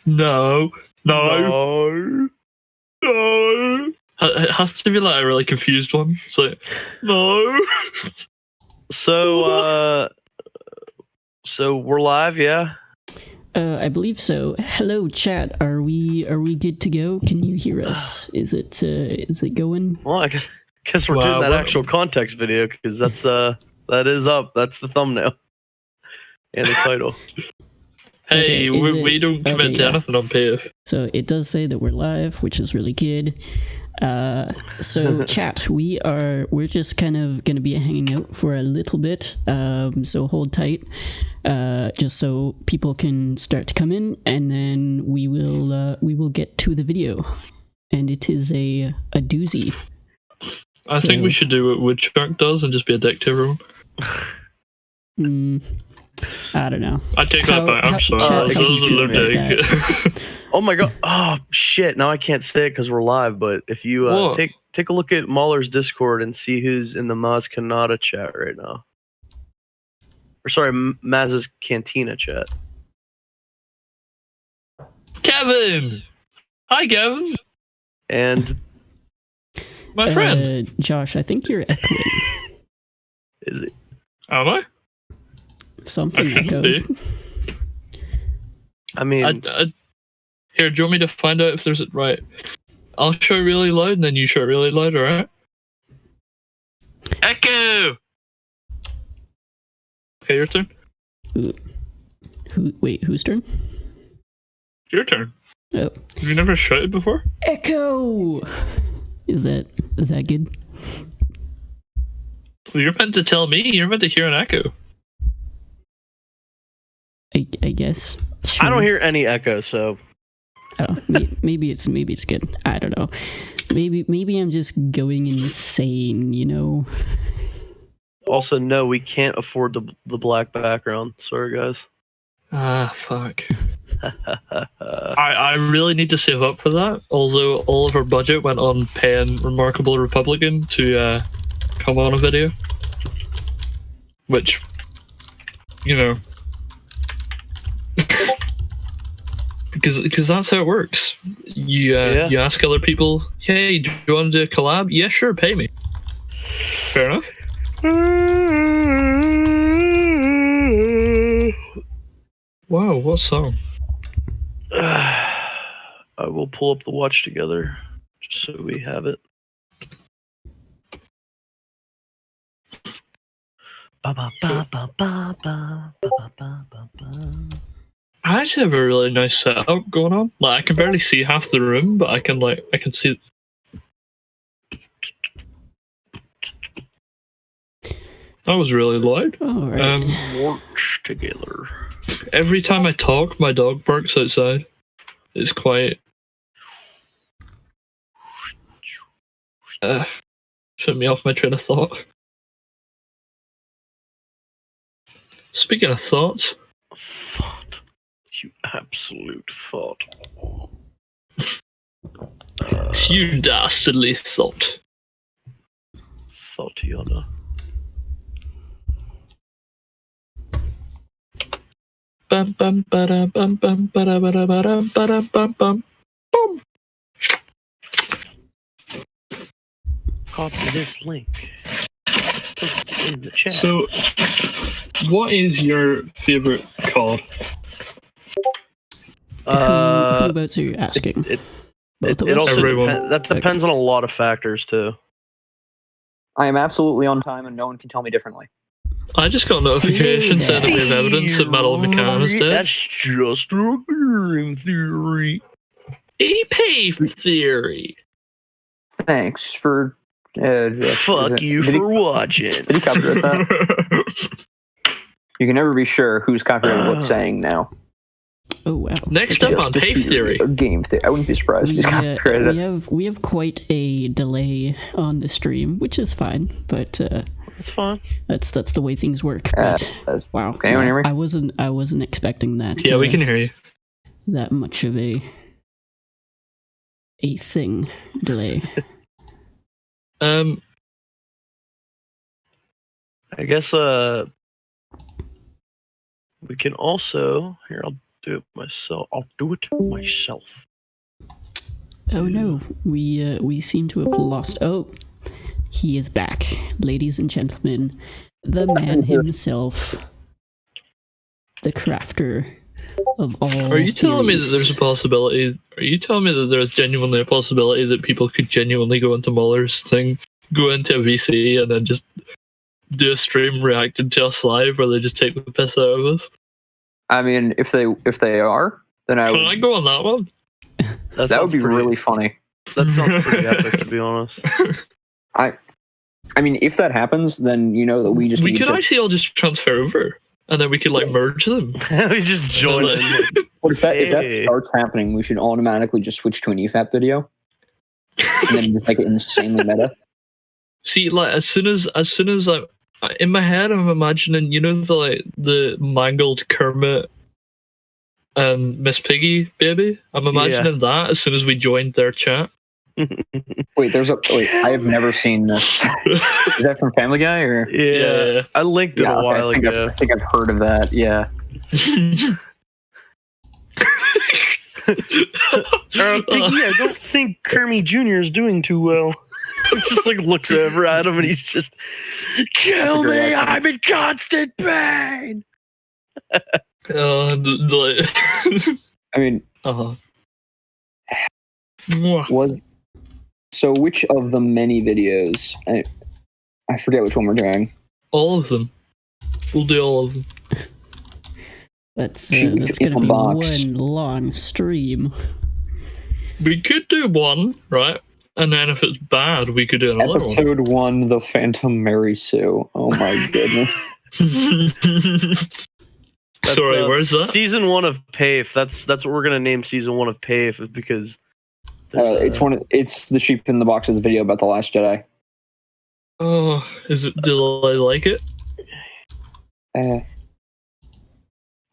No. No. It has to be like a really confused one. It's like, no. So we're live, yeah? I believe so. Hello, chat. Are we good to go? Can you hear us? Is it going? Well, I guess we're doing that actual context video because that is up. That's the thumbnail and the title. Hey, okay, we don't commit to anything on PAFE. So it does say that we're live, which is really good. So chat, we're just kind of gonna be hanging out for a little bit. So hold tight, just so people can start to come in, and then we will get to the video, and it is a doozy. I think we should do what Woodchuck does and just be a dick to everyone. I don't know. I take that back. I'm sorry. Oh my god. Oh shit. Now I can't say it because we're live. But if you take a look at Mahler's Discord and see who's in the Maz Kanata chat right now. Or sorry, Maz's Cantina chat. Kevin. Hi, Kevin. And my friend Josh. I think you're echoing. Is it? Am I? Something echoed. I mean, here, do you want me to find out if there's it right? I'll show really loud, and then you show really loud, alright? Echo! Okay, your turn. Wait, whose turn? Your turn. Oh. Have you never shouted before? Echo! Is that good? Well, you're meant to tell me. You're meant to hear an echo. I guess. Sure. I don't hear any echo, so. Oh, maybe it's good. I don't know. Maybe I'm just going insane, you know. Also, no, we can't afford the black background. Sorry, guys. Fuck. I really need to save up for that. Although all of our budget went on paying Remarkable Republican to come on a video, which, you know. Because that's how it works. You ask other people, hey, do you want to do a collab? Yeah, sure, pay me. Fair enough. Wow, what song? I will pull up the watch together just so we have it. I actually have a really nice setup going on. Like, I can barely see half the room, but I can see. That was really loud. All right. Watch together. Every time I talk, my dog barks outside. It's quite. Put me off my train of thought. Speaking of thoughts. Thought. You absolute thought. You dastardly thought. Thoughtiola. Bum bum ba bum bum ba bum bum bum. Boom. Copy this link. Post it in the chat. So, what is your favorite card? Whoabouts are you asking? It also depends on a lot of factors too. I am absolutely on time, and no one can tell me differently. I just got a notification saying that we have evidence that Metal McCann is dead. That's just a game theory. A PAFE theory. Thanks for. Fuck you for watching. Did he copyright that? You can never be sure who's copyrighted what's saying now. Oh wow! Next up on PAFE theory. Game theory. I wouldn't be surprised if he's copyrighted it. We have quite a delay on the stream, which is fine, but that's fine. That's the way things work. But, wow! Can anyone hear me? I wasn't expecting that. Yeah, we can hear you. That much of a thing delay. I guess we can also do it myself. I'll do it myself. Oh no, we seem to have lost. Oh, he is back, ladies and gentlemen. The man himself, the crafter of all. Are you telling me that there's a possibility? Are you telling me that there's genuinely a possibility that people could genuinely go into Muller's thing, go into a VC, and then just do a stream reacting to us live, where they just take the piss out of us? I mean, if they are, then Can I go on that one? That would be really funny. That sounds pretty epic, to be honest. I mean, if that happens, then you know that we could actually all just transfer over, and then we could like merge them. We just join in. What if that starts happening? We should automatically just switch to an EFAP video, and then just make it insanely meta. See, like as soon as I in my head, I'm imagining, you know, the mangled Kermit and Miss Piggy baby. I'm imagining that as soon as we joined their chat. Wait, I have never seen this. Is that from Family Guy or? Yeah. I linked it a while ago. I think I've heard of that. Yeah. Piggy, I don't think Kermit Jr. is doing too well. He just like looks over at him and he's just, kill me, I'm in constant pain. I mean, so which of the many videos? I forget which one we're doing. All of them. We'll do all of them. That's gonna be one long stream. We could do one, right? And then if it's bad, we could do another Episode 1, The Phantom Mary Sue. Oh my goodness. Sorry, where's that? Season 1 of PAFE. That's what we're gonna name season 1 of PAFE, because it's the Sheep in the Boxes video about The Last Jedi. Oh, do I like it?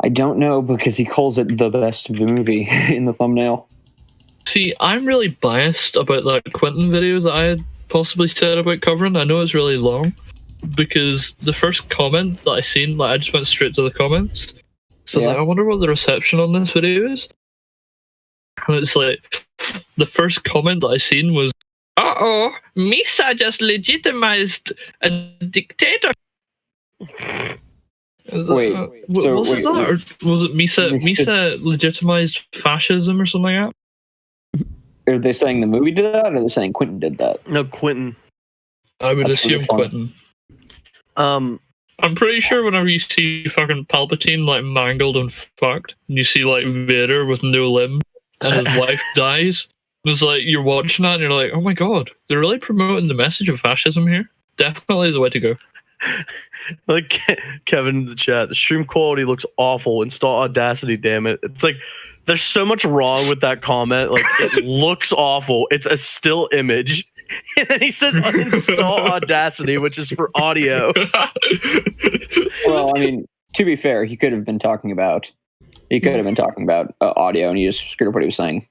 I don't know, because he calls it the best movie in the thumbnail. See, I'm really biased about that Quentin video that I had possibly said about covering. I know it's really long, because the first comment that I seen, like I just went straight to the comments. So I was like, I wonder what the reception on this video is. And it's like, the first comment that I seen was, "Uh-oh, Misa just legitimized a dictator." Was it Misa legitimized fascism or something like that? Are they saying the movie did that, or are they saying Quentin did that? No, Quentin. I would assume Quentin. I'm pretty sure whenever you see fucking Palpatine like mangled and fucked, and you see like Vader with no limb, and his wife dies, it's like you're watching that and you're like, oh my god, they're really promoting the message of fascism here. Definitely is the way to go. Like Kevin in the chat, the stream quality looks awful. Install Audacity, damn it. It's like there's so much wrong with that comment. Like it looks awful. It's a still image. And then he says uninstall Audacity, which is for audio. Well, I mean, to be fair, he could have been talking about audio, and he just screwed up what he was saying.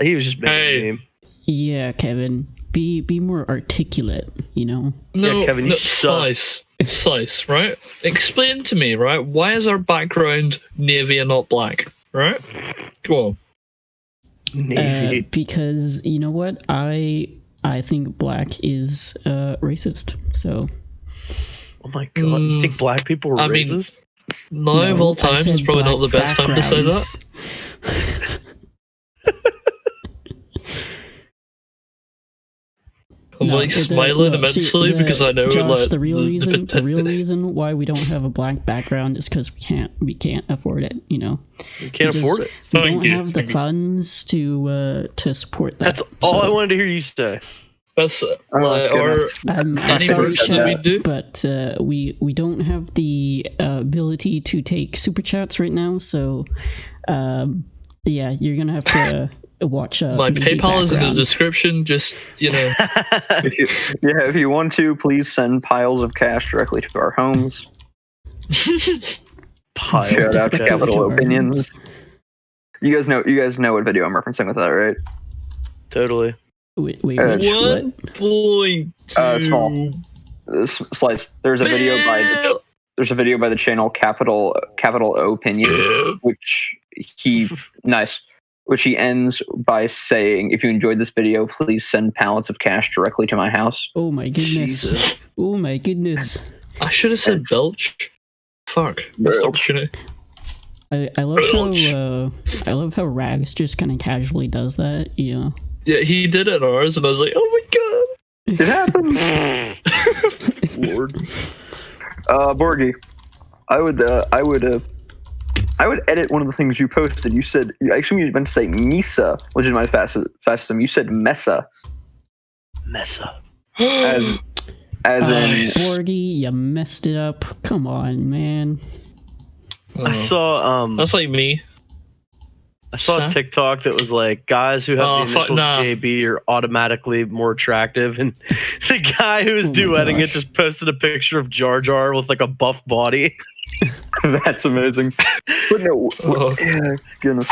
He was just making a name. Yeah, Kevin. Be more articulate, you know? No, yeah, Kevin, you Slice, right? Explain to me, right? Why is our background navy and not black, right? Go on. Navy. Because, you know what? I think black is racist, so... Oh my god, you think black people are racist? Now of all times is probably not the best time to say that. I'm smiling immensely because I know Josh, the real reason why we don't have a black background is because we can't afford it, you know. We can't afford it. We don't have the funds to support that. That's all I wanted to hear you say. That's I'm sorry, chat, but we don't have the ability to take super chats right now, so yeah, you're gonna have to watch my PayPal is in the description. Just if you want to, please send piles of cash directly to our homes. Shout out to Capital Opinions. You guys know what video I'm referencing with that, right? Totally. Wait, what? Small slice. There's a video by the channel Capital Opinion, which nice. Which he ends by saying, "If you enjoyed this video, please send pallets of cash directly to my house." Oh my goodness. Jesus. Oh my goodness. I should have said Belch. Fuck. Missed opportunity. I love how Rags just kind of casually does that. Yeah. Yeah, he did it in ours, and I was like, oh my god. It happened. Lord. Borgie, I would edit one of the things you posted. You said, actually, you meant to say Misa, which is my fastest. You said Mesa. Mesa. As in. Borgie, you messed it up. Come on, man. I saw That's like me. I saw a TikTok that was like, guys who have the initials JB are automatically more attractive, and the guy who was duetting it just posted a picture of Jar Jar with like a buff body. That's amazing. But no, goodness.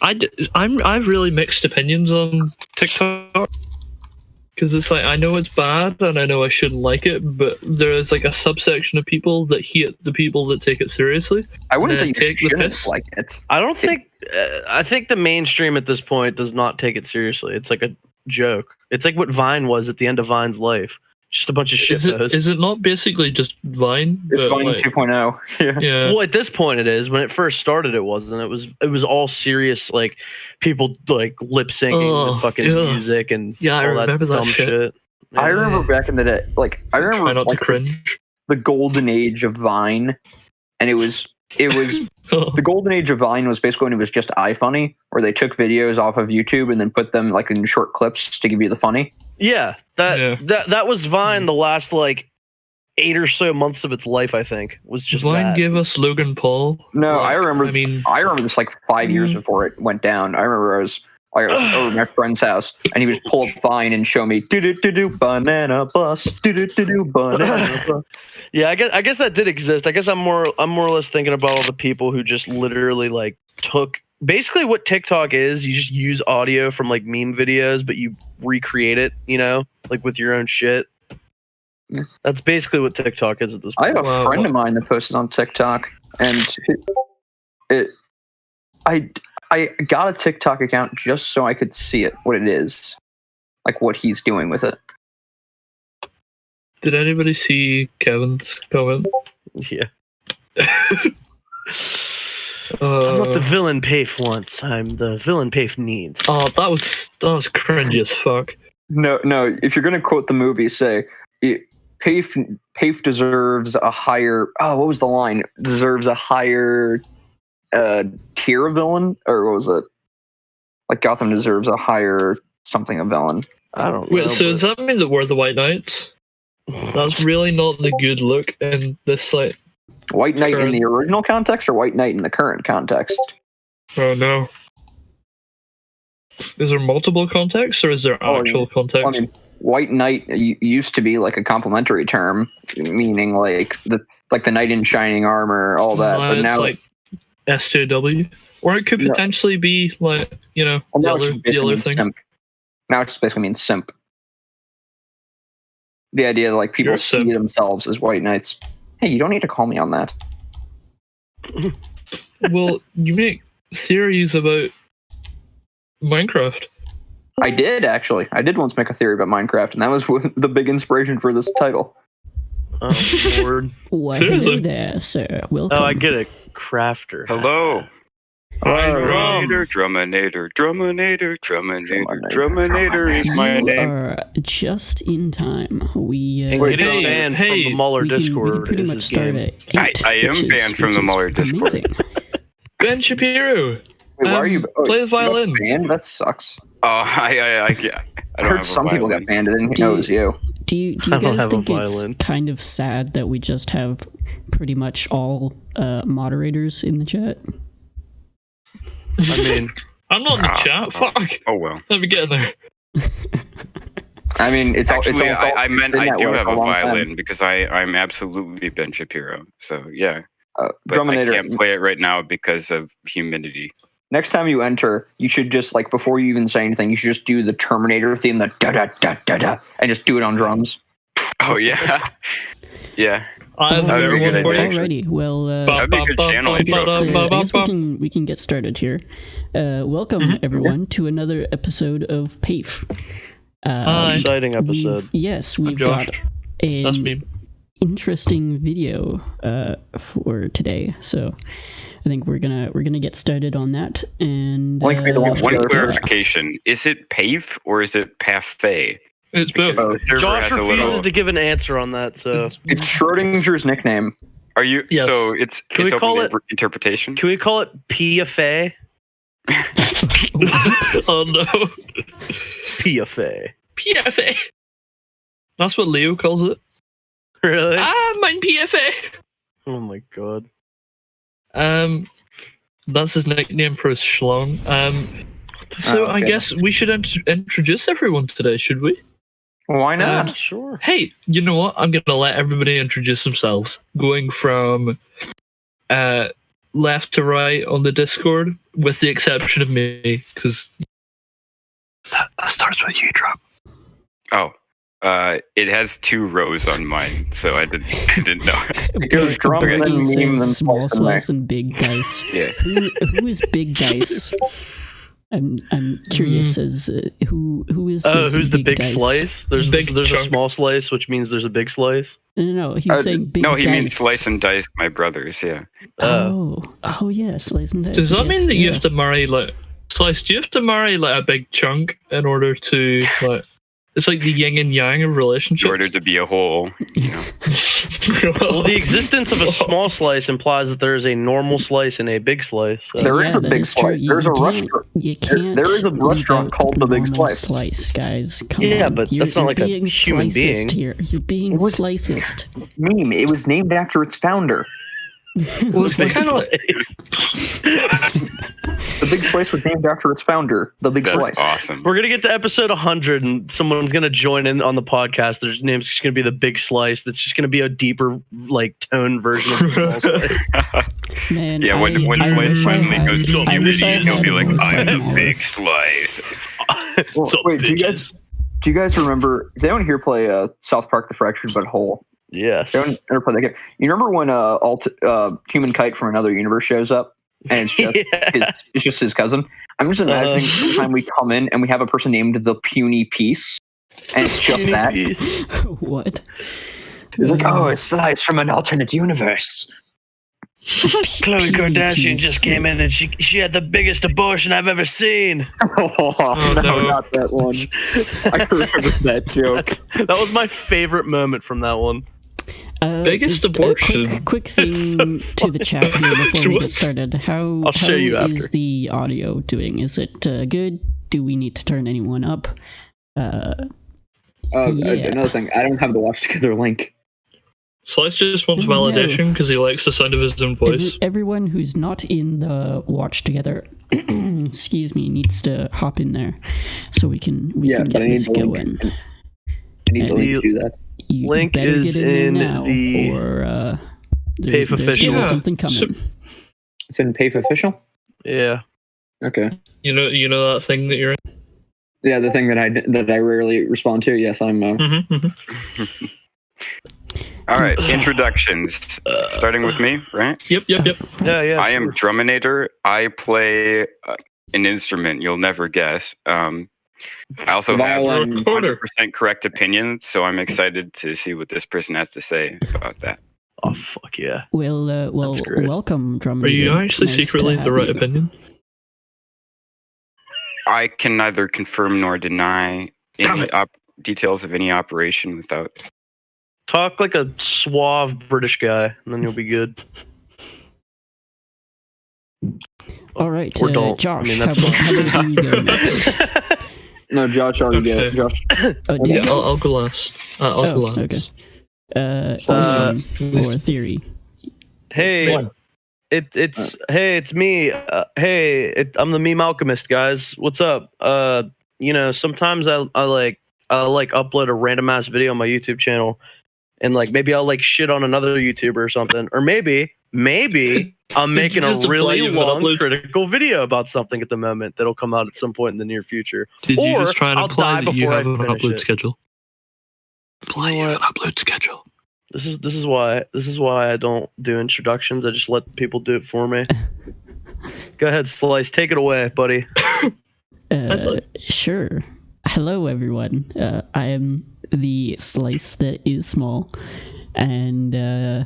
I've really mixed opinions on TikTok, because it's like, I know it's bad and I know I shouldn't like it, but there is like a subsection of people that hate the people that take it seriously. I wouldn't say you take the shouldn't piss. like it. I don't think. I think the mainstream at this point does not take it seriously. It's like a joke. It's like what Vine was at the end of Vine's life. Just a bunch of shit. Is it not basically just Vine? It's Vine like, 2.0. Yeah. Well, at this point it is. When it first started, it wasn't. It was all serious, like people like lip syncing with fucking music and I all remember that dumb shit. Yeah. I remember back in the day, like I remember Try not like to cringe. the golden age of Vine, and it was the golden age of Vine was basically when it was just iFunny, where they took videos off of YouTube and then put them like in short clips to give you the funny. Yeah, that was Vine. The last like 8 or so months of its life, I think, was just Vine that. gave us Logan Paul. No, Like, I remember. I mean, I remember this like 5 years before it went down. I remember I was over at my friend's house, and he would pull up Vine and show me do banana bus, do banana bus. Yeah, I guess that did exist. I guess I'm more or less thinking about all the people who just literally like took basically what TikTok is. You just use audio from like meme videos, but you recreate it, like with your own shit. That's basically what TikTok is at this point. I have a friend of mine that posts on TikTok, and I got a TikTok account just so I could see it, what it is, like what he's doing with it. did anybody see Kevin's comment? Yeah. I'm not the villain PAFE wants. I'm the villain PAFE needs. Oh, that was cringy as fuck. No. If you're gonna quote the movie, say PAFE deserves a higher. Oh, what was the line? Deserves a higher tier of villain, or what was it? Like Gotham deserves a higher something of villain. I don't know. Wait, so does that mean that we're the White Knights? That's really not the good look in this like. White Knight in the original context, or White Knight in the current context? Oh no. Is there multiple contexts, or is there actual context? I mean, White Knight used to be like a complimentary term, meaning like the knight in shining armor, all that. But now it's like SJW, or it could potentially be like well, the other thing. Simp. Now it just basically means simp. The idea that like people see themselves as white knights. Hey, you don't need to call me on that. Well, you make theories about Minecraft. I did actually. I did once make a theory about Minecraft, and that was the big inspiration for this title. Oh, Lord. Why, hello there, sir. Welcome. Oh, I get it. Crafter. Hello. Druminator is my name. You are just in time. We getting banned from the Muller Discord. pretty much start at 8, I am banned from the Muller Discord. Amazing. Ben Shapiro. Wait, why are you play the violin? Banned? That sucks. Oh, I don't heard some people got banned. I didn't know it was you. Do you guys think it's kind of sad that we just have pretty much all moderators in the chat? I mean, I'm not in the chat. Fuck. Oh well. Let me get in there. I mean, it's actually. I meant I do have a violin time. because I'm absolutely Ben Shapiro. So yeah. But Druminator. I can't play it right now because of humidity. Next time you enter, you should just like before you even say anything, you should just do the Terminator theme, the da da da da da, and just do it on drums. Oh yeah. Yeah. I have a better Very one good for you. idea. Alrighty, well, That'd be a good channel I guess, intro. I guess we can get started here. Welcome everyone to another episode of PAFE. Hi. Exciting episode. We've got That's an me. interesting video for today. So I think we're gonna get started on that. And Link me the one One Sure. clarification: is it PAFE or is it PAFE? It's both. The server Josh has a refuses little. to give an answer on that, so It's Schrodinger's nickname. Are you? Yes. So it's Can it's we call open to interpretation. can we call it PFA? Oh no. PFA. PFA. That's what Leo calls it. Really? Mein PFA. Oh my god. That's his nickname for his schlong. So I okay. guess we should introduce everyone today, should we? Why not? Sure. Hey, you know what? I'm gonna let everybody introduce themselves, going from left to right on the Discord, with the exception of me, because that starts with you, Drum. Oh, it has 2 rows on mine, so I didn't know. It goes drum and then Brady meme, then says small slice and slice and big dice. Yeah. Who is Big Dice? I'm curious as who is. this Who's the big dice? slice? There's Big a chunk. small slice, which means there's a big slice. No, he's saying big No, he dice. means slice and dice. My brothers, yeah. Oh yeah, slice and dice. Does that yes, mean that you yeah. have to marry like Slice? Do you have to marry like a big chunk in order to like? It's like the yin and yang of In relationships. order to be a whole, you know. Well, the existence of a small slice implies that there is a normal slice and a big slice. So. There is a that big is true. slice. There's a restaurant. You can't. there is a leave restaurant out called The Big normal Slice. Slice, guys. Come Yeah, on. but You're, that's not you're like a being human slicist being. here. You're being It was- slicist. Meme. It was named after its founder. Well, it's Big kind of like slice. The Big Slice was named after its founder, The Big That's Slice. awesome. We're gonna get to episode 100, and someone's gonna join in on the podcast. Their name's just gonna be the Big Slice. That's just gonna be a deeper, like, tone version of the small slice. Man, Yeah, when I Slice wish I finally had- goes to I wish I puberty, he'll had be like, more "I'm the Slice big slice." Well, So, wait, do bitches. you guys remember? Does anyone here play South Park: The Fractured But Whole? Yes. Anyone ever play that game? You remember when Human Kite from another universe shows up, and it's just Yeah. it's just his cousin? I'm just imagining the time we come in and we have a person named the Puny Piece, and it's just that. What? It's like, oh, it's Slice from an alternate universe. Chloe Kardashian just came in and she had the biggest abortion I've ever seen. Oh, no. no, not that one. I remember that joke. That was my favorite moment from that one. Biggest just abortion. A quick thing It's so to the chat here before we get started. How I'll show you is after. the audio doing? Is it good? Do we need to turn anyone up? Yeah. Another thing, I don't have the watch together link. Slice just wants No. validation because he likes the sound of his own voice. Everyone who's not in the watch together, excuse me, needs to hop in there so we can But get I need this the going. link. I need the link to do that. You Link better is get in there in now, the or PAFE there's official. gonna be Yeah, something coming. It's in PAFE official. Yeah. Okay. You know that thing that you're in. Yeah, the thing that I rarely respond to. Yes, I'm. All right, introductions. Starting with me, right? Yep. Yeah. I am Druminator. I play an instrument you'll never guess. I also have Violin. 100% correct opinion, so I'm excited to see what this person has to say about that. Oh fuck yeah. Well, That's great. welcome, Drum. Are you Leader. actually Nice to secretly have the right you. opinion? I can neither confirm nor deny Damn any it. details of any operation without. Talk like a suave British guy, and then you'll be good. All right, Or don't. Josh. I mean, that's how about you go next? No, Josh already Okay. did. Josh. Oh, did Yeah, you? I'll go last. I'll go last. Okay. Or theory. Hey, it's me. I'm the meme alchemist, guys. What's up? Sometimes I like upload a random ass video on my YouTube channel, and like maybe I'll like shit on another YouTuber or something, or maybe I'm making a just imply really you've long uploaded- critical video about something at the moment that'll come out at some point in the near future. Did you Or just try and I'll imply die that you before I have an finish upload it. schedule? Imply you have an upload schedule. This is why I don't do introductions. I just let people do it for me. Go ahead, Slice. Take it away, buddy. Sure. Hello, everyone. I am the Slice that is small, and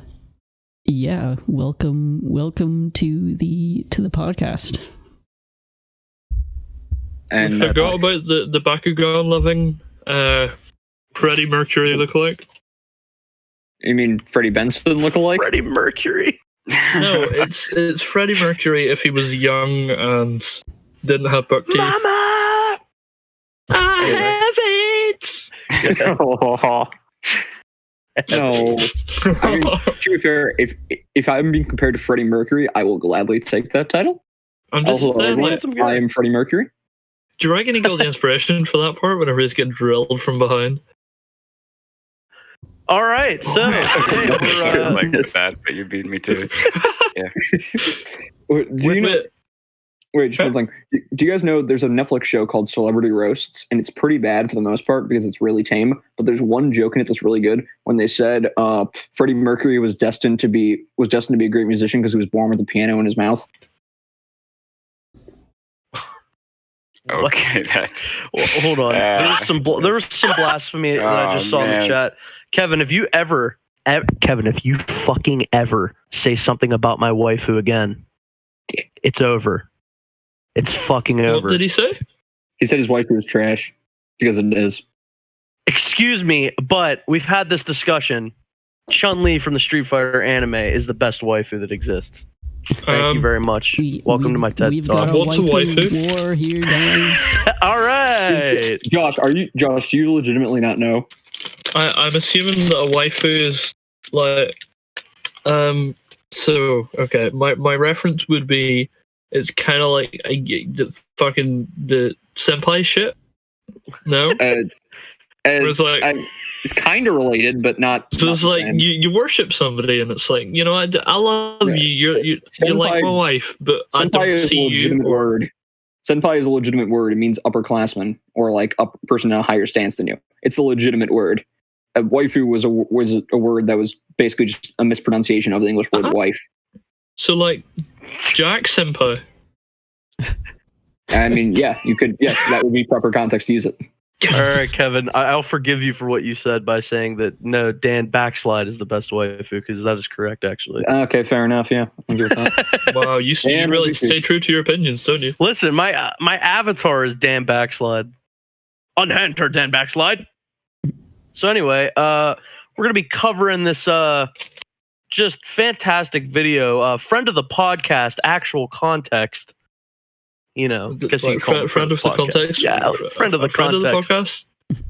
yeah, welcome to the podcast. And I forgot about the Bakugan loving Freddie Mercury lookalike. You mean Freddie Benson lookalike? Freddie Mercury. No, it's Freddie Mercury if he was young and didn't have buck teeth. Mama! I have it. No. I mean, to be fair, if I'm being compared to Freddie Mercury, I will gladly take that title. I'm just saying, I am Freddie Mercury. Do you reckon he got the inspiration for that part whenever he's getting drilled from behind? All right, so I like that, but you beat me too. Yeah. Wait, just one thing. Do you guys know there's a Netflix show called Celebrity Roasts, and it's pretty bad for the most part because it's really tame. But there's one joke in it that's really good when they said Freddie Mercury was destined to be a great musician because he was born with a piano in his mouth. Okay, well, hold on. There was some blasphemy that I just saw in the chat. Kevin, if you fucking ever say something about my waifu again, it's over. It's fucking over. What did he say? He said his waifu was trash because it is. Excuse me, but we've had this discussion. Chun-Li from the Street Fighter anime is the best waifu that exists. Thank you very much. Welcome to my TED Talk. What's a waifu? War here, guys. All right, Josh, do you legitimately not know? I'm assuming that a waifu is like, so okay. My reference would be it's kind of like the senpai shit. No. It's kind of related, but not. So it's like you worship somebody, and it's like, you know, I love you. You're like my wife, but I don't see you. Word. Senpai is a legitimate word. It means upperclassman or like a person in a higher stance than you. It's a legitimate word. Waifu was a word that was basically just a mispronunciation of the English word wife. So like Jack senpai. I mean, yeah, you could. Yes, that would be proper context to use it. All right, Kevin, I'll forgive you for what you said by saying that no, Dan Backslide is the best waifu because that is correct, actually. Okay, fair enough. Yeah, I'll give it that. Wow, you really stay true to your opinions, don't you? Listen, my avatar is Dan Backslide. Unhindered Dan Backslide. So anyway, we're gonna be covering this just fantastic video. Friend of the podcast, actual context. You know, because like friend of the context. Yeah, friend of the context.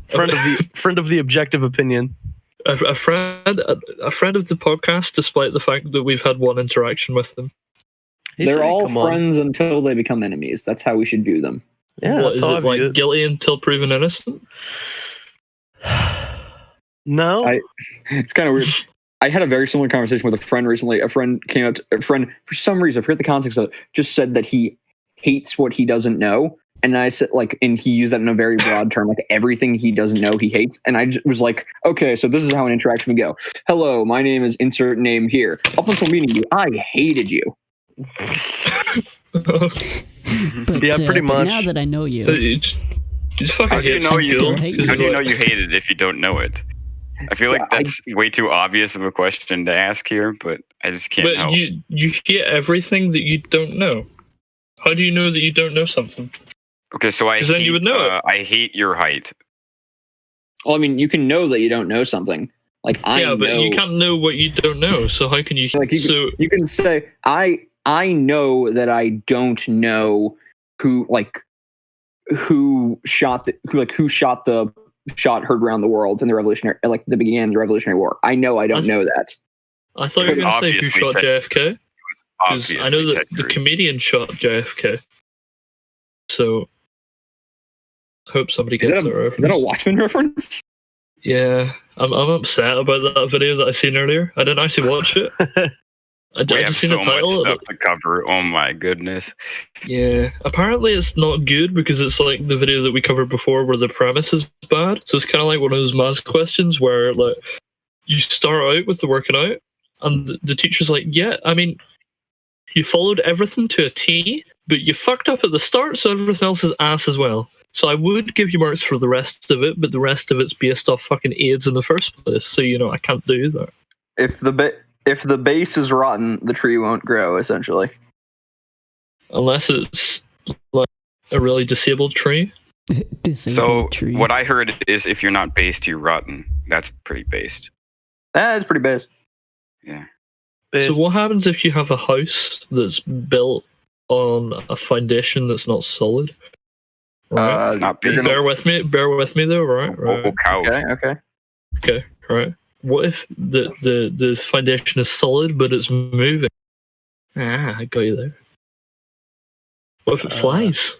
Friend of the objective opinion. A friend of the podcast, despite the fact that we've had one interaction with them. They're all friends until they become enemies. That's how we should view them. Yeah, what, is it like guilty until proven innocent? No, it's kind of weird. I had a very similar conversation with a friend recently. A friend for some reason, I forget the context of it, just said that he hates what he doesn't know. And I said, like, and he used that in a very broad term, like everything he doesn't know, he hates. And I just was like, okay, so this is how an interaction would go. Hello, my name is insert name here. Up until meeting you, I hated you. But, yeah, pretty much. Now that I know you, how do you know you hate it if you don't know it? I feel like that's way too obvious of a question to ask here, but I just can't help. You hate everything that you don't know. How do you know that you don't know something? Okay, so then you would know it. I hate your height. Well, I mean, you can know that you don't know something. Like but you can't know what you don't know. So how can you? Like you can say, I know that I don't know who shot the shot heard around the world in the Revolutionary, like the beginning of the Revolutionary War. I know I don't know that. I thought you were going to say who shot JFK. Because I know that the comedian shot JFK. So I hope somebody gets that reference. Is that a Watchmen reference? Yeah, I'm upset about that video that I seen earlier. I didn't actually watch it. I just seen the title. Much stuff to cover. Oh my goodness. Yeah, apparently it's not good because it's like the video that we covered before where the premise is bad. So it's kind of like one of those math questions where like you start out with the working out, and the teacher's like, yeah, I mean, you followed everything to a T, but you fucked up at the start, so everything else is ass as well. So I would give you marks for the rest of it, but the rest of it's based off fucking AIDS in the first place, so, I can't do that. If the base is rotten, the tree won't grow, essentially. Unless it's like a really disabled tree. Tree. What I heard is if you're not based, you're rotten. That's pretty based. That's pretty based. Yeah. So what happens if you have a house that's built on a foundation that's not solid? Right. It's not based. Bear with me though, right? Oh, cow. Okay. Right. What if the foundation is solid but it's moving? I got you there. What if it flies?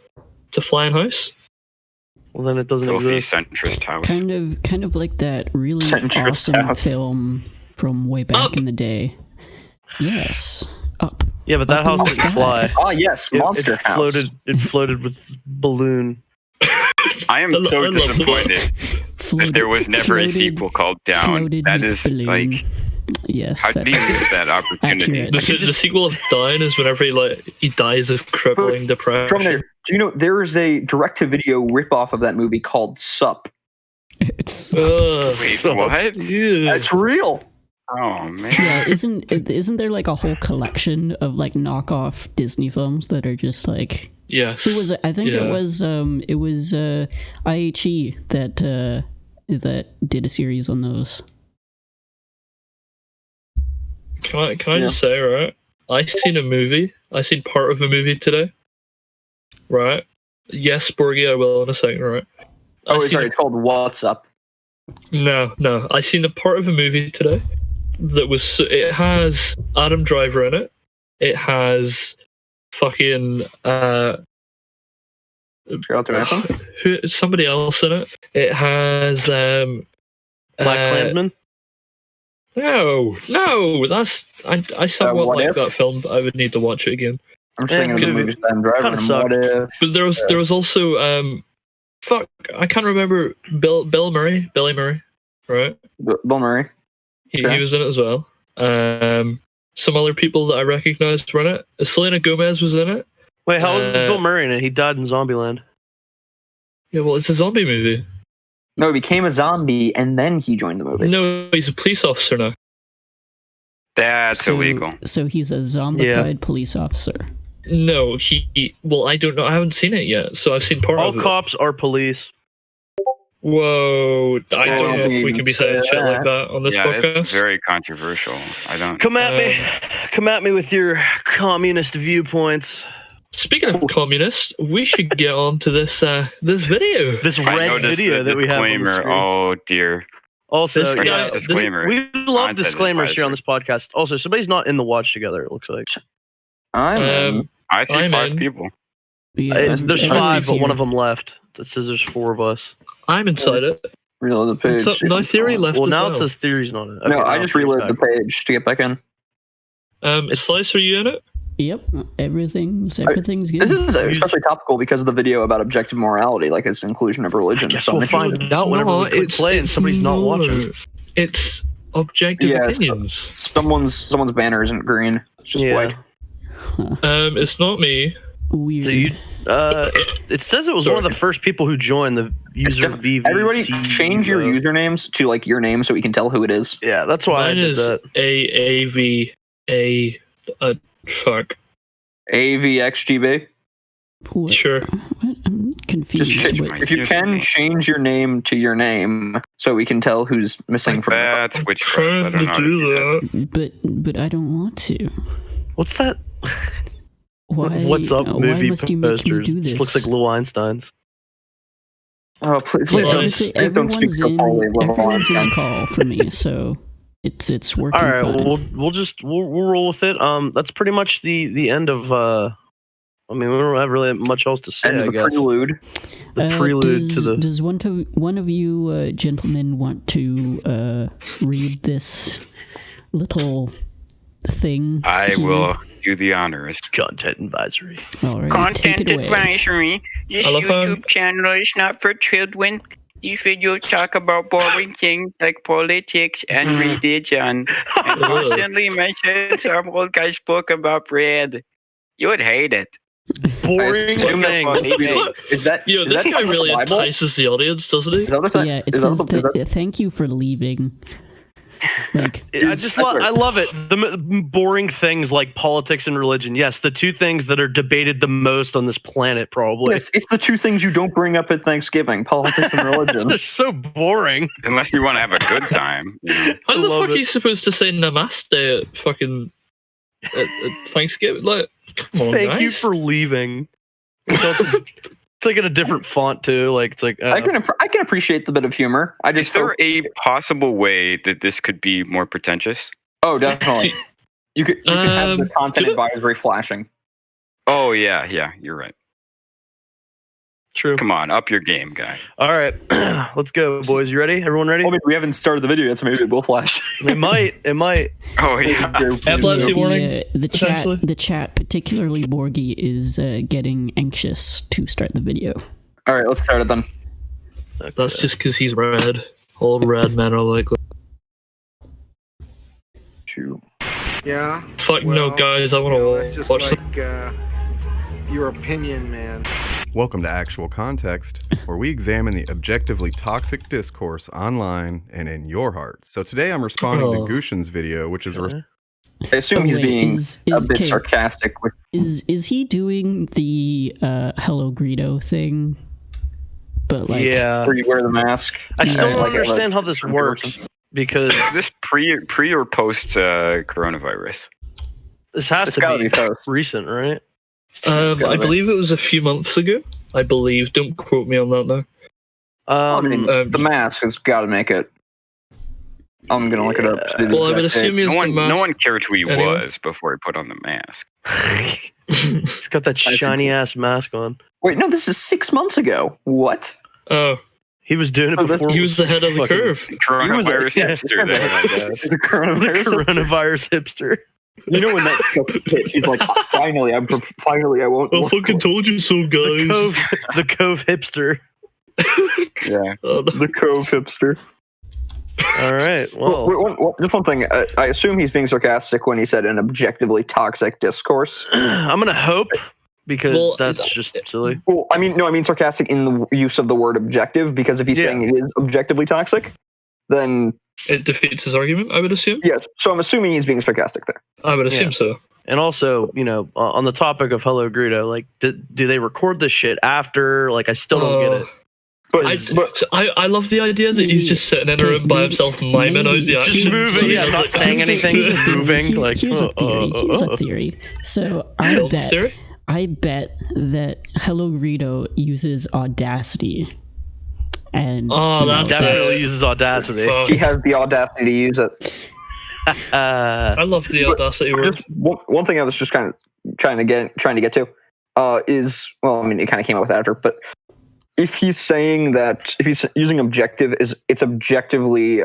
It's a flying house? Well, then it doesn't exist. Centrist house. Kind of like that really Centrist awesome house. Film from way back in the day. Yes, Up. Yeah, but that Up in house the didn't sky. fly. Oh yes, Monster House. It floated with balloon. I am so disappointed that there was never a floated- sequel called Down. floated That with is balloon. like, Yes. how did you miss that opportunity? Accurate. The sequel of Down is whenever he dies of crippling depression. Terminator, do you know there is a direct-to-video ripoff of that movie called Sup? It's Wait, what? Yeah. That's real. Oh man. yeah. Isn't there like a whole collection of like knockoff Disney films that are just like? Yes. Who was it? I think Yeah. it was IHE that did a series on those. Can I just say, right? I seen part of a movie today. Right? Yes, Borgie, I will in a second, right? Sorry, it's called What's Up. No. I seen a part of a movie today that was. It has Adam Driver in it. It has fucking somebody else in it. It has Black Klansman? No, that's I somewhat What like If? that film, but I would need to watch it again. I'm just thinking of the movies that I'm driving. Kinda sucked. What If? But there was also I can't remember Billy Murray, right? Bill Murray. He Okay. was in it as well. Some other people that I recognized were in it. Selena Gomez was in it. Wait, how old is Bill Murray in it? He died in Zombieland. Yeah, well, it's a zombie movie. No, he became a zombie and then he joined the movie. No, he's a police officer now. That's illegal. So he's a zombified police officer. No, well, I don't know. I haven't seen it yet, so I've seen part All of it. cops are police. Whoa, I don't know if we can be saying shit like that on this Yeah, podcast. it's very controversial. I don't. Come at me with your communist viewpoints. Speaking of communists, we should get on to this video. This I red noticed video the that we have on the disclaimer. screen. Oh dear. Also, This guy- disclaimer. we love Content disclaimers here on advisory. this podcast. Also, somebody's not in the watch together, it looks like. Um, I see I'm 5 in. people. Yeah, There's everybody's 5, but here. one of them left. That says there's 4 of us. I'm inside it. Reload the page. So, see if my I'm theory following. left Well, as now well. it says theory's not in it. No, Okay, I now just it's reloaded the back. page to get back in. Slice, are you in it? Yep, everything's good. This is especially topical because of the video about objective morality, like its inclusion of religion. Guess So we'll I'm interested. find out whenever we click play and somebody's not watching. It's objective Yes. opinions. Someone's banner isn't green. It's just white. It's not me. Weird. So it says it was one of the first people who joined the user VV. Everybody change your usernames to like your name so we can tell who it is. Yeah, that's why I Mine did is that. fuck. AVXGB. What? Sure. What? I'm confused. If you can change your name to your name so we can tell who's missing from That's I'm witchcraft. I trying don't to know. How to do do that. that. but I don't want to. What's that? Why? What's up why movie must you make me posters? do this? Just looks like Lil Einstein's. Oh, please Well, don't, honestly, please don't speak so poorly of Level everyone's in Einstein. call for me, so it's working. All right, fine. we'll roll with it. That's pretty much the end of. I mean, we don't have really much else to say. And I the guess prelude. the prelude to the. Does one of you gentlemen want to read this little thing? I here? will do the honors. Content advisory. All right, Content take it away. advisory. This I love how- YouTube channel is not for children. These videos talk about boring things like politics and religion, and constantly mention some old guy's book about bread. You would hate it. Boring things. Is that Yo, is this that guy really Bible? entices the audience, doesn't he? Is that what that- Yeah, it is says that- is that- thank you for leaving. Like, I love it. The boring things like politics and religion. Yes, the two things that are debated the most on this planet, probably. Yes, it's the two things you don't bring up at Thanksgiving: politics and religion. They're so boring. Unless you want to have a good time. You know. How the love fuck it. are you supposed to say namaste at fucking at Thanksgiving? Like, come on, Thank you guys. for leaving. It's like in a different font too. Like it's like I can appreciate the bit of humor. I Is just there a possible way that this could be more pretentious? Oh, definitely. You could have the content could it- advisory flashing. Oh yeah, you're right. true. Come on, up your game, guy. All right, let's go, boys. You ready? Everyone ready? I mean, we haven't started the video yet, so maybe it will flash. It might. It might. Oh yeah. Epilepsy warning. the potentially. chat, particularly Borgie, is getting anxious to start the video. All right, let's start it then. That's just because he's red. All red men are like, Yeah. fuck no, guys. I want It's to just watch like some. your opinion, man. Welcome to Actual Context, where we examine the objectively toxic discourse online and in your heart. So today I'm responding to Gushin's video, which is a I assume he's wait, being a bit okay, sarcastic with. Is he doing the Hello Greedo thing? But like, Yeah. Where you wear the mask. I still Yeah, don't like a- understand how this works because Is this pre or post coronavirus? this has It's to gotta be be post. recent, right? I believe it was a few months ago. I believe. Don't quote me on that now. I mean, the mask has got to make it. I'm gonna look it up. to the Well, I would exact date. assume he has No the one, mask. no one cared who he anyway. was before he put on the mask. He's got that shiny ass mask on. Wait, no, this is 6 months ago. What? Oh, He was doing it Oh, that's- before. he was the head of the fucking- curve. Coronavirus yeah, hipster then, I guess. The coronavirus. The coronavirus hipster. You know when that hit, he's like, finally, I won't. I work fucking with-" told you so, guys. The Cove hipster. Yeah, Oh, no. the Cove hipster. All right. Well, Just one thing. I assume he's being sarcastic when he said an objectively toxic discourse. I'm gonna hope because Well, that's just silly. Well, I mean sarcastic in the use of the word objective, because if he's Yeah. saying it is objectively toxic, then It defeats his argument, I would assume. yes. So I'm assuming he's being sarcastic there. I would assume Yeah. so. And also, on the topic of Hello Greedo, like, do they record this shit after? Like, I still don't get it. I love the idea that he's just sitting in a room by himself, miming out the Just action. moving, yeah, not saying anything, Here's a just theory. moving. Like, Here's a theory. So I bet that Hello Greedo uses Audacity. And Oh, that's Definitely uses Audacity. He has the audacity to use it. I love the Audacity word. Just one thing I was just kind of trying to get to is, well, I mean, it kind of came out with after, but if he's saying that if he's using objective, it's objectively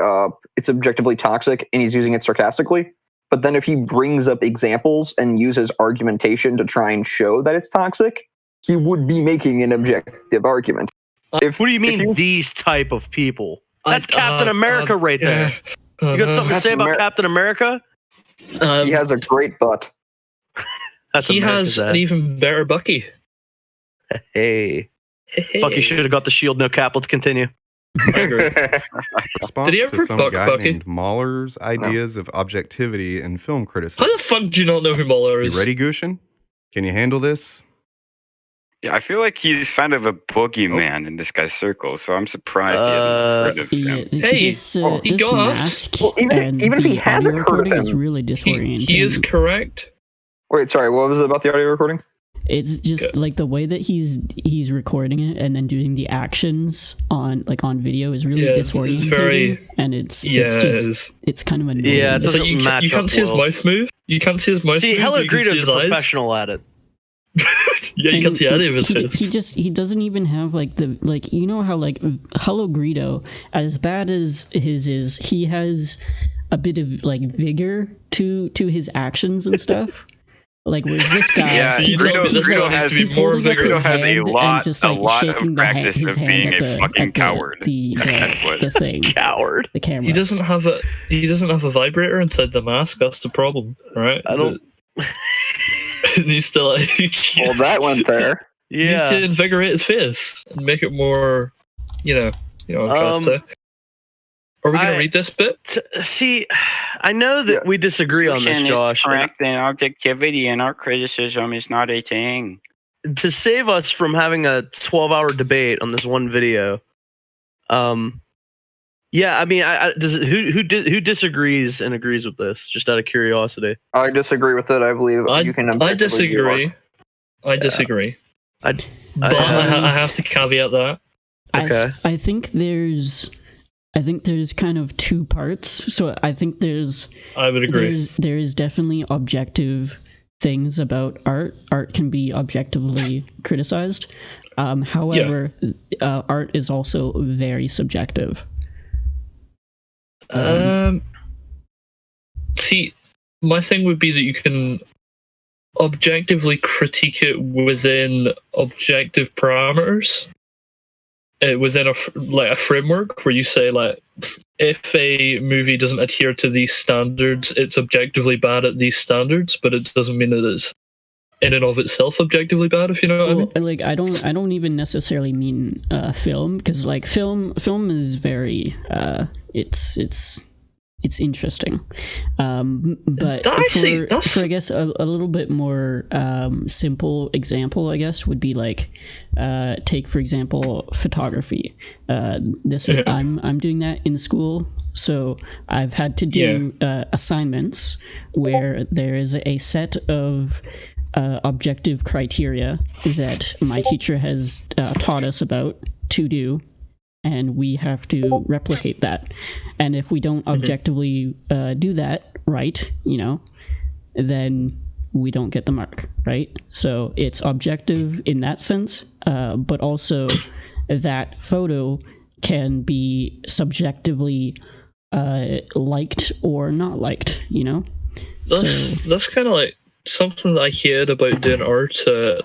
toxic, and he's using it sarcastically. But then if he brings up examples and uses argumentation to try and show that it's toxic, he would be making an objective argument. What do you mean these type of people? That's Captain America right there. You got something to say about Captain America? He has a great butt. That's he America's has an ass. even better Bucky. Hey. Bucky should have got the shield. No cap. Let's continue. I agree. response Did he ever to some buck guy Bucky? named Mahler's ideas of objectivity in film criticism. How the fuck do you not know who Mahler is? You ready, Gushin? Can you handle this? Yeah, I feel like he's kind of a boogeyman in this guy's circle, so I'm surprised he hasn't heard of him. Hey, this, he this got us. mask Well, even if he the hasn't audio heard of recording is him, really disorienting. He is correct. Wait, sorry, what was it about the audio recording? It's just like the way that he's recording it and then doing the actions on video is really Yeah, it's disorienting, very- and it's it just is. it's kind of annoying. Yeah, it It's like doesn't match you can't up see his well. mouth move. You can't see his mouth See, move. Hello but you can see Greedo's his a eyes. professional at it. Yeah, you And can't see any of his he face. he doesn't even have you know how Hello Greedo, as bad as his is, he has a bit of vigor to his actions and stuff. Like, whereas this guy, Yeah, Greedo has to be more vigorous. Greedo has a lot of practice of being a fucking coward. The thing. Coward. The camera. He doesn't have a vibrator inside the mask. That's the problem, right? I don't. He's to like. Well, that went there. He needs to invigorate his face and make it more, interesting. Are we gonna read this bit? See, I know that we disagree on this, Josh. Correct, and objectivity and art criticism is not a thing. To save us from having a 12-hour debate on this one video, yeah, I mean, who disagrees and agrees with this? Just out of curiosity. I disagree with it. I believe you can. I disagree. I disagree. But I have to caveat that. Okay. I think there's kind of two parts. So I think I would agree. There is definitely objective things about art. Art can be objectively criticized. However, art is also very subjective. See, my thing would be that you can objectively critique it within objective parameters. Within a framework where you say, like, if a movie doesn't adhere to these standards, it's objectively bad at these standards, but it doesn't mean that it's in and of itself objectively bad, if you know what I mean. Like, I don't even necessarily mean film, because like film is very it's interesting, but for I guess a little bit more simple example, I guess, would be like take for example photography. I'm doing that in school, so I've had to do assignments where there is a set of objective criteria that my teacher has taught us about to do. And we have to replicate that. And if we don't objectively do that right, then we don't get the mark, right? So it's objective in that sense, but also that photo can be subjectively liked or not liked, That's kind of like something that I heard about doing art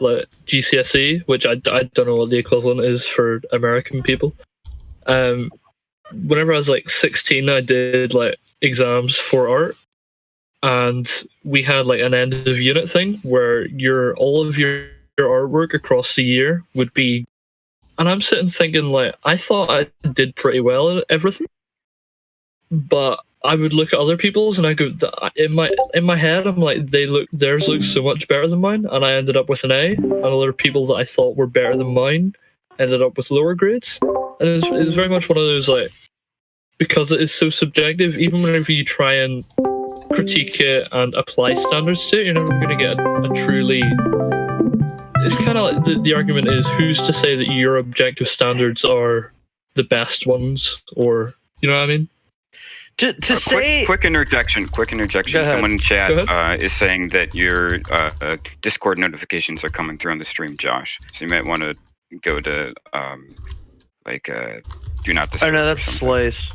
like GCSE, which I don't know what the equivalent is for American people. Whenever I was like 16, I did like exams for art, and we had like an end of unit thing where all of your artwork across the year would be, and I'm sitting thinking, like, I thought I did pretty well at everything, but I would look at other people's and I go, in my head, I'm like, theirs looks so much better than mine, and I ended up with an A, and other people that I thought were better than mine ended up with lower grades. And it's very much one of those, like, because it is so subjective, even whenever you try and critique it and apply standards to it, you're never going to get a truly... It's kind of like the argument is, who's to say that your objective standards are the best ones, or, you know what I mean? To say... Quick interjection. Someone in chat is saying that your Discord notifications are coming through on the stream, Josh. So you might want to go to... do not disturb. Oh no, that's Slice.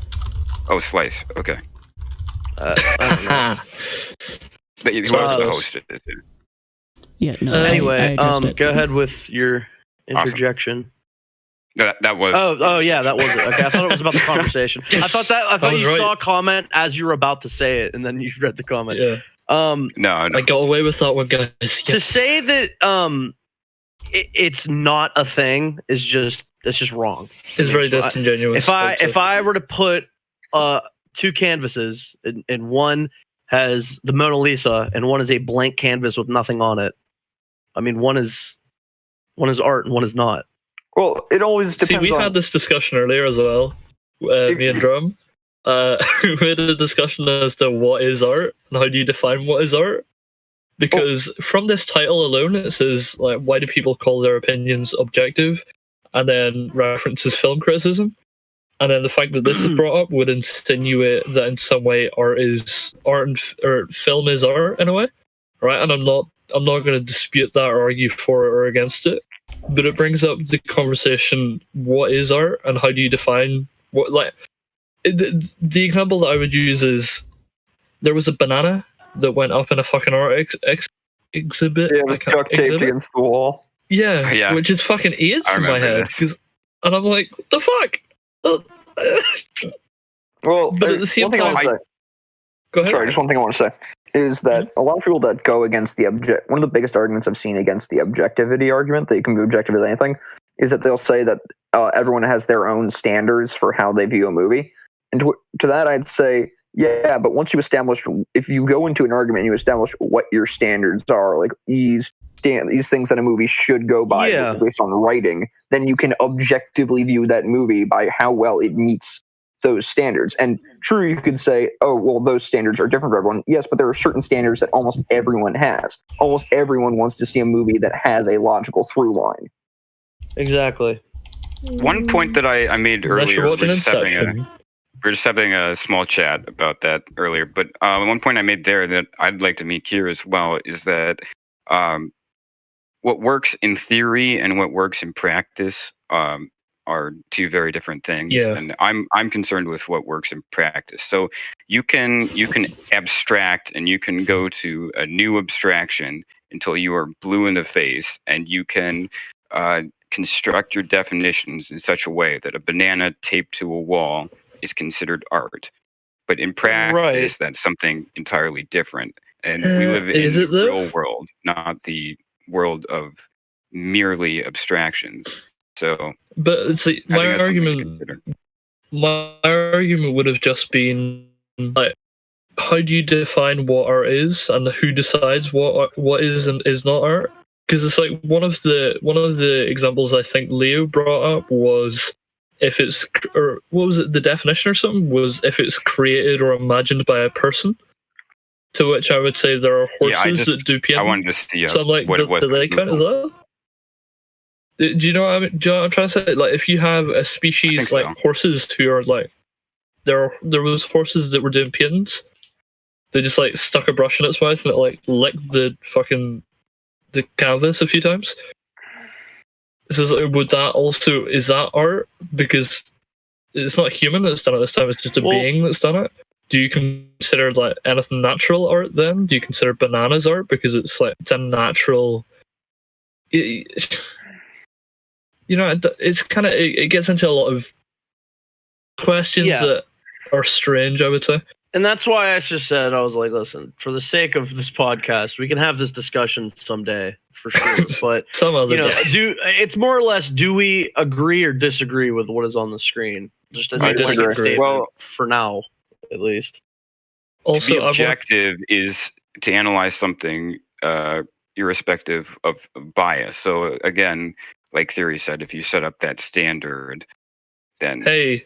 Oh, Slice. Okay. I don't know. Whoever the host is. Yeah. No, anyway, I go ahead with your interjection. Awesome. That was. Oh yeah, that was it. Okay, I thought it was about the conversation. Yes! I thought you saw a comment as you were about to say it, and then you read the comment. Yeah. No. I got away with that one, guys. Yes. To say that it's not a thing is just wrong. It's very disingenuous. If I were to put two canvases and one has the Mona Lisa and one is a blank canvas with nothing on it, I mean one is art and one is not. Well, it always depends. See, we had this discussion earlier as well. Me and Drum. We had a discussion as to what is art and how do you define what is art. Because from this title alone, it says, like, why do people call their opinions objective? And then references film criticism. And then the fact that this is brought up would insinuate that in some way art or film is art in a way, right? And I'm not going to dispute that or argue for it or against it. But it brings up the conversation: what is art, and how do you define what? Like, the example that I would use is there was a banana that went up in a fucking art exhibit. Yeah, it was duct taped against the wall. Yeah, which is fucking AIDS in my head. And I'm like, what the fuck? Well, but at the same time, go ahead. Sorry, just one thing I want to say is that a lot of people that go against the one of the biggest arguments I've seen against the objectivity argument, that you can be objective with anything, is that they'll say that everyone has their own standards for how they view a movie. And to that, I'd say, yeah, but once you establish, if you go into an argument and you establish what your standards are, like these things that a movie should go by based on writing, then you can objectively view that movie by how well it meets those standards. And true, you could say, oh, well, those standards are different for everyone. Yes, but there are certain standards that almost everyone has. Almost everyone wants to see a movie that has a logical through line. Exactly. One point that I made earlier, we're just having a small chat about that earlier, but one point I made there that I'd like to make here as well is that what works in theory and what works in practice are two very different things. Yeah. And I'm concerned with what works in practice. So you can abstract and you can go to a new abstraction until you are blue in the face, and you can construct your definitions in such a way that a banana taped to a wall is considered art. But in practice, that's something entirely different. And we live in the real world, not the world of merely abstractions. So, but see, my argument would have just been like, how do you define what art is, and who decides what is and is not art? Because it's like one of the examples I think Leo brought up was if it's, or what was it? The definition or something was if it's created or imagined by a person. To which I would say there are horses that do piano. I wanted to see. So I'm like, do they count as that? Do you know what I mean? Do you know what I'm trying to say? Like, if you have a species like horses who are like, there was horses that were doing paintings. They just like stuck a brush in its mouth and it like licked the canvas a few times. So would that also, is that art? Because it's not a human that's done it this time, it's just a being that's done it. Do you consider like anything natural art then? Do you consider bananas art because it's like it's a natural? You know, it's kind of it gets into a lot of questions that are strange, I would say. And that's why I just said, I was like, listen, for the sake of this podcast, we can have this discussion someday for sure. But some other day. It's more or less, do we agree or disagree with what is on the screen? Just as a blanket statement for now, at least. Also, to be objective is to analyze something irrespective of bias. So again, like Theory said, if you set up that standard, then I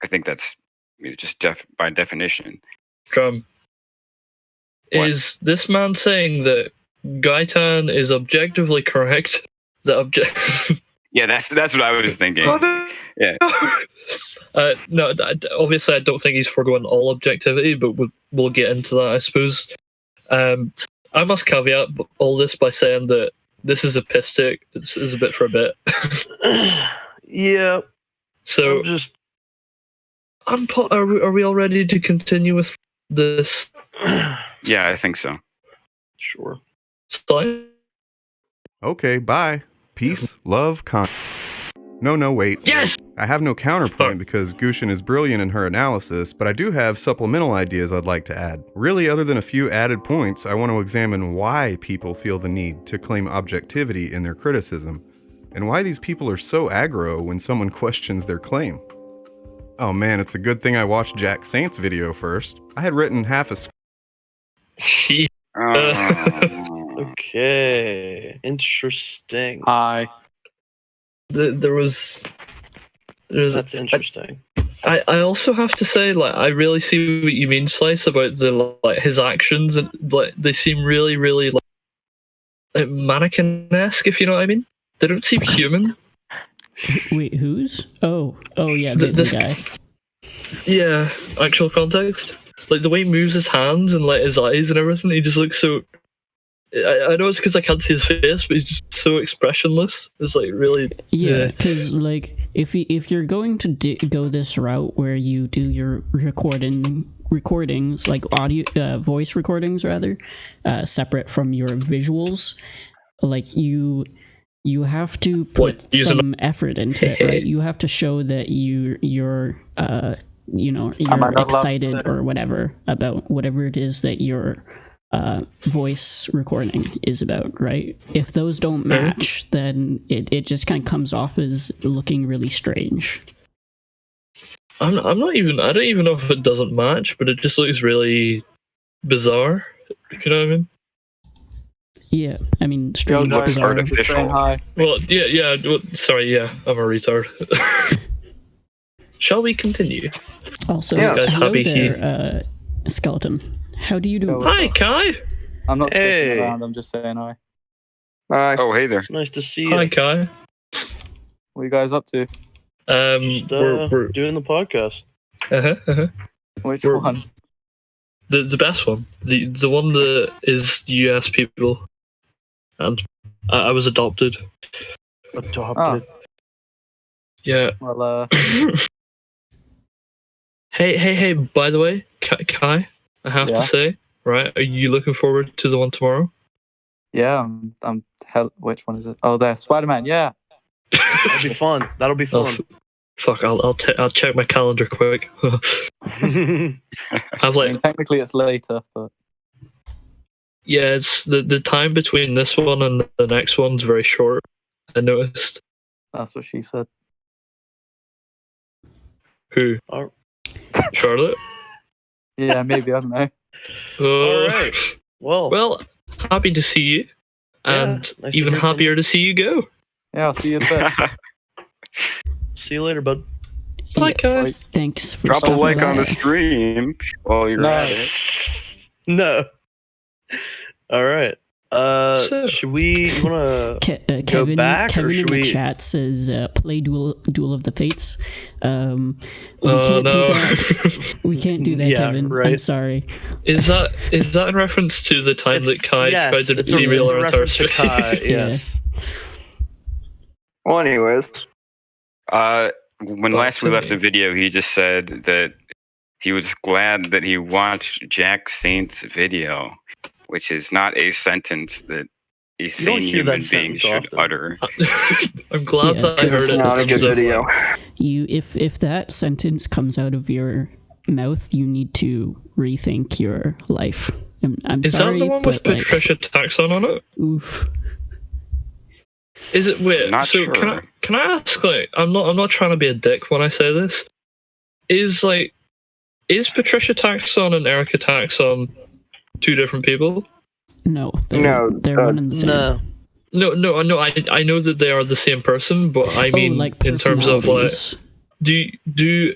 think that's just by definition. Drum. Is this man saying that Gaitan is objectively correct? Yeah, that's what I was thinking. Yeah. No, obviously I don't think he's foregoing all objectivity, but we'll get into that, I suppose. I must caveat all this by saying that this is a piss take. This is a bit for a bit. Yeah. So are we all ready to continue with this? Yeah, I think so. Sure. Okay, bye. Peace, love, No, wait. Yes! I have no counterpoint because Gushin is brilliant in her analysis, but I do have supplemental ideas I'd like to add. Really, other than a few added points, I want to examine why people feel the need to claim objectivity in their criticism, and why these people are so aggro when someone questions their claim. Oh man, it's a good thing I watched Jack Saint's video first. I had written half a Okay, interesting. Hi. That's interesting. I also have to say, like, I really see what you mean, Slice, about his actions, and like they seem really, really like mannequin-esque, if you know what I mean. They don't seem human. Wait, whose? Oh yeah, this guy. Yeah, actual context. Like the way he moves his hands and like his eyes and everything, he just looks so. I know it's because I can't see his face, but he's just so expressionless. It's like really. Yeah, because like if you're going to go this route where you do your recording recordings, like audio, voice recordings rather, separate from your visuals, like you have to put some effort into it, right? You have to show that you're you're excited or whatever about whatever it is that your voice recording is about, right? If those don't match, then it just kind of comes off as looking really strange. I don't even know if it doesn't match, but it just looks really bizarre. You know what I mean? Yeah, I mean, strange, bizarre. Artificial. Well, yeah. Well, sorry, yeah, I'm a retard. Shall we continue? Also, This guy's hello happy there, Skeleton. How do you do? Hi, Kai. I'm not sticking Hey. around, I'm just saying hi. Oh, hey there. It's nice to see you. Hi, Kai. What are you guys up to? Just We're doing the podcast. Which We're- one? the best one, the one that is US people, and I was adopted. Adopted. Yeah. Well, Hey! By the way, Kai, I have Yeah? to say, right? Are you looking forward to the one tomorrow? yeah, I'm which one is it? Oh, there, Spider-Man, yeah. That'll be fun. That'll be Oh, fun. fuck! I'll check my calendar quick. I've I like mean, technically it's later, but yeah, it's the time between this one and the next one's very short. I noticed. that's what she said. Who? Oh. Charlotte. Yeah, maybe, I don't know. Oh. All right. Well, Happy to see you, Yeah, and nice to even hear from happier to see you go. Yeah, I'll see you in a bit. see you later, bud. Bye, Kai. Wait. Thanks for Drop a stopping like on by. the stream while you're No. at it. No. All right. So- Should we? You wanna? Kevin, back, or Kevin in should the we- chat says play Duel of the Fates. We Oh, can't no. do that. We can't do that, Yeah, Kevin. I'm right. sorry. Is that in reference to the time that Kai tried to it's derail a our entire reference to stream? Kai. Yes. Well, anyways, When last we left the video, he just said that he was glad that he watched Jack Saint's video, which is not a sentence that a don't sane hear that human being sentence should often. utter. I'm glad Yeah, that I heard it's it. not a good So- video. You, if that sentence comes out of your mouth, you need to rethink your life. I'm Is sorry, that the one with but like, Patricia Taxon on it? oof. Is it? Wait. Not so sure. can I ask? Like, I'm not trying to be a dick when I say this. Is Patricia Taxon and Erica Taxon two different people? No, No, they're one and the same. No. No. I know that they are the same person, but I mean, like in terms of like, personalities. do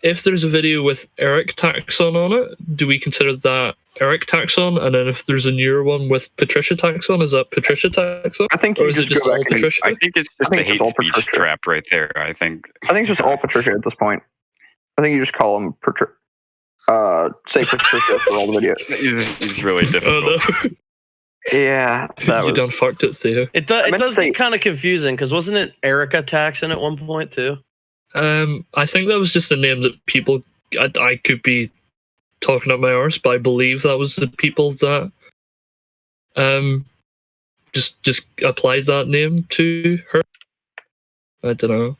if there's a video with Eric Taxon on it, do we consider that Eric Taxon? And then if there's a newer one with Patricia Taxon, is that Patricia Taxon? I think Or you is it just just go all back and Patricia? I think it's just I think a it's hate all speech Patricia. trap right there. I think it's just all Patricia at this point. I think you just call him say Patricia for all the videos. it's really Oh difficult. no, Yeah, that you was. done fucked it, Theo. It I meant to does say- get kind of confusing because wasn't it Erica Taxon at one point too? I think that was just a name that people. I could be talking up my arse, but I believe that was the people that just applied that name to her. I don't know.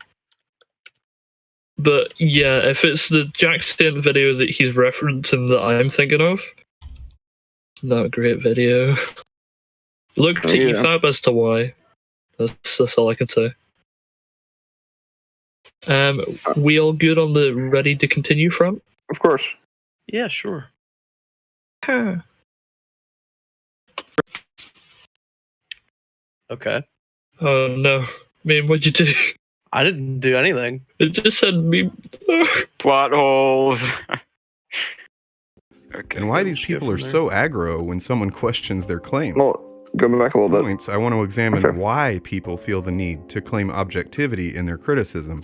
But yeah, if it's the Jack Stent video that he's referencing that I'm thinking of, it's not a great video. Look to Yeah. EFAB as to why. That's all I can say. We all good on the ready to continue front? Of course. Yeah, sure. Okay. Oh no. Man, what'd you do? I didn't do anything. It just said me. Plot holes. Okay. And why these Let's go people are from there. so aggro when someone questions their claim. Well, go back a little bit. Points, I want to examine Okay. why people feel the need to claim objectivity in their criticism,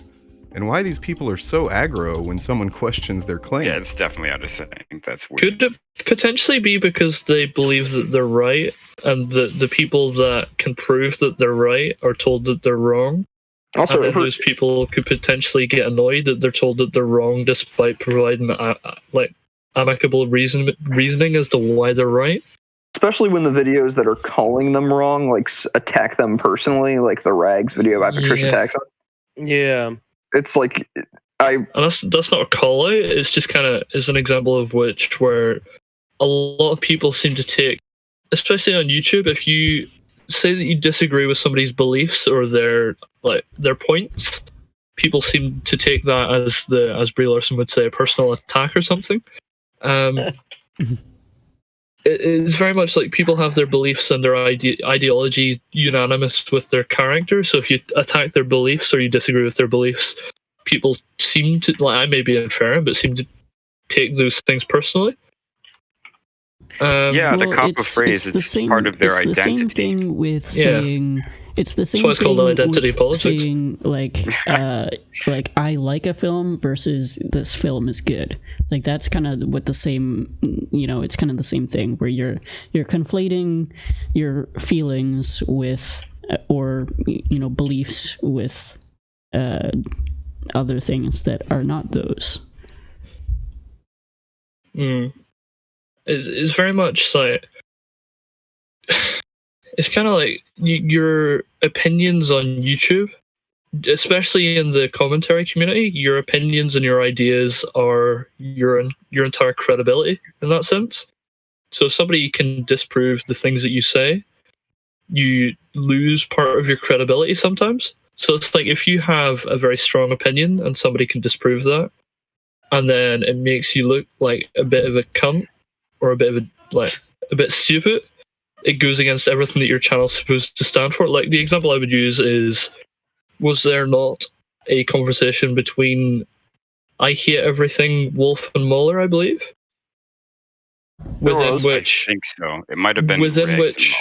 and why these people are so aggro when someone questions their claim. Yeah, it's definitely out of sync. That's weird. Could it potentially be because they believe that they're right, and the people that can prove that they're right are told that they're wrong? Also, And then if we're- those people could potentially get annoyed that they're told that they're wrong despite providing amicable reasoning as to why they're right. Especially when the videos that are calling them wrong, like, attack them personally, like the Rags video by Patricia Taxon. Yeah. It's like, and that's not a call out. It's just kind of is an example of where a lot of people seem to take, especially on YouTube, if you say that you disagree with somebody's beliefs or their points, people seem to take that as Brie Larson would say, a personal attack or something. It's very much like people have their beliefs and their ideology unanimous with their character. So if you attack their beliefs or you disagree with their beliefs, people seem to, like, I may be inferring, but seem to take those things personally. The cop of phrase is part of their identity. It's the same thing with saying. It's the same That's why it's called identity with politics. saying like I like a film versus this film is good. Like that's kind of what the same, it's kind of the same thing where you're conflating your feelings with or beliefs with other things that are not those. It's very much like it's kind of like your opinions on YouTube, especially in the commentary community. Your opinions and your ideas are your entire credibility in that sense. So if somebody can disprove the things that you say, you lose part of your credibility sometimes. So it's like if you have a very strong opinion and somebody can disprove that, and then it makes you look like a bit of a cunt or a bit stupid, it goes against everything that your channel's supposed to stand for. Like the example I would use is, was there not a conversation between I Hate Everything, Wolf and Mauler, I believe? I think so. It might have been within which,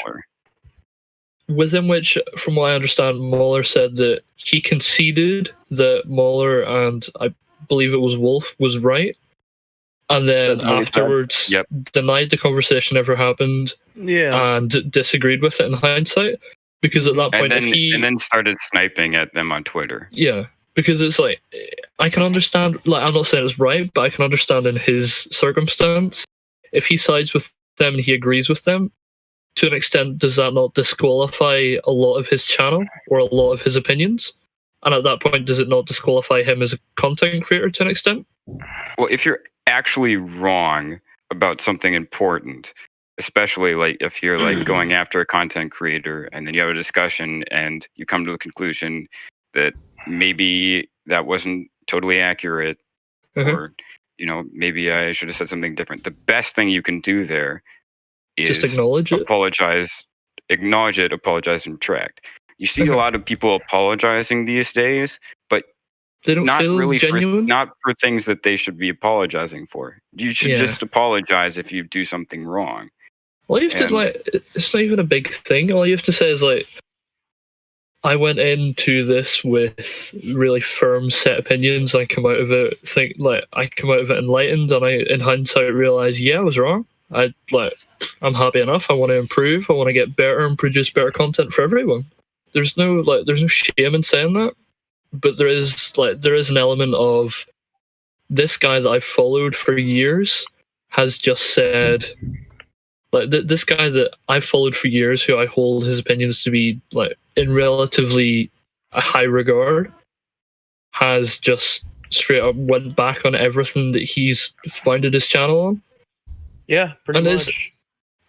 from what I understand, Mauler said that he conceded that Mauler and I believe it was Wolf was right, and then afterwards denied the conversation ever happened, and disagreed with it in hindsight, because at that point, and then started sniping at them on Twitter. Yeah, because it's like I can understand. Like I'm not saying it's right, but I can understand in his circumstance, if he sides with them and he agrees with them, to an extent, does that not disqualify a lot of his channel or a lot of his opinions? And at that point, does it not disqualify him as a content creator to an extent? Well, if you're actually wrong about something important, especially like if you're like going after a content creator and then you have a discussion and you come to a conclusion that maybe that wasn't totally accurate, or maybe I should have said something different. The best thing you can do there is just acknowledge it, acknowledge it, apologize, and retract. You see a lot of people apologizing these days, but they don't not feel really genuine. not for things that they should be apologizing for. You should just apologize if you do something wrong. All you have to it's not even a big thing. All you have to say is like, I went into this with really firm set opinions. I come out of it enlightened, and I, in hindsight, realized I was wrong. I'm happy enough. I want to improve. I want to get better and produce better content for everyone. There's no shame in saying that, but there is an element of this guy that I've followed for years has just said, like this guy that I've followed for years, who I hold his opinions to be like in relatively a high regard, has just straight up went back on everything that he's founded his channel on. Yeah, pretty much.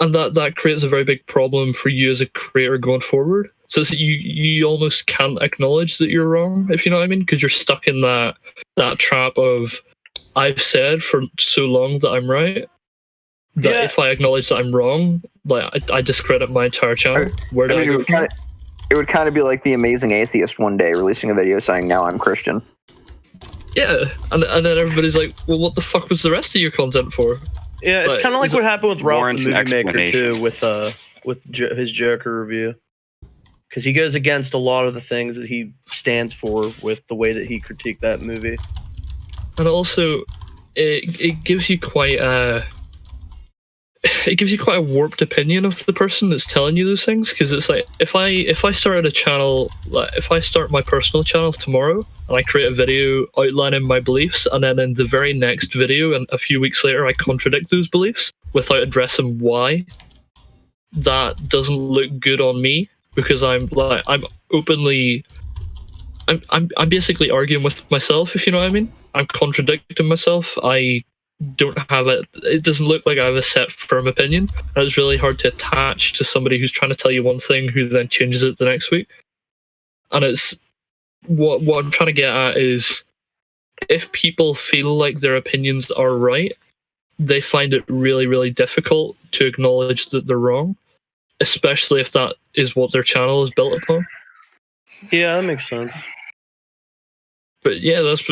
And that creates a very big problem for you as a creator going forward. So it's that you almost can't acknowledge that you're wrong, if you know what I mean, because you're stuck in that trap of, I've said for so long that I'm right, that if I acknowledge that I'm wrong, like I discredit my entire channel. Where do I go from there? It would kind of be like the Amazing Atheist one day releasing a video saying, "Now I'm Christian." Yeah, and then everybody's like, well, what the fuck was the rest of your content for? Yeah, it's kind of like what happened with Ralph the Movie Maker too, with his Joker review, because he goes against a lot of the things that he stands for with the way that he critiqued that movie. And also, it gives you quite a it gives you quite a warped opinion of the person that's telling you those things, because it's like if I started a channel, like if I start my personal channel tomorrow and I create a video outlining my beliefs, and then in the very next video and a few weeks later I contradict those beliefs without addressing why, that doesn't look good on me, because I'm basically arguing with myself, if you know what I mean. I'm contradicting myself. I don't have it doesn't look like I have a set firm opinion, and it's really hard to attach to somebody who's trying to tell you one thing who then changes it the next week. And it's what I'm trying to get at is, if people feel like their opinions are right, they find it really, really difficult to acknowledge that they're wrong, especially if that is what their channel is built upon. Yeah, that makes sense. But yeah, that's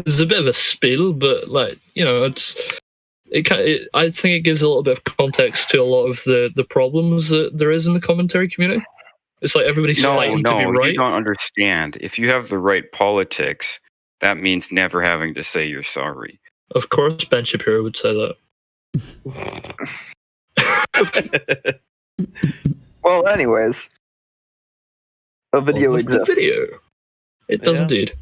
it's a bit of a spiel, but like, you know, I think it gives a little bit of context to a lot of the problems that there is in the commentary community. It's like everybody's fighting to be right. You don't understand. If you have the right politics, that means never having to say you're sorry. Of course, Ben Shapiro would say that. Well, anyways, a video exists. The video. It does indeed.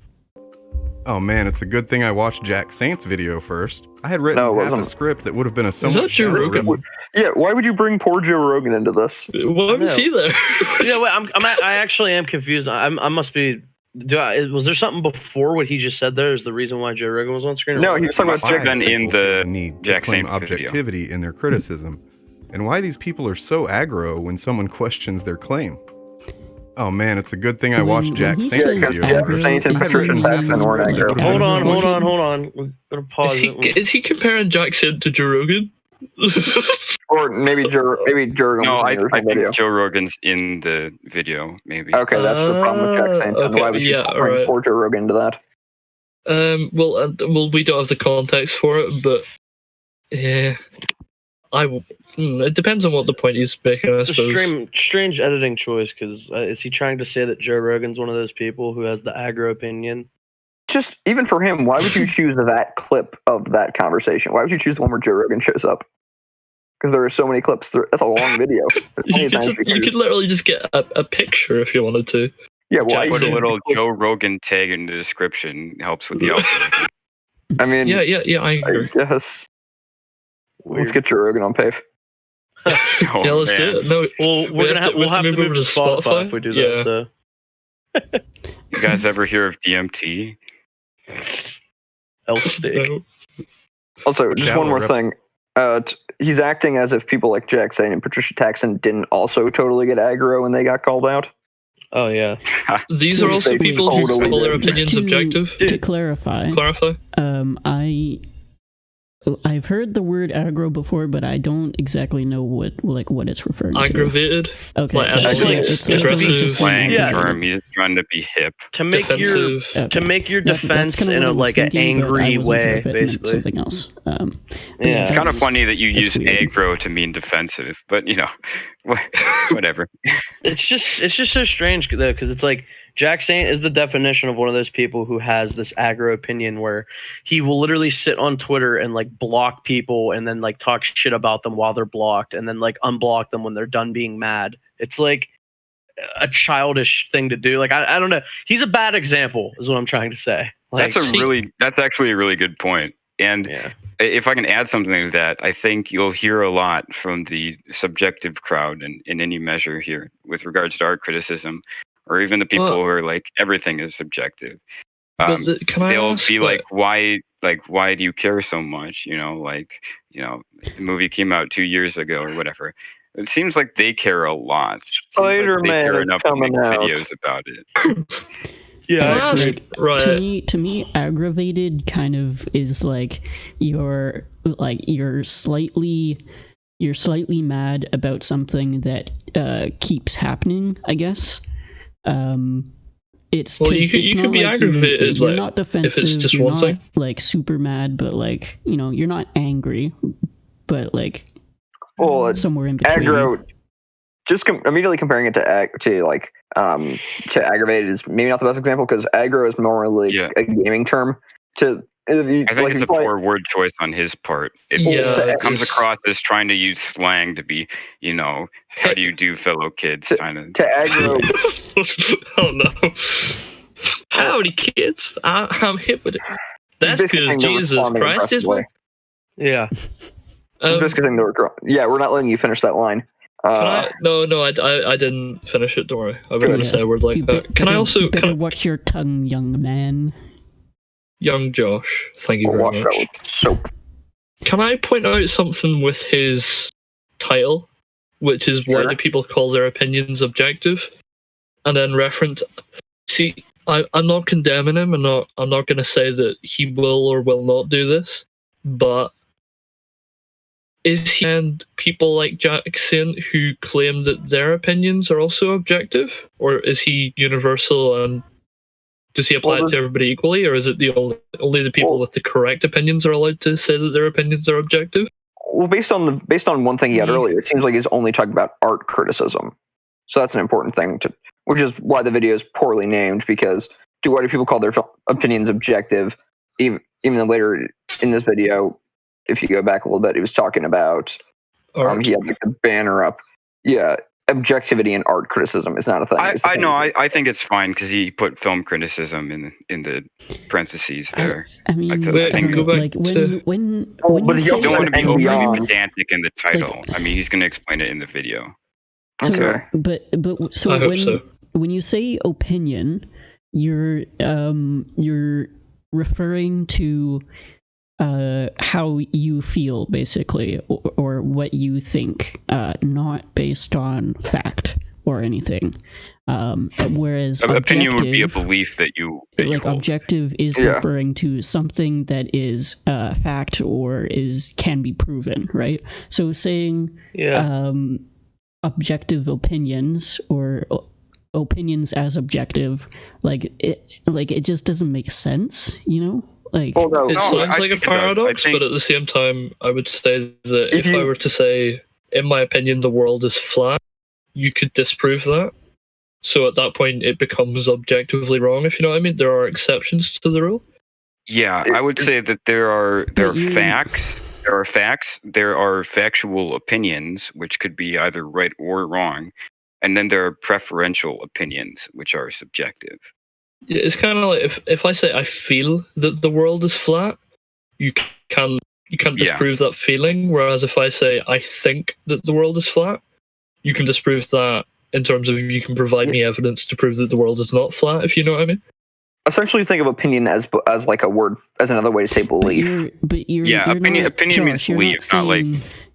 Oh man, it's a good thing I watched Jack Saint's video first. I had written half a script that would have been a somewhat... Is that Joe Rogan? Yeah, why would you bring poor Joe Rogan into this? Why was he there? Yeah, wait, I actually am confused. I must be... was there something before what he just said there is the reason why Joe Rogan was on screen? No, he was talking about Jack in the need Jack claim Saint objectivity in their criticism, and why these people are so aggro when someone questions their claim. Oh man, it's a good thing I watched Jack Saint's video. Jack Saint and Patricia Patterson were aggro. Hold on. We're gonna pause Is he comparing Jack Saint to Joe Rogan? Or maybe Joe Rogan. No, I think Joe Rogan's in the video, maybe. Okay, that's the problem with Jack Saint. Okay, why would you bring poor Joe Rogan into that? Well, we don't have the context for it, but yeah, it depends on what the point he's making, I suppose. It's a strange editing choice, because is he trying to say that Joe Rogan's one of those people who has the aggro opinion? Just, even for him, why would you choose that clip of that conversation? Why would you choose the one where Joe Rogan shows up? Because there are so many clips. That's a long video. You could literally just get a picture if you wanted to. Yeah, why put a little Joe Rogan tag in the description. Helps with the algorithm. I mean, yeah, I agree. I guess. Let's get Joe Rogan on PAFE. Yeah, let's do it. No, we'll have to move to Spotify if we do that. So. You guys ever hear of DMT? Elk steak. Also, just one more thing. He's acting as if people like Jack Saint and Patricia Taxon didn't also totally get aggro when they got called out. Oh yeah. These are also people who call their opinions objective. To clarify. I've heard the word aggro before, but I don't exactly know what it's referring to. Aggravated. Okay. Like, it's aggressive. Slang term. He's just trying to be hip. To make your defense in an angry way, basically. Something else. It's kind of funny that you use aggro to mean defensive, but you know, whatever. It's just so strange though, because it's like Jack Saint is the definition of one of those people who has this aggro opinion where he will literally sit on Twitter and like block people and then like talk shit about them while they're blocked and then like unblock them when they're done being mad. It's like a childish thing to do. Like, I don't know. He's a bad example is what I'm trying to say. Like, that's actually a really good point. And if I can add something to that, I think you'll hear a lot from the subjective crowd in any measure here with regards to art criticism, or even the people who are like, everything is subjective. They'll be like, why do you care so much? The movie came out 2 years ago or whatever. It seems like they care a lot. Spider-Man they care enough to make out. videos about it. Yeah, right. To me, aggravated kind of is like you're slightly mad about something that keeps happening, I guess. It's you could be aggravated. You're not defensive. If it's just you're one not thing, like super mad, but like you're not angry, but like somewhere in between. Aggro. Just immediately comparing it to aggravated is maybe not the best example because aggro is more like a gaming term. To I think it's a poor word choice on his part. It comes across as trying to use slang to be, how do you do, fellow kids? To aggro. Oh no! Howdy, kids! I'm hip with it. That's because Jesus Christ is one. Yeah. Just because we're not letting you finish that line. No, I didn't finish it. Don't worry. I was going to say a word like that. Can I also watch your tongue, young man? Young Josh, thank you very much. Can I point out something with his title, which is why do people call their opinions objective, and then reference? See, I'm not condemning him. I'm not going to say that he will or will not do this, but is he and people like Jackson who claim that their opinions are also objective, or is he universal and does he apply it to everybody equally, or is it only the people with the correct opinions are allowed to say that their opinions are objective? Well, based on one thing he had earlier, it seems like he's only talking about art criticism. So that's an important thing which is why the video is poorly named, because why do people call their opinions objective? Even though later in this video, if you go back a little bit, he was talking about he had like the banner up. Yeah. Objectivity and art criticism is not a thing. I know. I think it's fine because he put film criticism in the parentheses there. I mean, when but you you don't want to be overly pedantic in the title. I mean, he's going to explain it in the video. When you say opinion, you're referring to how you feel, basically, or what you think, not based on fact or anything. Whereas opinion would be a belief that you hold. Objective is referring to something that is fact or can be proven, right? So saying objective opinions or opinions as objective, it just doesn't make sense, It sounds like a paradox, but at the same time, I would say that if I were to say, in my opinion, the world is flat, you could disprove that. So at that point, it becomes objectively wrong, if you know what I mean. There are exceptions to the rule. Yeah, I would say that there are facts. There are facts. There are factual opinions, which could be either right or wrong. And then there are preferential opinions, which are subjective. Yeah, it's kind of like if I say I feel that the world is flat, you can't disprove that feeling. Whereas if I say I think that the world is flat, you can disprove that in terms of you can provide me evidence to prove that the world is not flat. If you know what I mean. Essentially, think of opinion as like a word, as another way to say belief. Opinion means belief, not like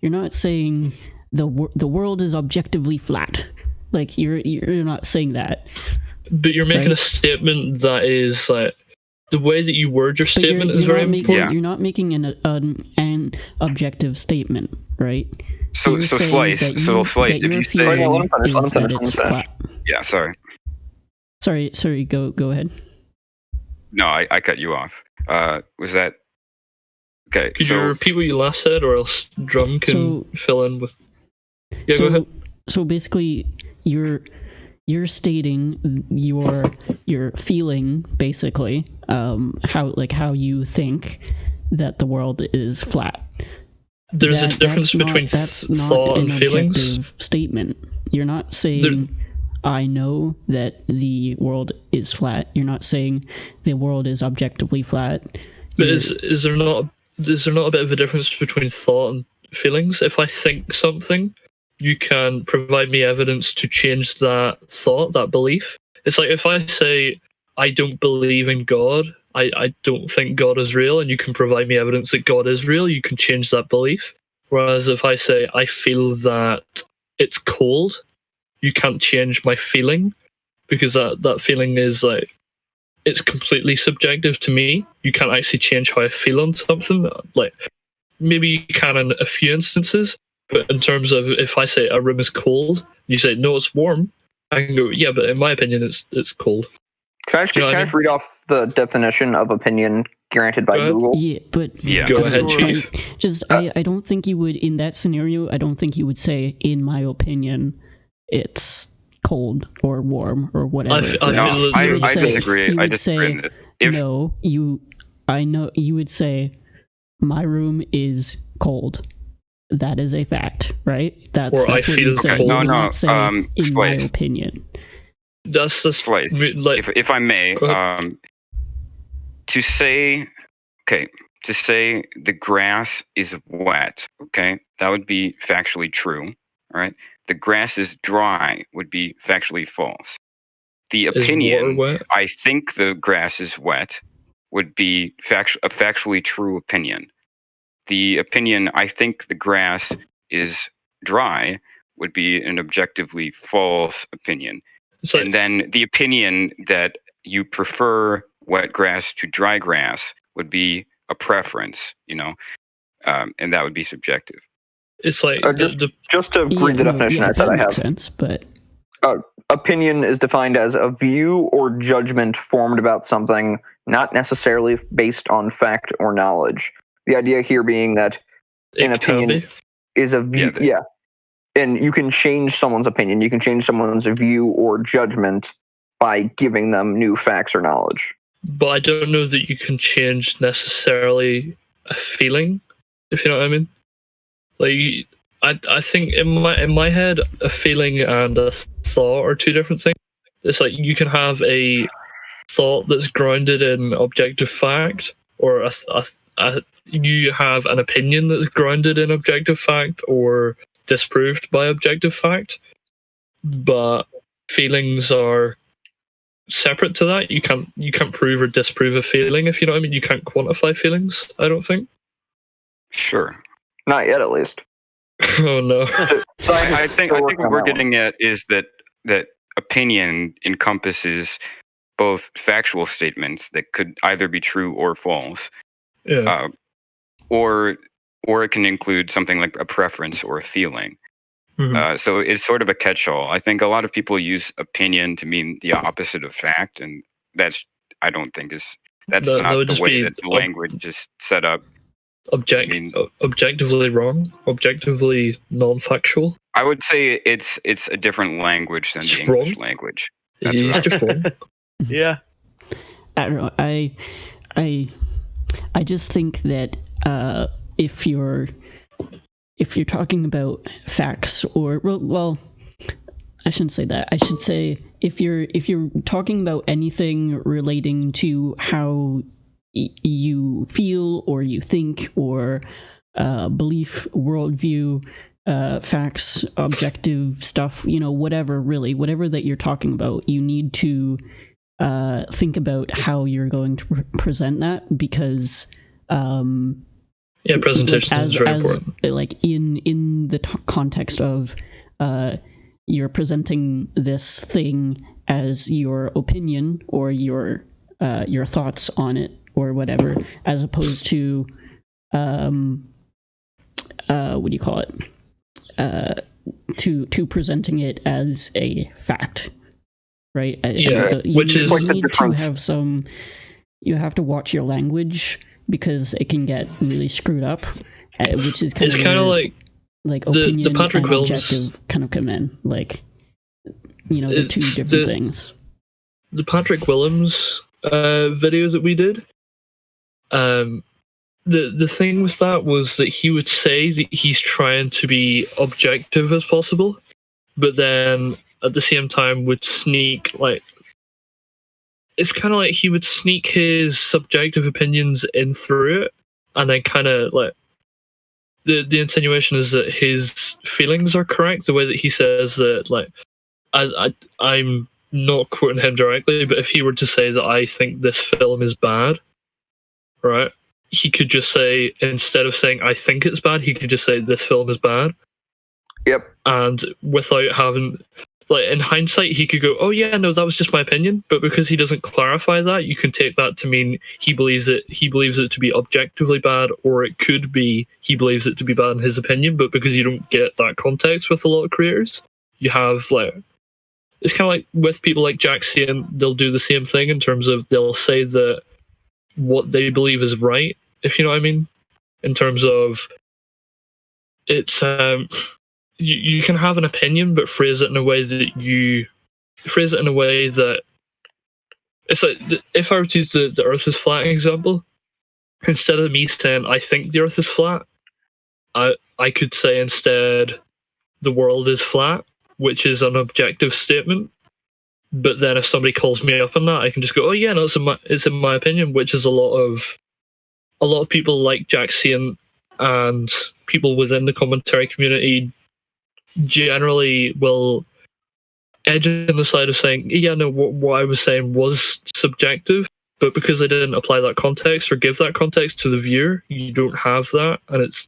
you're not saying the world is objectively flat. Like you're not saying that. But you're making a statement that is like the way that you word your statement is very important. You're not making an objective statement, right? So slice. If you say, yeah, sorry. Sorry. Go ahead. No, I cut you off. Was that okay? Could you repeat what you last said, or else Drum can fill in with? Yeah, go ahead. So basically, you're stating your feeling, basically, how you think that the world is flat. There's a difference between thought and feelings. Objective statement. You're not saying I know that the world is flat. You're not saying the world is objectively flat. But is there not a bit of a difference between thought and feelings? If I think something, you can provide me evidence to change that thought, that belief. It's like if I say, I don't believe in God, I don't think God is real, and you can provide me evidence that God is real, you can change that belief. Whereas if I say, I feel that it's cold, you can't change my feeling, because that feeling is like, it's completely subjective to me. You can't actually change how I feel on something. Like, maybe you can in a few instances, but in terms of if I say a room is cold, you say, no, it's warm, I can go, yeah, but in my opinion, it's cold. Can I just read off the definition of opinion granted by Google? Yeah, but go ahead, Chief. I don't think you would, in that scenario, I don't think you would say, in my opinion, it's cold or warm or whatever. I disagree. I disagree. No, I know you would say, my room is cold. That is a fact, right? That's Or I what feel you say. cold. You No, would no, not say, in my Slays. opinion. That's the Slays. like. If I may, Go ahead. to say the grass is wet, okay, that would be factually true. All right, the grass is dry would be factually false. The Is water opinion, wet? I think the grass is wet, would be a factually true opinion. The opinion, I think the grass is dry, would be an objectively false opinion. So, And then the opinion that you prefer wet grass to dry grass would be a preference, and that would be subjective. it's like Just to read the definition I said that I makes have. sense, but Opinion is defined as a view or judgment formed about something, not necessarily based on fact or knowledge. The idea here being that an it can opinion be. is a view. Yeah. And you can change someone's opinion. You can change someone's view or judgment by giving them new facts or knowledge. But I don't know that you can change necessarily a feeling, if you know what I mean. Like, I think in my head, a feeling and a thought are two different things. It's like you can have a thought that's grounded in objective fact, or you have an opinion that's grounded in objective fact or disproved by objective fact. But feelings are separate to that. You can't prove or disprove a feeling, if you know what I mean. You can't quantify feelings, I don't think. Sure. Not yet, at least. Oh no. So I think what we're getting at is that opinion encompasses both factual statements that could either be true or false, Yeah. or it can include something like a preference or a feeling. Mhm. So it's sort of a catch-all. I think a lot of people use opinion to mean the opposite of fact, and I don't think that's That not would the just way be that the language is set up. Objectively wrong, objectively non-factual. I would say it's a different language than the It's English wrong. language. It That's is what different. Yeah. I don't know. I just think that if you're talking about facts, or well, I shouldn't say that. I should say if you're talking about anything relating to how you feel or you think, or belief, worldview, facts, objective stuff, whatever that you're talking about, you need to think about how you're going to present that, because presentation is very important. Like in the context of you're presenting this thing as your opinion or your thoughts on it or whatever, as opposed to what do you call it? To presenting it as a fact, right? Which is you need to have some. You have to watch your language, because it can get really screwed up, which is kind of like opinion the Patrick and Wilms objective kind of come in, like the two different things. The Patrick Willems video that we did, the thing with that was that he would say that he's trying to be objective as possible, but then at the same time would sneak it's kind of like he would sneak his subjective opinions in through it, and then kind of like the insinuation is that his feelings are correct, the way that he says that, like, I'm not quoting him directly, but if he were to say that I think this film is bad, right, he could just say, instead of saying I think it's bad, he could just say this film is bad. Yep. And without having, like, in hindsight, he could go, oh yeah, no, that was just my opinion. But because he doesn't clarify that, you can take that to mean he believes it to be objectively bad, or it could be he believes it to be bad in his opinion. But because you don't get that context with a lot of creators, you have, like, it's kind of like with people like Jack saying, they'll do the same thing in terms of they'll say that what they believe is right, if you know what I mean, in terms of it's you can have an opinion but phrase it in a way that it's like, if I were to use the Earth is flat example, instead of me saying I think the Earth is flat, I could say instead the world is flat, which is an objective statement. But then if somebody calls me up on that, I can just go, oh yeah, no, it's in my opinion, which is a lot of people like Jaxian and people within the commentary community generally will edge on the side of saying, yeah, no, what I was saying was subjective, but because I didn't apply that context or give that context to the viewer, you don't have that, and it's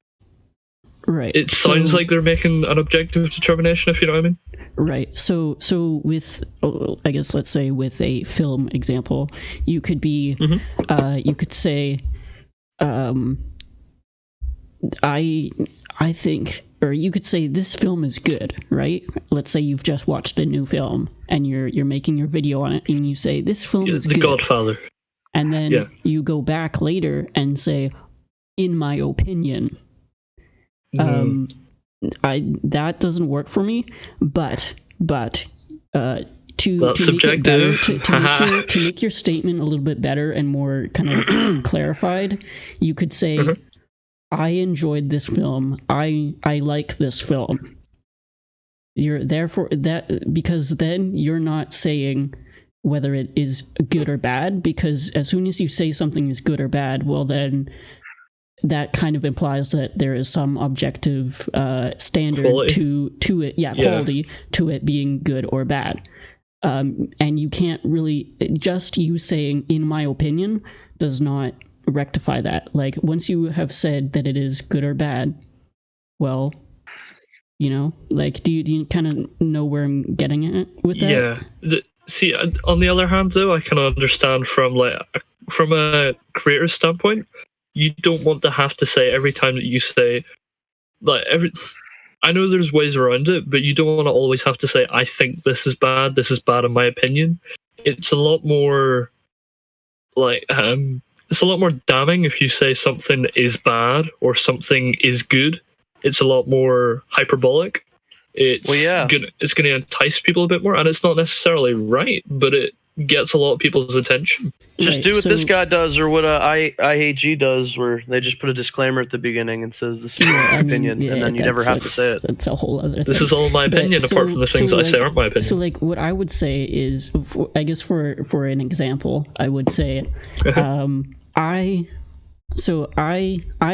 right. It sounds like they're making an objective determination, if you know what I mean. Right. So with, I guess, let's say with a film example, you could be, you could say, I think, or you could say this film is good, right? Let's say you've just watched a new film and you're making your video on it, and you say this film is The good. Godfather. And then you go back later and say, in my opinion, that doesn't work for me, but to make it better, to make your statement a little bit better and more kind of clarified, you could say, I enjoyed this film. I like this film. You're therefore that, because then you're not saying whether it is good or bad, because as soon as you say something is good or bad, well then that kind of implies that there is some objective standard quality to it, quality to it being good or bad. And you can't really, just you saying in my opinion does not rectify that. Like, once you have said that it is good or bad, well, you know, like, do you kind of know where I'm getting at with that? Yeah. See, on the other hand, though, I can understand from a creator's standpoint, you don't want to have to say every time that you say, I know there's ways around it, but you don't want to always have to say, I think this is bad in my opinion. It's a lot more it's a lot more damning if you say something is bad or something is good. It's a lot more hyperbolic. It's going to entice people a bit more, and it's not necessarily right, but it gets a lot of people's attention. Just do what this guy does, or what IHG does, where they just put a disclaimer at the beginning and says this is my opinion, and then you never have to say it. That's a whole other thing. This is all my opinion, apart from the things that I say aren't my opinion. So, like, what I would say is, I guess for an example, I would say, I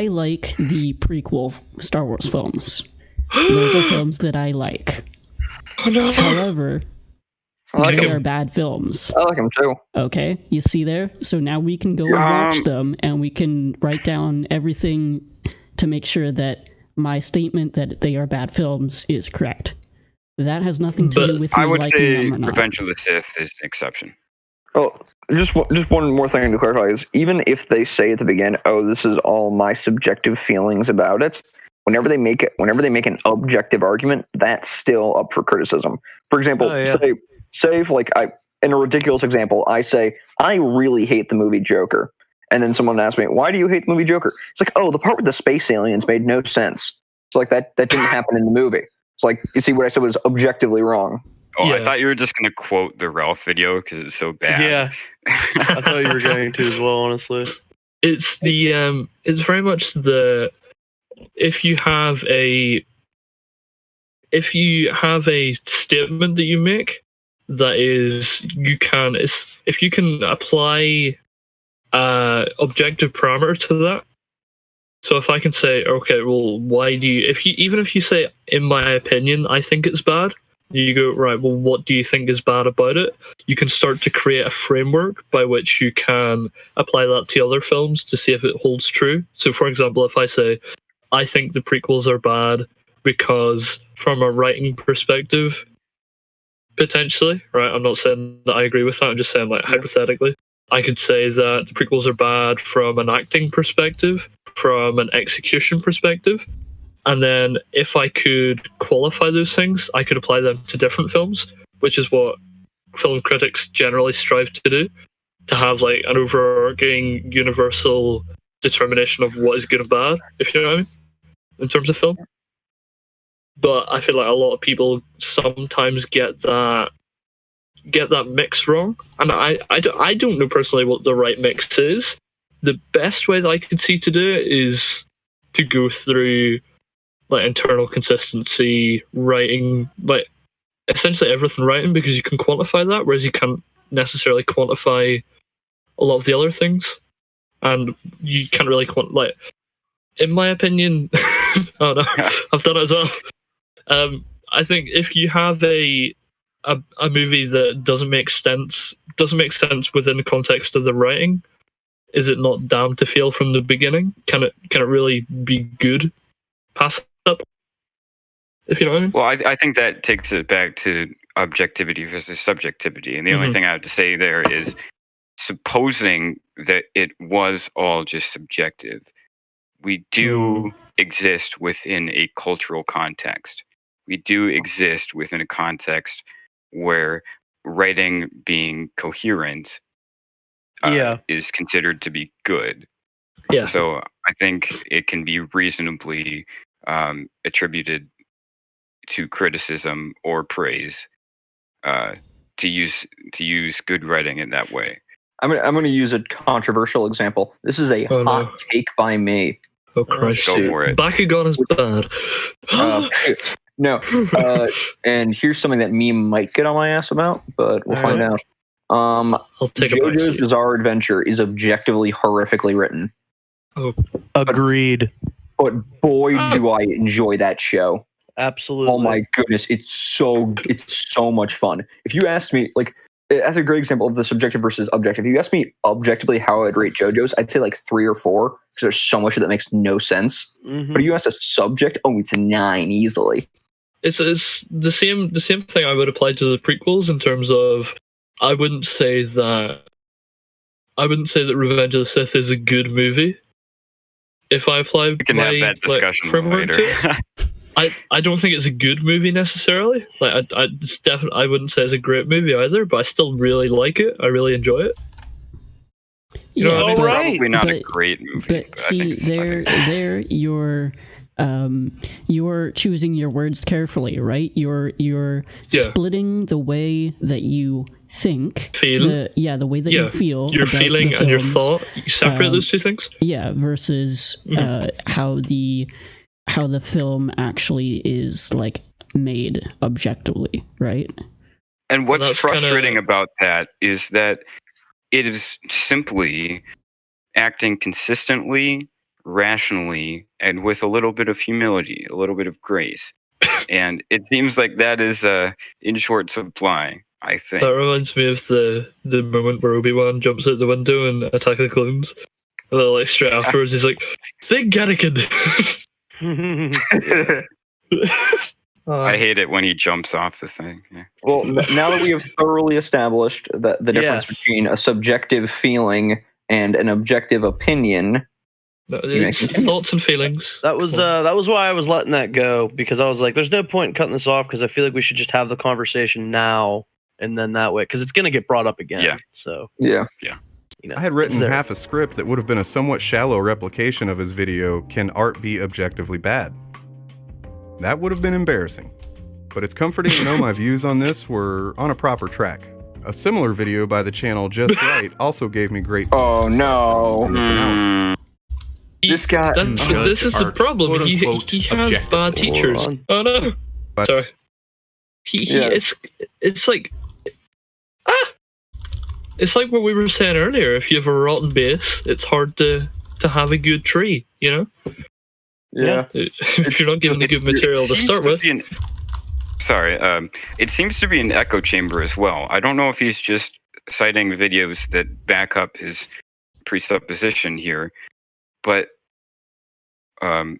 like the prequel Star Wars films. Those are films that I like. Oh, no. However, they are bad films. I like them too. Okay, you see there? So now we can go and watch them, and we can write down everything to make sure that my statement that they are bad films is correct. That has nothing to do with me I would liking say them or not. Revenge of the Sith is an exception. Oh, just one more thing to clarify is, even if they say at the beginning, "Oh, this is all my subjective feelings about it," whenever they make an objective argument, that's still up for criticism. For example, say if, like, in a ridiculous example, I say I really hate the movie Joker, and then someone asks me, "Why do you hate the movie Joker?" It's like, "Oh, the part with the space aliens made no sense." It's like that didn't happen in the movie. It's like, you see, what I said was objectively wrong. Oh, yeah. I thought you were just going to quote the Ralph video because it's so bad. Yeah, I thought you were going to as well, honestly. It's it's very much the, if you have a statement that you make that is, if you can apply objective parameter to that. So if I can say, okay, well, why do you, even if you say, in my opinion, I think it's bad, you go, right, well, what do you think is bad about it? You can start to create a framework by which you can apply that to other films to see if it holds true. So, for example, if I say, I think the prequels are bad because from a writing perspective, potentially, right? I'm not saying that I agree with that. I'm just saying, like, hypothetically, I could say that the prequels are bad from an acting perspective, from an execution perspective. And then if I could qualify those things, I could apply them to different films, which is what film critics generally strive to do, to have, like, an overarching universal determination of what is good and bad, if you know what I mean, in terms of film. But I feel like a lot of people sometimes get that mix wrong, and I don't know personally what the right mix is. the best way that I could see to do it is to go through like internal consistency, writing, like essentially everything writing, because you can quantify that, whereas you can't necessarily quantify a lot of the other things, and you can't really like. In my opinion, oh no, I've done it as well. I think if you have a movie that doesn't make sense within the context of the writing, is it not damned to fail from the beginning? Can it really be good past that? If you know what I mean. Well, I think that takes it back to objectivity versus subjectivity, and the only thing I have to say there is, supposing that it was all just subjective, we do exist within a cultural context. We do exist within a context where writing being coherent is considered to be good. Yeah. So I think it can be reasonably attributed to criticism or praise to use good writing in that way. I'm gonna use a controversial example. This is a hot take by me. Oh Christ! Go for it. Bakugan is bad. No, and here's something that me might get on my ass about, but we'll find out. I'll take JoJo's Bizarre Adventure is objectively horrifically written. Oh, agreed. But boy, do I enjoy that show! Absolutely. Oh my goodness, it's so much fun. If you asked me, like, that's a great example of the subjective versus objective. If you asked me objectively how I'd rate JoJo's, I'd say like 3 or 4 because there's so much that makes no sense. But if you ask a subject, it's a 9 easily. It's the same thing I would apply to the prequels in terms of I wouldn't say that Revenge of the Sith is a good movie. If I apply We can have that discussion framework later. to it, I don't think it's a good movie necessarily. Like I wouldn't say it's a great movie either, but I still really like it. I really enjoy it. You know what I mean? Probably not a great movie. But see, there you're choosing your words carefully, right? You're splitting the way that you think. Feel. The way that you feel. Your about feeling the and your films, thought. You separate those two things. Yeah, versus how the film actually is like made objectively, right? And what's frustrating about that is that it is simply acting consistently, rationally, and with a little bit of humility, a little bit of grace. And it seems like that is in short supply, I think. That reminds me of the moment where Obi-Wan jumps out the window and Attack of the Clones. And then like straight afterwards he's like, think Anakin! I hate it when he jumps off the thing. Yeah. Well, now that we have thoroughly established the difference between a subjective feeling and an objective opinion, No, it's thoughts and feelings. That was why I was letting that go, because I was like, there's no point in cutting this off because I feel like we should just have the conversation now and then that way, because it's going to get brought up again. Yeah. So yeah. You know, I had written half a script that would have been a somewhat shallow replication of his video, Can Art Be Objectively Bad? That would have been embarrassing. But it's comforting to know my views on this were on a proper track. A similar video by the channel Just Right also gave me great... Oh no. This guy... This is the problem. He has bad teachers. Oh no. Sorry. It's like... It's like what we were saying earlier. If you have a rotten base, it's hard to have a good tree, you know? Yeah. If you're not given the good material to start with. It seems to be an echo chamber as well. I don't know if he's just citing videos that back up his presupposition here, but it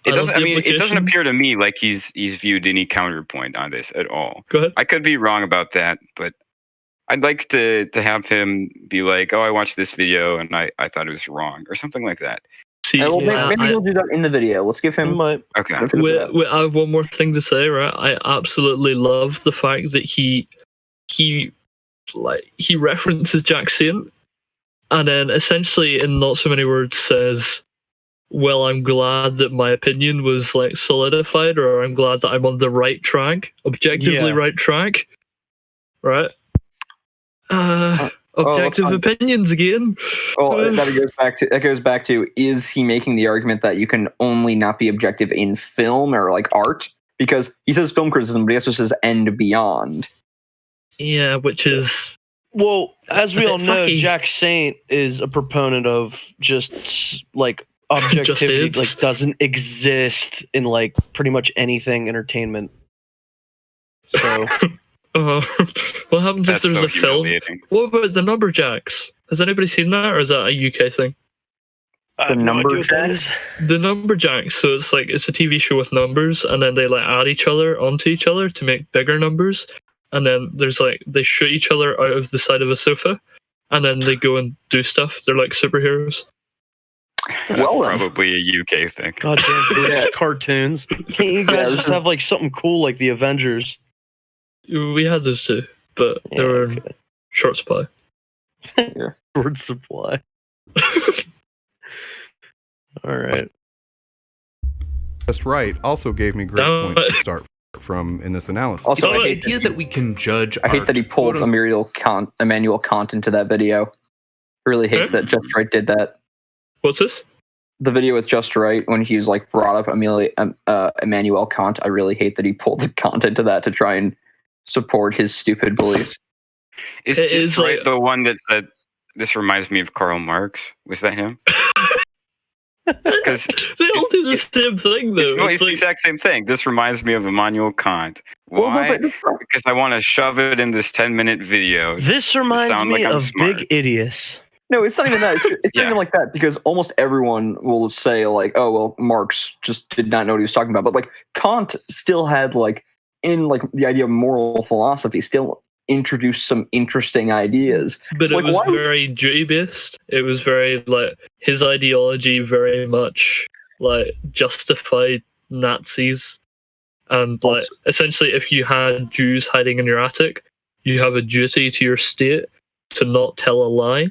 doesn't. I mean, it doesn't appear to me like he's viewed any counterpoint on this at all. Go ahead. I could be wrong about that, but I'd like to have him be like, "Oh, I watched this video and I thought it was wrong," or something like that. See, maybe he'll do that in the video. Let's give him. Okay. I have one more thing to say, right? I absolutely love the fact that he references Jack Saint, and then essentially in not so many words says, "Well, I'm glad that my opinion was like solidified, or I'm glad that I'm on the right track, objectively right track." Right? Objective opinions again. Well, that goes back to is he making the argument that you can only not be objective in film or like art? Because he says film criticism, but he also says and beyond. Yeah, which is well, as we all know, fucky. Jack Saint is a proponent of just like objectivity, like doesn't exist in like pretty much anything entertainment. So. What happens That's if there's so a film? humiliating. What about the Numberjacks? Has anybody seen that, or is that a UK thing? The Numberjacks? The Numberjacks. So it's a TV show with numbers, and then they like add each other onto each other to make bigger numbers, and then there's like they shoot each other out of the side of a sofa, and then they go and do stuff. They're like superheroes. That's probably a UK thing. Goddamn British cartoons! Can't you guys just have like something cool like the Avengers? We had those too, but they were in short supply. Short supply. All right. Just Right also gave me great points to start from in this analysis. Also, the idea that we can judge. I hate that he pulled Immanuel Kant into that video. I really hate that Just Right did that. What's this? The video with Just Right when he was like brought up Immanuel Kant. I really hate that he pulled the content to that to try and support his stupid beliefs. Is Just Right the one that said, "This reminds me of Karl Marx"? Was that him? Because they all do the same thing, though. It's the exact same thing. This reminds me of Immanuel Kant. Why? Because I want to shove it in this 10-minute video. This reminds me of Big Idiots. No, it's not even that. It's not even like that, because almost everyone will say like, "Oh, well, Marx just did not know what he was talking about." But like Kant still had like in like the idea of moral philosophy still introduced some interesting ideas. But it was very duty based. It was very like his ideology very much like justified Nazis, and like essentially if you had Jews hiding in your attic, you have a duty to your state to not tell a lie.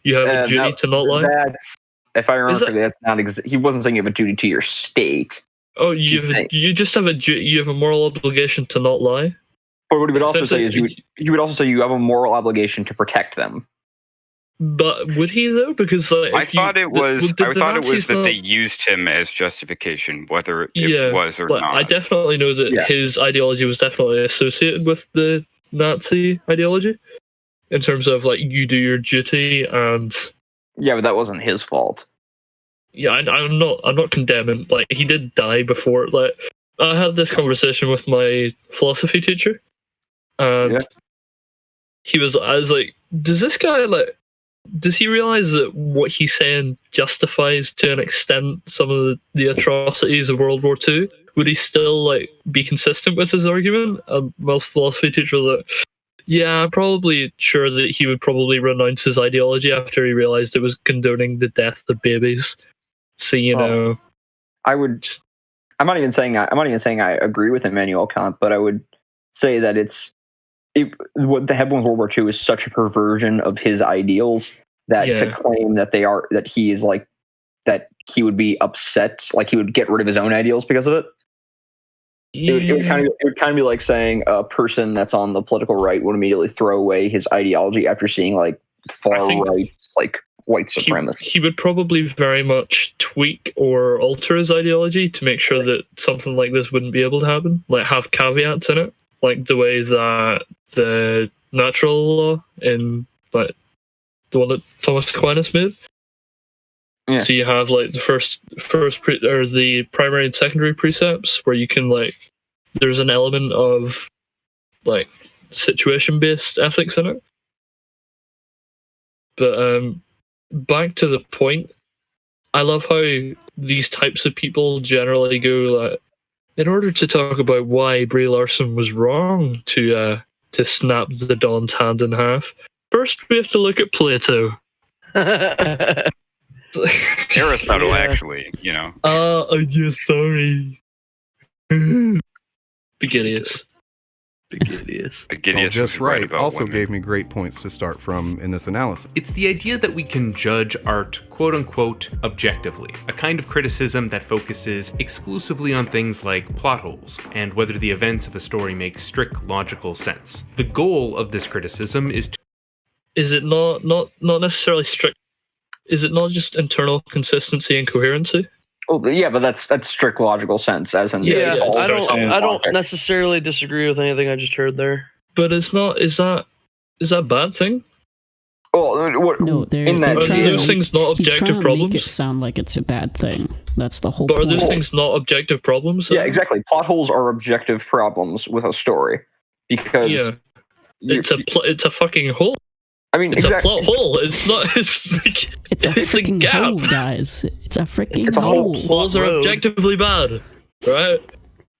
You have a duty to not lie. That's, if I remember correctly, that's not. He wasn't saying you have a duty to your state. Oh, you just have you have a moral obligation to not lie. But what he would also say is you would also say you have a moral obligation to protect them. But would he though? Because like, I thought it was that they used him as justification, whether it was or not. I definitely know that his ideology was definitely associated with the Nazi ideology, in terms of like you do your duty and. Yeah, but that wasn't his fault. Yeah, I'm not condemning. Like he did die before. Like I had this conversation with my philosophy teacher, and I was like, does this guy like? Does he realize that what he's saying justifies to an extent some of the atrocities of World War II? Would he still like be consistent with his argument? And my philosophy teacher was like, yeah, I'm probably sure that he would probably renounce his ideology after he realized it was condoning the death of babies. So know, I'm not even saying I agree with Immanuel Kant, but I would say that what happened with World War II is such a perversion of his ideals that to claim that he would be upset, like he would get rid of his own ideals because of it. It would kind of be like saying a person that's on the political right would immediately throw away his ideology after seeing like far right like white supremacists. He would probably very much tweak or alter his ideology to make sure that something like this wouldn't be able to happen, like have caveats in it. Like the way that the natural law in like the one that Thomas Aquinas made. Yeah. So you have like the primary and secondary precepts where you can like there's an element of like situation based ethics in it. But back to the point, I love how these types of people generally go like, in order to talk about why Brie Larson was wrong to snap the Don's hand in half, first we have to look at Plato. Aristotle, actually, you know. I'm just sorry. Beginius. Just Right also gave me great points to start from in this analysis. It's the idea that we can judge art quote-unquote objectively, a kind of criticism that focuses exclusively on things like plot holes and whether the events of a story make strict logical sense. The goal of this criticism is to is it not necessarily strict? Is it not just internal consistency and coherency? Oh, yeah, but that's strict logical sense, as in Yeah, yeah, I don't logic. necessarily disagree with anything I just heard there. But it's not. Is that a bad thing? Well, what, No, in that Are those things not he's trying objective to problems? make it sound like it's a bad thing. That's the whole But are point. those things not objective problems? yeah, exactly. Plot holes are objective problems with a story because Yeah. It's a fucking hole. I mean, It's exactly. a plot hole. It's not. It's like It's a it's a freaking gap. hole, guys. It's a freaking It's a hole. hole. Holes are road. objectively bad, right?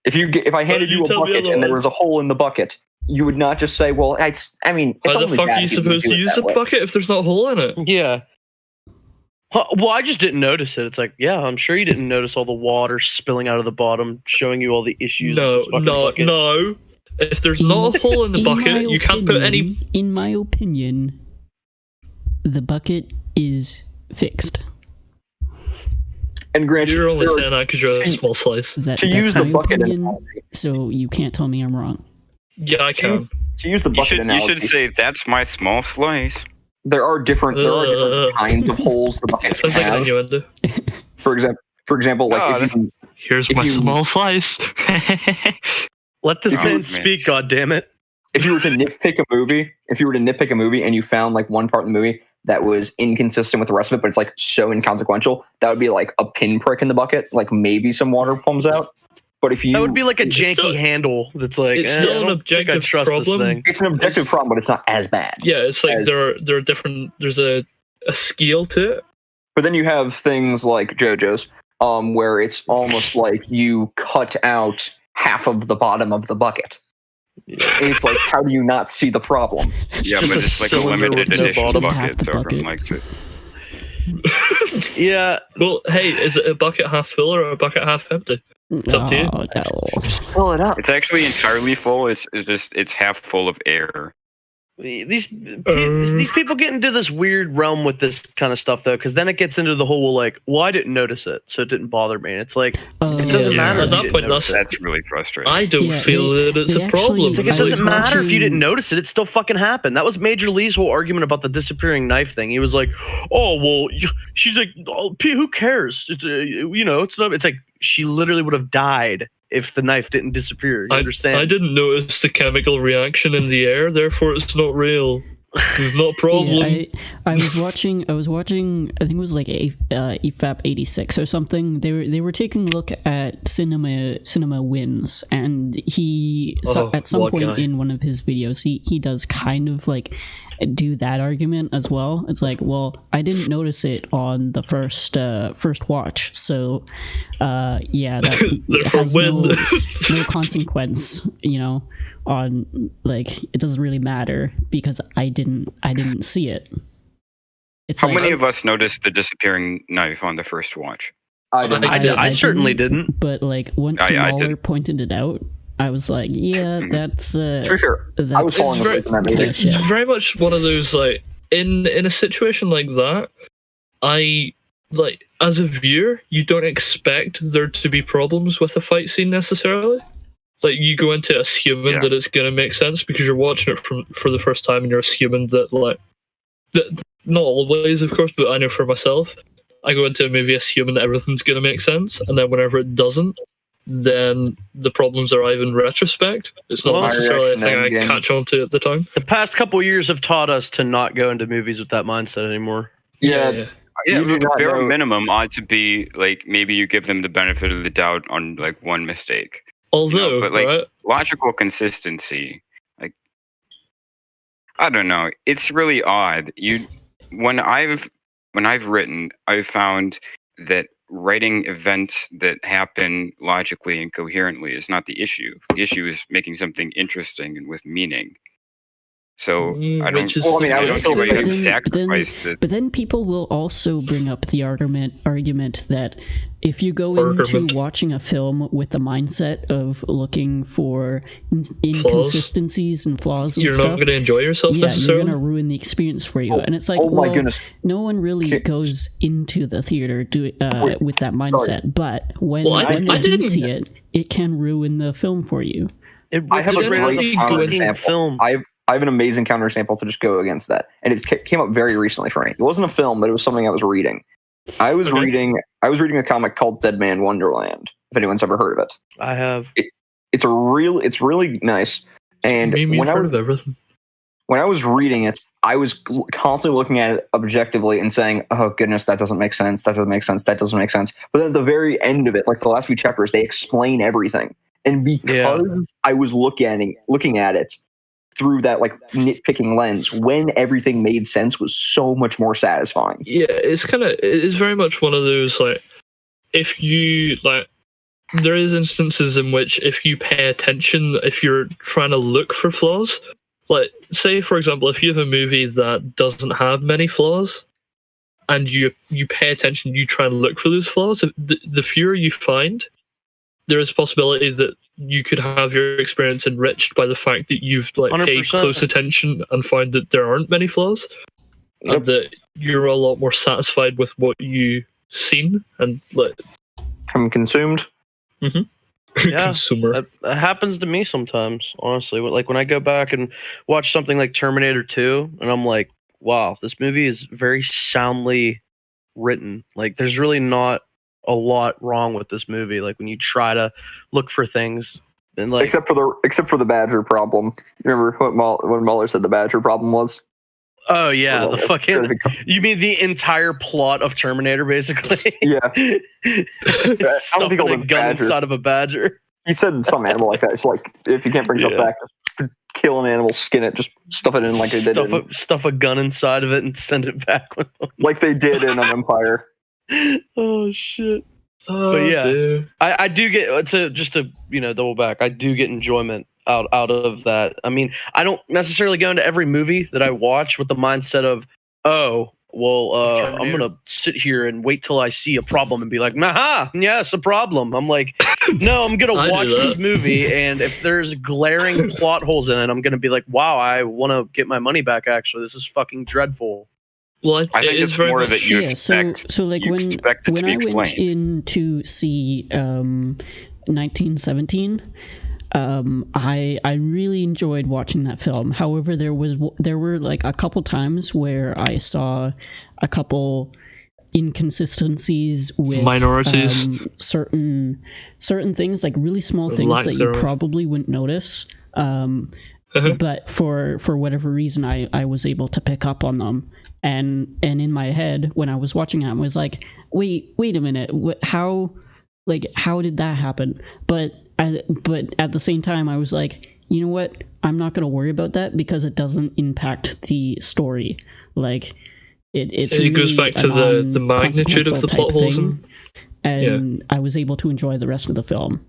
If I handed you you a tell me bucket and there otherwise? was a hole in the bucket, you would not just say, "Well, it's." I mean, it's How the only fuck bad are you if do supposed to it use that the way. bucket if there's not a hole in it? Yeah. Well, I just didn't notice it. It's like, yeah, I'm sure you didn't notice all the water spilling out of the bottom, showing you all the issues. No, with this fucking no, bucket. no. If there's not a hole in the bucket, you can't put any. In my opinion, the bucket is fixed. And granted, You're only there are- saying that because you're a small slice. That, to that's use the my bucket opinion, analogy, so you can't tell me I'm wrong. Yeah, I can. to use the You bucket should analogy, say that's my small slice. there are different kinds of holes the bucket Sounds like an has. innuendo. For example, like No, if you, Here's If my you- small slice. Let this Oh, man man. speak, goddammit. if you were to nitpick a movie, and you found like one part in the movie that was inconsistent with the rest of it, but it's like so inconsequential, that would be like a pinprick in the bucket. Like maybe some water comes out. But if you That would be like a It's janky still- handle that's like, it's I still an don't think I objective trust problem. this thing. it's an objective problem, but it's not as bad. Yeah, it's like As- there are different. There's a scale to it. But then you have things like JoJo's, where it's almost like you cut out half of the bottom of the bucket. It's like, how do you not see the problem? Yeah, just but a it's like a cylinder limited with no edition bottom. Just half bucket, the so bucket. everyone likes it. Yeah, Well, hey, is it a bucket half full or a bucket half empty? It's up to you. Oh, no. Just fill it up. It's actually entirely full. It's half full of air. these people get into this weird realm with this kind of stuff though, because then it gets into the whole like, well, I didn't notice it, so it didn't bother me. And it's like, it doesn't Yeah, matter. at if that you didn't point, notice it. That's really frustrating. I don't Yeah, feel that it's they a actually- problem. It's like, it I doesn't was matter if you watching- didn't notice it. It still fucking happened. That was Major Lee's whole argument about the disappearing knife thing. He was like, "Oh well," she's like, oh, "Who cares? It's it's not." It's like she literally would have died if the knife didn't disappear. You understand? I didn't notice the chemical reaction in the air, therefore it's not real. It's not a problem. Yeah, I was watching. I think it was like EFAP 86 or something. They were taking a look at cinema wins, and at some what point guy? in one of his videos, he does kind of like do that argument as well. It's like, well, I didn't notice it on the first watch, so yeah, that Therefore, has win. no consequence, on like it doesn't really matter because I didn't see it. It's How like, many of us noticed the disappearing knife on the first watch? I didn't. I certainly didn't. But like once I Mahler did. pointed it out, I was like, yeah, that's To be fair, I was that's falling It's asleep in that Yeah, meeting. shit. It's very much one of those like in a situation like that, I like as a viewer, you don't expect there to be problems with a fight scene necessarily. Like you go into assuming Yeah. that it's gonna make sense because you're watching it for the first time and you're assuming that that not always, of course, but I know for myself, I go into a movie assuming that everything's gonna make sense, and then whenever it doesn't, then the problems arrive in retrospect. It's not Well, necessarily a my thing I reaction catch on to at the time. The past couple years have taught us to not go into movies with that mindset anymore. Yeah, Yeah, You do the not bare know- minimum ought to be like maybe you give them the benefit of the doubt on like one mistake. Although, but, like, right? Logical consistency, like I don't know, it's really odd. When I've written, I've found that writing events that happen logically and coherently is not the issue. The issue is making something interesting and with meaning. So I don't. Which is Well, I mean, I I would don't still see why say- you have to But then- sacrifice the. But then people will also bring up the argument that if you go into Argument. watching a film with the mindset of looking for inconsistencies and flaws and You're stuff, not going to enjoy yourself yeah, you're necessarily. gonna ruin the experience for you. Oh, And it's like, oh my well, goodness. no one really Okay. goes into the theater Wait, with that mindset. But when Well, I they do didn't- see it, it can ruin the film for you. It I have a Did great anybody go fucking into- film. I've I have an amazing counterexample to just go against that, and it came up very recently for me. It wasn't a film, but it was something I was reading. I was reading a comic called Dead Man Wonderland. If anyone's ever heard of it, I have. It's really nice. And when I was reading it, I was constantly looking at it objectively and saying, "Oh goodness, that doesn't make sense. That doesn't make sense. That doesn't make sense." But then at the very end of it, like the last few chapters, they explain everything. And because I was looking at it through that like nitpicking lens, when everything made sense was so much more satisfying. Yeah, it's very much one of those, like, if you like, there is instances in which if you pay attention, if you're trying to look for flaws, like say for example, if you have a movie that doesn't have many flaws, and you pay attention, you try and look for those flaws, the fewer you find, there is a possibility that you could have your experience enriched by the fact that you've like 100%. Paid close attention and found that there aren't many flaws, and that you're a lot more satisfied with what you've seen and like consumed. Mm-hmm. Yeah, Consumer. That happens to me sometimes, honestly. Like when I go back and watch something like Terminator 2, and I'm like, wow, this movie is very soundly written. Like there's really not a lot wrong with this movie. Like when you try to look for things, and like except for the Badger problem. Remember what Mueller said the Badger problem was? Oh yeah, the fucking. You mean the entire plot of Terminator, basically? Yeah. Stuffing a gun inside of a badger. He said some animal like that. It's like if you can't bring stuff back, just kill an animal, skin it, just stuff it in like they did. Stuff a gun inside of it and send it back with them. Like they did in Empire. Oh shit! But yeah, I do get to double back. I do get enjoyment out of that. I mean, I don't necessarily go into every movie that I watch with the mindset of, oh, well, I'm gonna sit here and wait till I see a problem and be like, aha, yeah, it's a problem. I'm like, no, I'm gonna watch this movie, and if there's glaring plot holes in it, I'm gonna be like, wow, I want to get my money back. Actually, this is fucking dreadful. Well, I think it's more that you expect. So like when I went in to see 1917, I really enjoyed watching that film. However, there were like a couple times where I saw a couple inconsistencies with minorities, certain things, like really small things that you probably wouldn't notice. But for whatever reason, I was able to pick up on them. And in my head, when I was watching it, I was like, wait a minute, how did that happen? But at the same time, I was like, you know what? I'm not going to worry about that because it doesn't impact the story. Like, it really goes back to the magnitude of the plot holes. And I was able to enjoy the rest of the film.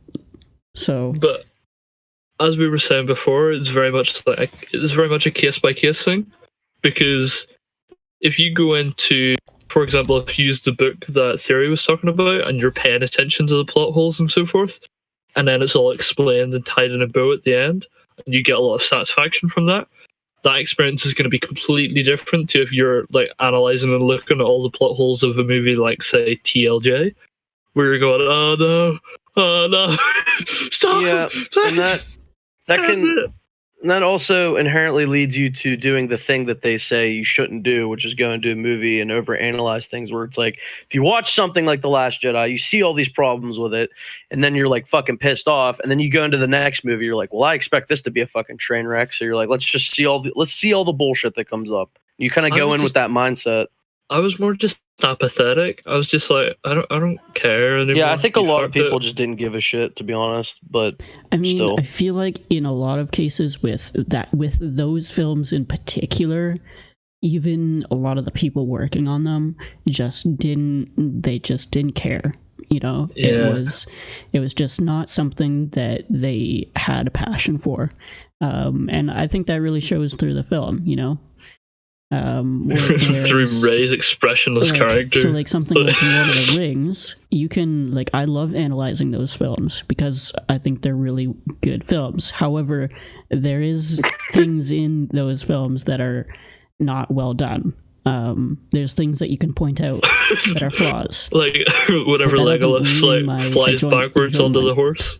So, but as we were saying before, it's very much a case by case thing, because if you go into, for example, if you use the book that Theory was talking about and you're paying attention to the plot holes and so forth, and then it's all explained and tied in a bow at the end, and you get a lot of satisfaction from that, that experience is going to be completely different to if you're like analyzing and looking at all the plot holes of a movie like, say, TLJ, where you're going, oh no, stop. Yeah, and that also inherently leads you to doing the thing that they say you shouldn't do, which is go into a movie and overanalyze things, where it's like, if you watch something like The Last Jedi, you see all these problems with it, and then you're like fucking pissed off, and then you go into the next movie, you're like, well, I expect this to be a fucking train wreck, so you're like, let's see all the bullshit that comes up. You kind of go in with that mindset. I was more just apathetic. I was just like, I don't care anymore. Yeah, I think a lot of people just didn't give a shit, to be honest. But I mean, still. I feel like in a lot of cases with those films in particular, even a lot of the people working on them just didn't care. You know, yeah. It was just not something that they had a passion for, and I think that really shows through the film. You know. Through Rey's expressionless character. So like something like Lord of the Rings, you can like, I love analyzing those films because I think they're really good films. However, there is things in those films that are not well done. There's things that you can point out that are flaws. Like whenever Legolas flies backwards onto the horse.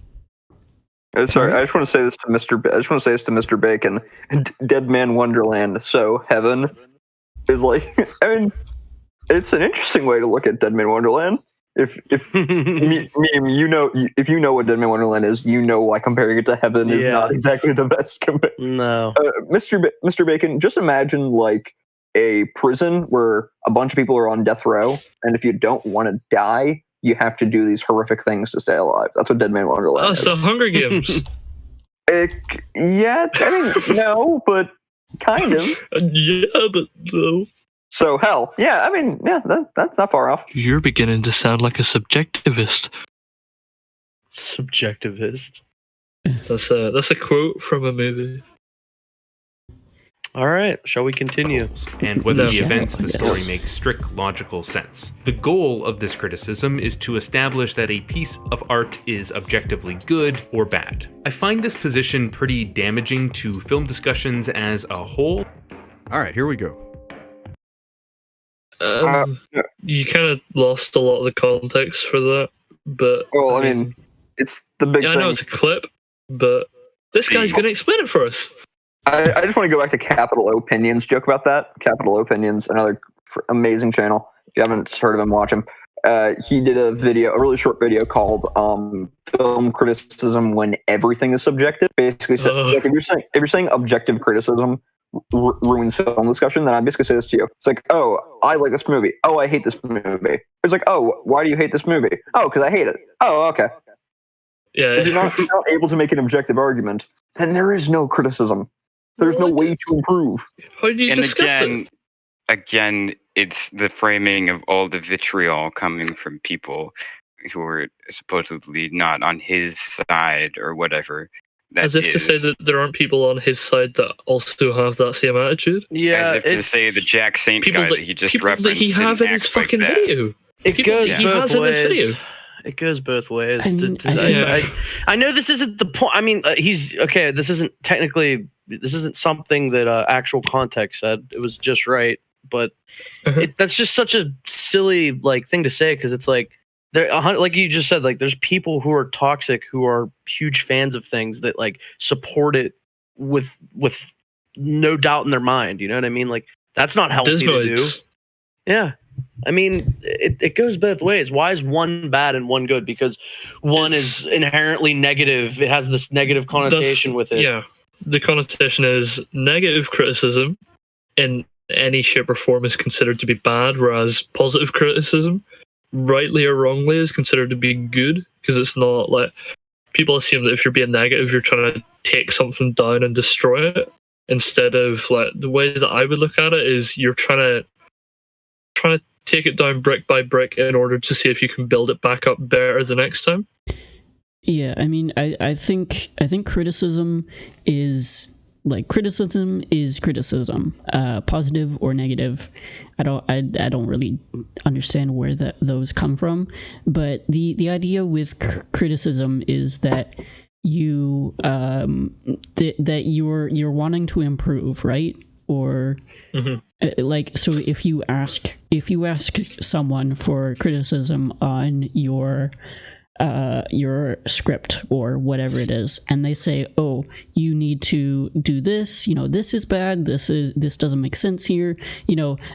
Sorry, I just want to say this to Mr. Bacon. Dead Man Wonderland. So heaven is like, I mean, it's an interesting way to look at Dead Man Wonderland. If you know what Dead Man Wonderland is, you know why comparing it to heaven is not exactly the best comparison. No, Mr. Bacon, just imagine like a prison where a bunch of people are on death row, and if you don't want to die, you have to do these horrific things to stay alive. That's what Dead Man Wonderland is. So Hunger Games. Yeah, I mean, no, but kind of. Yeah, but no. So hell, yeah, I mean, yeah, that's not far off. You're beginning to sound like a subjectivist. Subjectivist. That's a quote from a movie. All right, shall we continue? And whether the events of the story make strict logical sense. The goal of this criticism is to establish that a piece of art is objectively good or bad. I find this position pretty damaging to film discussions as a whole. All right, here we go. You kind of lost a lot of the context for that, but well, I mean, it's the big thing. I know it's a clip, but this guy's going to explain it for us. I just want to go back to Capital Opinions joke about that. Capital Opinions, another amazing channel. If you haven't heard of him, watch him. He did a really short video called "Film Criticism When Everything Is Subjective." Basically, like if you're saying objective criticism ruins film discussion, then I basically say this to you. It's like, oh, I like this movie. Oh, I hate this movie. It's like, oh, why do you hate this movie? Oh, because I hate it. Oh, okay. Yeah. If you're not able to make an objective argument, then there is no criticism. There's no way to improve. How do you discuss it? Again, it's the framing of all the vitriol coming from people who are supposedly not on his side or whatever. As if to say that there aren't people on his side that also have that same attitude. Yeah, as if to say the Jack Saint guy that he just referenced that he have in his fucking video. It goes both ways. It goes both ways. I know this isn't the point. I mean, he's okay. This isn't something that actual context said. It was just right, but that's just such a silly thing to say because it's like there, like you just said, like there's people who are toxic who are huge fans of things that support it with no doubt in their mind. You know what I mean? Like that's not healthy to do. Yeah. I mean, it goes both ways. Why is one bad and one good? Because one is inherently negative. It has this negative connotation with it. Yeah. The connotation is negative criticism in any shape or form is considered to be bad, whereas positive criticism, rightly or wrongly, is considered to be good because it's not like people assume that if you're being negative, you're trying to take something down and destroy it. Instead of the way that I would look at it is you're trying to take it down brick by brick in order to see if you can build it back up better the next time. Yeah, I mean, I think criticism is criticism is criticism, positive or negative. I don't really understand where those come from, but the idea with criticism is that you that you're wanting to improve, right? Or so if you ask someone for criticism on your script or whatever it is, and they say, oh, you need to do this, this is bad, this doesn't make sense here,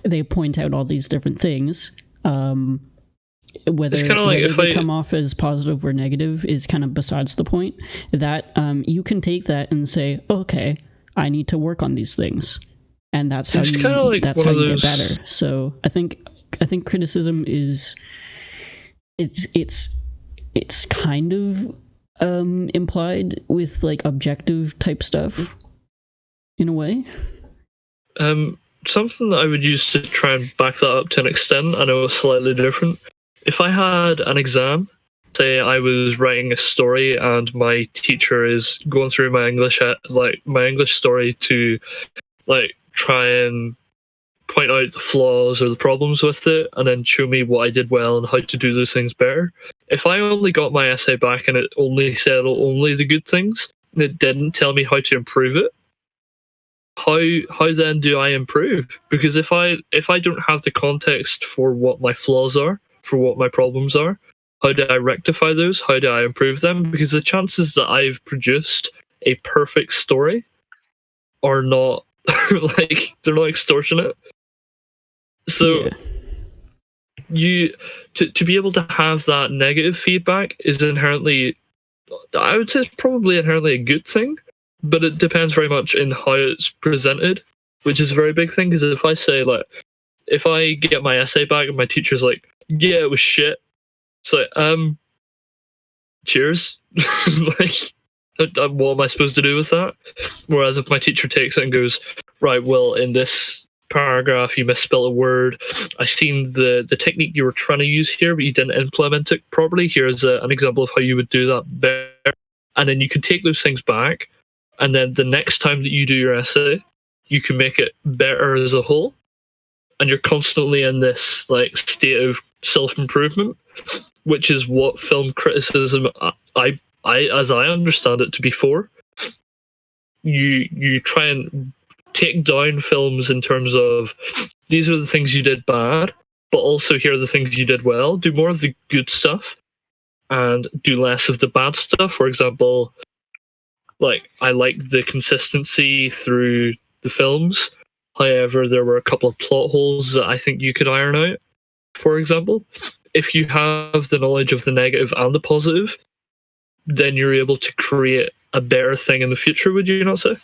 they point out all these different things, whether they come off as positive or negative is kind of besides the point. That you can take that and say, okay, I need to work on these things, and that's how you get better. So I think criticism is it's kind of implied with objective type stuff in a way. Something that I would use to try and back that up to an extent, I know it's slightly different. If I had an exam, say I was writing a story and my teacher is going through my English story to try and point out the flaws or the problems with it and then show me what I did well and how to do those things better. If I only got my essay back and it only said only the good things and it didn't tell me how to improve it, how then do I improve? Because if I don't have the context for what my flaws are, for what my problems are, how do I rectify those? How do I improve them? Because the chances that I've produced a perfect story are not like they're not extortionate. So to be able to have that negative feedback is inherently, I would say, it's probably inherently a good thing, but it depends very much in how it's presented, which is a very big thing. Because if I say, like, if I get my essay back and my teacher's like, yeah, it was shit, it's like, cheers. Like, what am I supposed to do with that? Whereas if my teacher takes it and goes, right, well, in this paragraph you misspelled a word, I've seen the technique you were trying to use here, but you didn't implement it properly. Here's an example of how you would do that better. And then you can take those things back, and then the next time that you do your essay, you can make it better as a whole. And you're constantly in this like state of self-improvement, which is what film criticism, I as I understand it to be for. You try and take down films in terms of, these are the things you did bad, but also here are the things you did well. Do more of the good stuff and do less of the bad stuff. For example, like, I like the consistency through the films. However, there were a couple of plot holes that I think you could iron out, for example. If you have the knowledge of the negative and the positive, then you're able to create a better thing in the future, would you not say?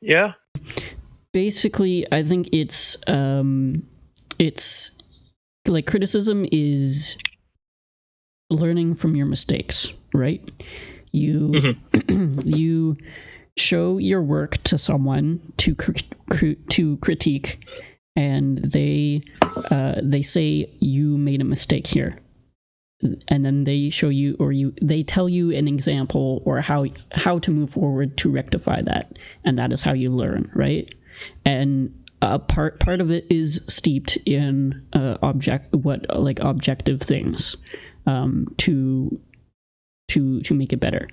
Yeah. Basically, I think it's like, criticism is learning from your mistakes, right? You you show your work to someone to critique, and they say you made a mistake here, and then they show you, or they tell you an example or how to move forward to rectify that, and that is how you learn, right? And part of it is steeped in objective things to make it better.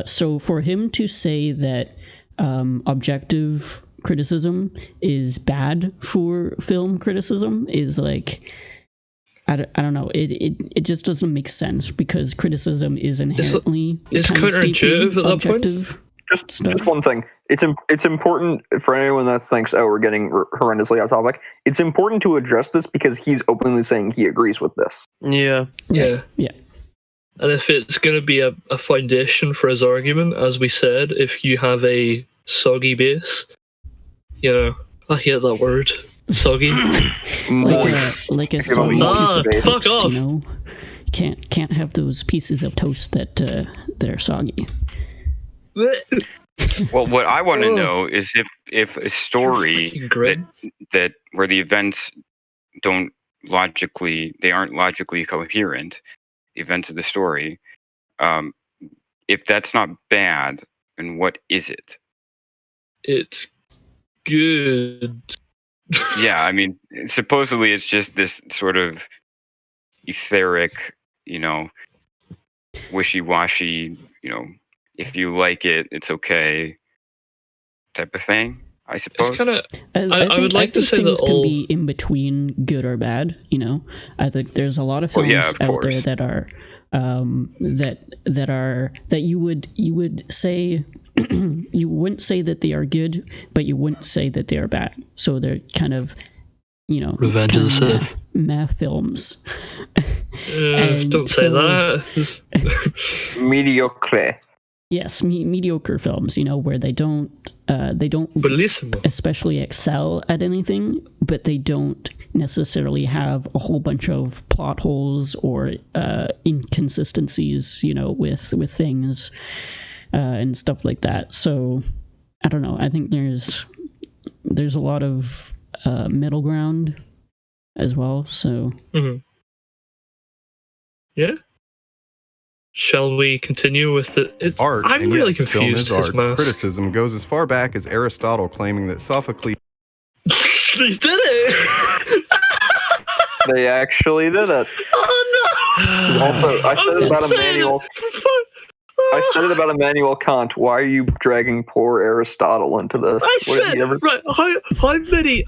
So for him to say that objective criticism is bad for film criticism is like, I don't know. It just doesn't make sense, because criticism is inherently it's counterintuitive at that point. Just one thing. It's important for anyone that thinks, oh, we're getting horrendously off topic. It's important to address this because he's openly saying he agrees with this. Yeah. And if it's going to be a foundation for his argument, as we said, if you have a soggy base, I hate that word, soggy. like a soggy piece of toast, fuck off. Can't have those pieces of toast that are soggy. Well, what I want to know is if a story that where the events aren't logically coherent, the events of the story, if that's not bad, then what is it? It's good. Yeah, I mean, supposedly it's just this sort of etheric, wishy-washy, if you like it, it's okay, type of thing, I suppose. It's kind of. I would like to say things that can be in between good or bad. I think there's a lot of films out there that are that you would say you wouldn't say that they are good, but you wouldn't say that they are bad. So they're kind of Revenge of the Sith math films. Don't say that. Mediocre. Yes, mediocre films, where they don't especially excel at anything, but they don't necessarily have a whole bunch of plot holes or inconsistencies, with things and stuff like that. So I don't know. I think there's a lot of middle ground as well. So yeah. Shall we continue with the art? I'm and really yes, confused. Film is art. Criticism goes as far back as Aristotle claiming that Sophocles. They did it. They actually did it. Oh no! Also, I said about a manual. I said it about Immanuel Kant. Why are you dragging poor Aristotle into this? I said, right, how many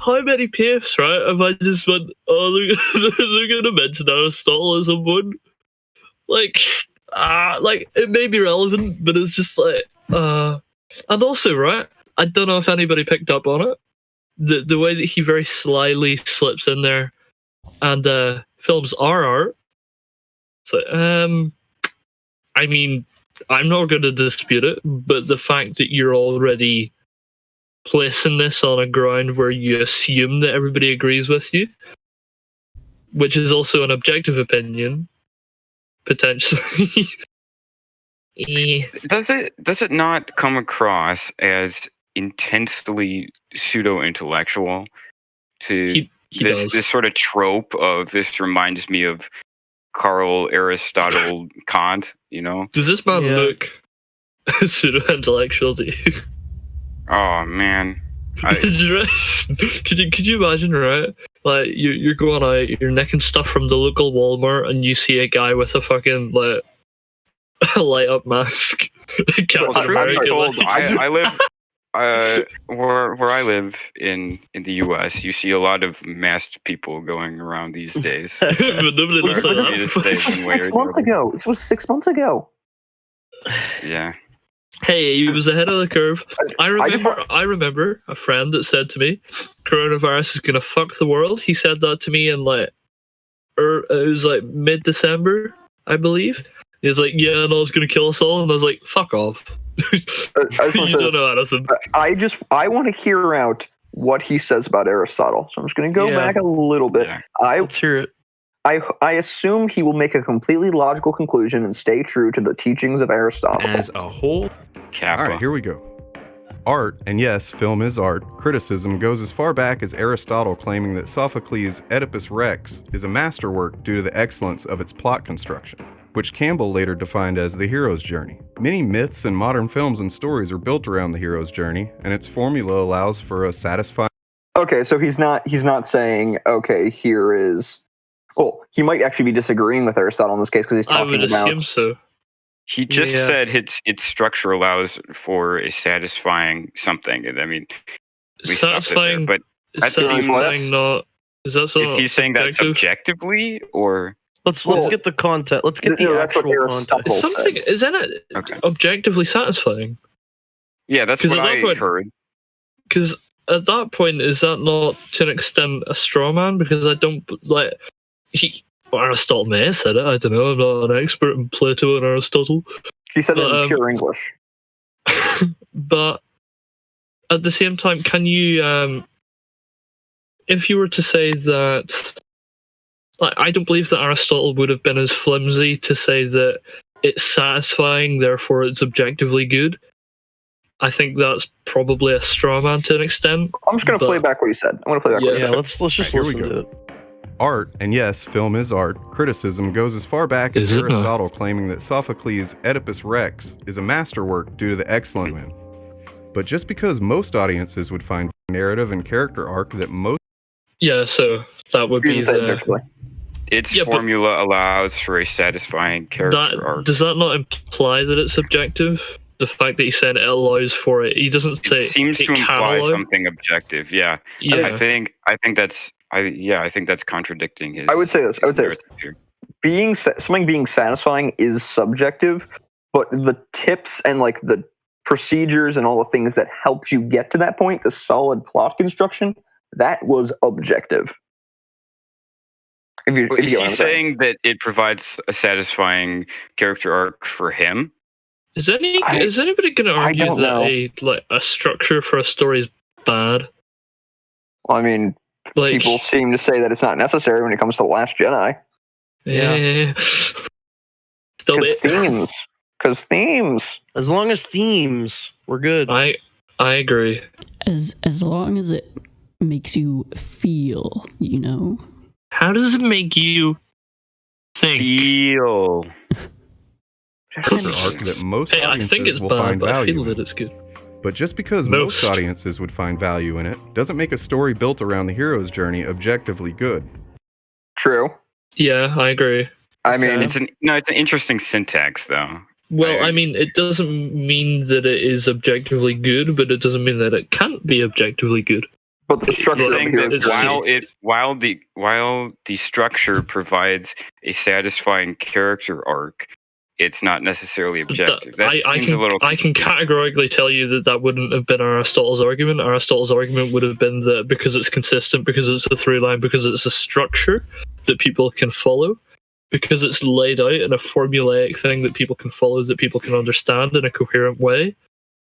PAFEs, right, have I just went, oh, they're going to mention Aristotle as a one? Like, it may be relevant, but it's just like, and also, right, I don't know if anybody picked up on it, the way that he very slyly slips in there and films our art. So, I mean, I'm not going to dispute it, but the fact that you're already placing this on a ground where you assume that everybody agrees with you, which is also an objective opinion, potentially. Does it not come across as intensely pseudo-intellectual to this sort of trope of this reminds me of Carl, Aristotle, Kant, you know? Does this man look pseudo-intellectual to you? Oh, man. Could you imagine, right? Like, you're going out, you're nicking stuff from the local Walmart, and you see a guy with a fucking, like, a light-up mask. I live... where I live in the U.S., you see a lot of masked people going around these days. But nobody looks like that. This was 6 months ago. Yeah. Hey, he was ahead of the curve. I remember a friend that said to me, "Coronavirus is gonna fuck the world." He said that to me in it was like mid-December, I believe. He was like, "Yeah, no, it's gonna kill us all," and I was like, "Fuck off." You don't know anything. I want to hear out what he says about Aristotle. So I'm just going to go back a little bit. Yeah. Let's hear it. I assume he will make a completely logical conclusion and stay true to the teachings of Aristotle. As a whole, All right, here we go. Art, and yes, film is art, criticism goes as far back as Aristotle claiming that Sophocles' Oedipus Rex is a masterwork due to the excellence of its plot construction, which Campbell later defined as the hero's journey. Many myths and modern films and stories are built around the hero's journey, and its formula allows for a satisfying... Okay, so he's not saying, okay, here is... Well, he might actually be disagreeing with Aristotle in this case because he's talking about... I would assume so. He just said its structure allows for a satisfying something. I mean, we satisfying, there, but that seems not. Is he saying that subjectively, or let's get the content. Let's get the actual content. Something isn't it objectively satisfying? Yeah, that's what I heard. Because at that point, is that not to an extent a straw man? Because I don't like Aristotle may have said it. I don't know. I'm not an expert in Plato and Aristotle. He said it in pure English. But at the same time, can you, if you were to say that, I don't believe that Aristotle would have been as flimsy to say that it's satisfying, therefore it's objectively good. I think that's probably a straw man to an extent. I'm just going to play back what he said. I'm going to play back what he said. Yeah, let's just listen to it. Art, and yes, film is art, criticism goes as far back as Aristotle claiming that Sophocles' Oedipus Rex is a masterwork due to the excellent win. But just because most audiences would find narrative and character arc that most... Yeah, so that would be the... Its formula allows for a satisfying character arc. Does that not imply that it's subjective? The fact that he said it allows for it. He doesn't say... It seems to imply something objective, yeah. I think that's... I think that's contradicting his... I would say this. Something being satisfying is subjective, but the tips and the procedures and all the things that helped you get to that point, the solid plot construction, that was objective. Is he saying that it provides a satisfying character arc for him? Is anybody going to argue that a structure for a story is bad? Well, I mean... people seem to say that it's not necessary when it comes to The Last Jedi. Yeah. Because themes. As long as themes, we're good. I agree. As long as it makes you feel, you know. How does it make you think? Feel. arc that most audiences I think it's will bad, find but value I feel in. that it's good. But just because most audiences would find value in it doesn't make a story built around the hero's journey objectively good. True. Yeah, I agree. I mean, it's an interesting syntax though. Well, I mean, it doesn't mean that it is objectively good, but it doesn't mean that it can't be objectively good. But the structure saying here, that while the structure provides a satisfying character arc, it's not necessarily objective. That seems a little. I can categorically tell you that wouldn't have been Aristotle's argument. Aristotle's argument would have been that because it's consistent, because it's a through line, because it's a structure that people can follow, because it's laid out in a formulaic thing that people can follow, that people can understand in a coherent way.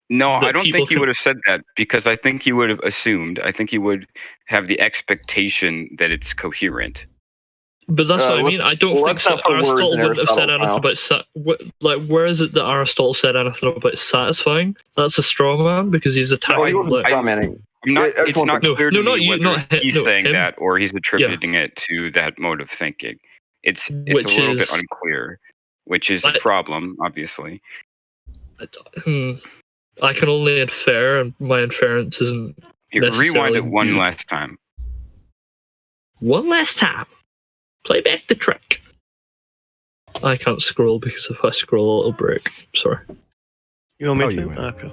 No, I don't think he would have said that, because I think he would have assumed. I think he would have the expectation that it's coherent. But that's what I mean. I don't think Aristotle wouldn't have said anything about where is it that Aristotle said anything about satisfying? That's a straw man because he's attacking. It's not clear to me whether he's saying him. that or he's attributing it to that mode of thinking. It's a little bit unclear, which is a problem, obviously. I can only infer, and my inference isn't. Rewind it one last time. One last time. Play back the track. I can't scroll because if I scroll, it'll break. Sorry. You want me to? Okay.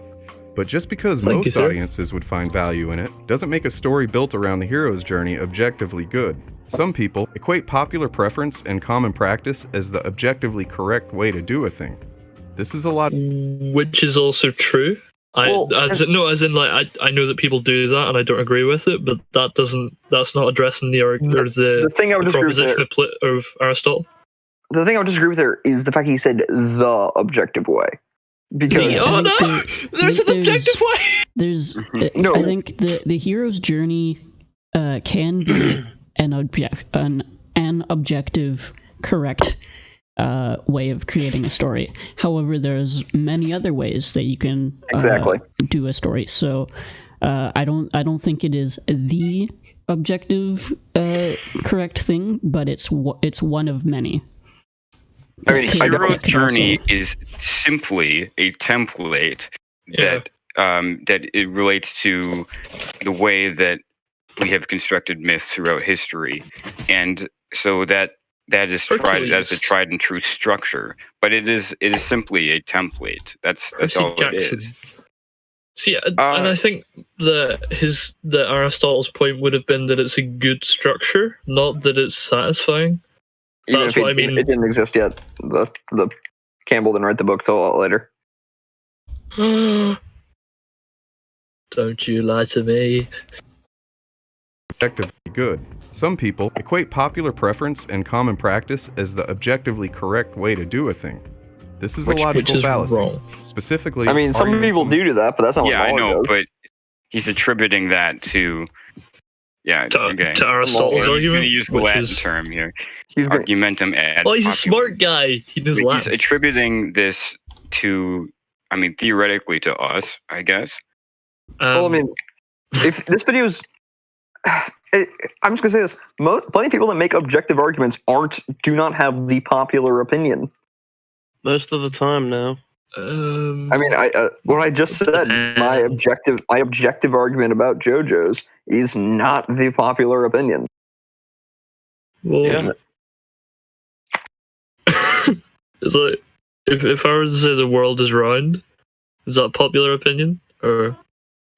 But just because most audiences would find value in it, doesn't make a story built around the hero's journey objectively good. Some people equate popular preference and common practice as the objectively correct way to do a thing. This is a lot. Which is also true. I know that people do that, and I don't agree with it. But that's not addressing the thing I would proposition of Aristotle. The thing I would disagree with there is the fact he said the objective way. Because there's an objective way. There's I think the hero's journey can be an objective correct way of creating a story. However, there's many other ways that you can do a story. So I don't think it is the objective correct thing, but it's one of many. I mean, hero's journey is simply a template that it relates to the way that we have constructed myths throughout history, and so that is a tried and true structure. But it is simply a template. That's all it is. See, and I think that Aristotle's point would have been that it's a good structure, not that it's satisfying. That's what I mean. It didn't exist yet. The Campbell didn't write the book till a lot later. Don't you lie to me. Objectively good. Some people equate popular preference and common practice as the objectively correct way to do a thing. This is a logical fallacy. Wrong. Specifically, I mean, some people do that, but that's not what I know, does. but he's attributing that to to Aristotle's argument. He's going to use the Latin term here. Argumentum ad populum. He's a populum. smart guy. He knows Latin. He's attributing this to, I mean, theoretically to us, I guess. Well, I mean, if this video's... I'm just going to say this. Plenty of people that make objective arguments do not have the popular opinion. Most of the time, no. I mean, what I just said, my objective argument about JoJo's is not the popular opinion. Well, it's like if I were to say the world is round, is that popular opinion or?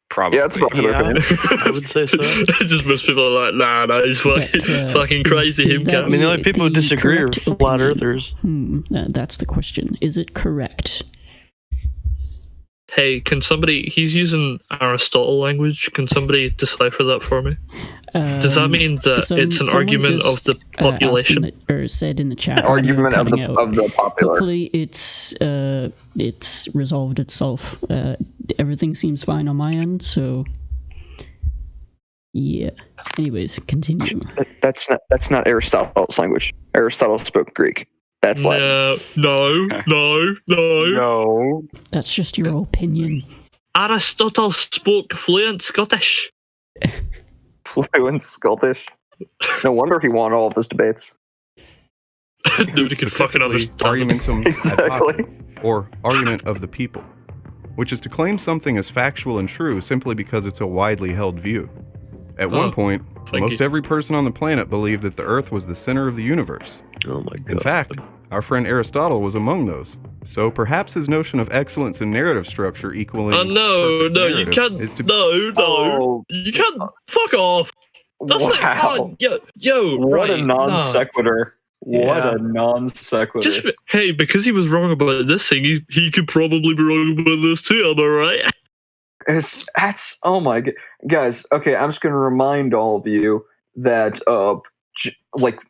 Probably. Yeah, it's popular opinion. I would say so. Just most people are like, nah, he's fucking crazy. I mean, the only people who disagree are flat earthers. That's the question. Is it correct? Hey, can somebody... He's using Aristotle language. Can somebody decipher that for me? Does that mean that it's an argument of the population? Or said in the chat. Argument of the popular. Hopefully it's resolved itself. Everything seems fine on my end, so... Yeah. Anyways, continue. That's not Aristotle's language. Aristotle spoke Greek. That's Latin. No. That's just your opinion. Aristotle spoke fluent Scottish. Fluent Scottish. No wonder he won all of his debates. Nobody could fucking understand. Argumentum Exactly. ad populum, or argument of the people, which is to claim something as factual and true simply because it's a widely held view. At one point, most every person on the planet believed that the Earth was the center of the universe. Oh my god. In fact, Our friend Aristotle was among those. So perhaps his notion of excellence in narrative structure equaling no, you can't. You can't. Fuck off. That's Wow. like, yo, What right, a non sequitur. What Yeah. a non sequitur. Just hey, because he was wrong about this thing, he could probably be wrong about this too. Am I right? That's oh my god, guys. Okay, I'm just gonna remind all of you that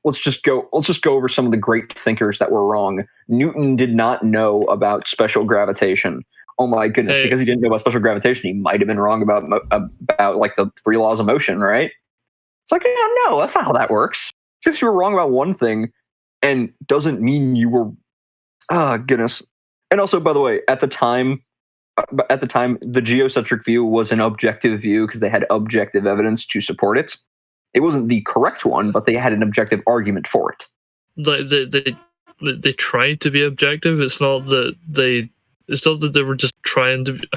let's just go over some of the great thinkers that were wrong. Newton did not know about special gravitation. Oh my goodness, because he didn't know about special gravitation, he might have been wrong about like the three laws of motion, right? It's like, no, that's not how that works. Just because you were wrong about one thing, and doesn't mean you were. Ah, goodness. And also, by the way, at the time, the geocentric view was an objective view because they had objective evidence to support it. It wasn't the correct one, but they had an objective argument for it. They tried to be objective. It's not that they were just trying to be,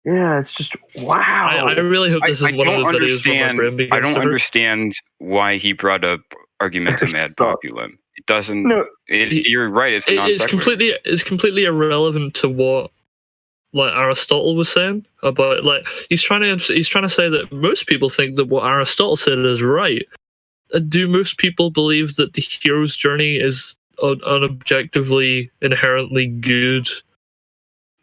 yeah, it's just wow. I really hope this is one of the videos where my brain begins I don't to hurt. understand why he brought up argumentum ad populum. It doesn't. No, you're right. It's non sequitur. It's completely irrelevant to what like Aristotle was saying about like he's trying to say that most people think that what Aristotle said is right. Do most people believe that the hero's journey is an objectively inherently good?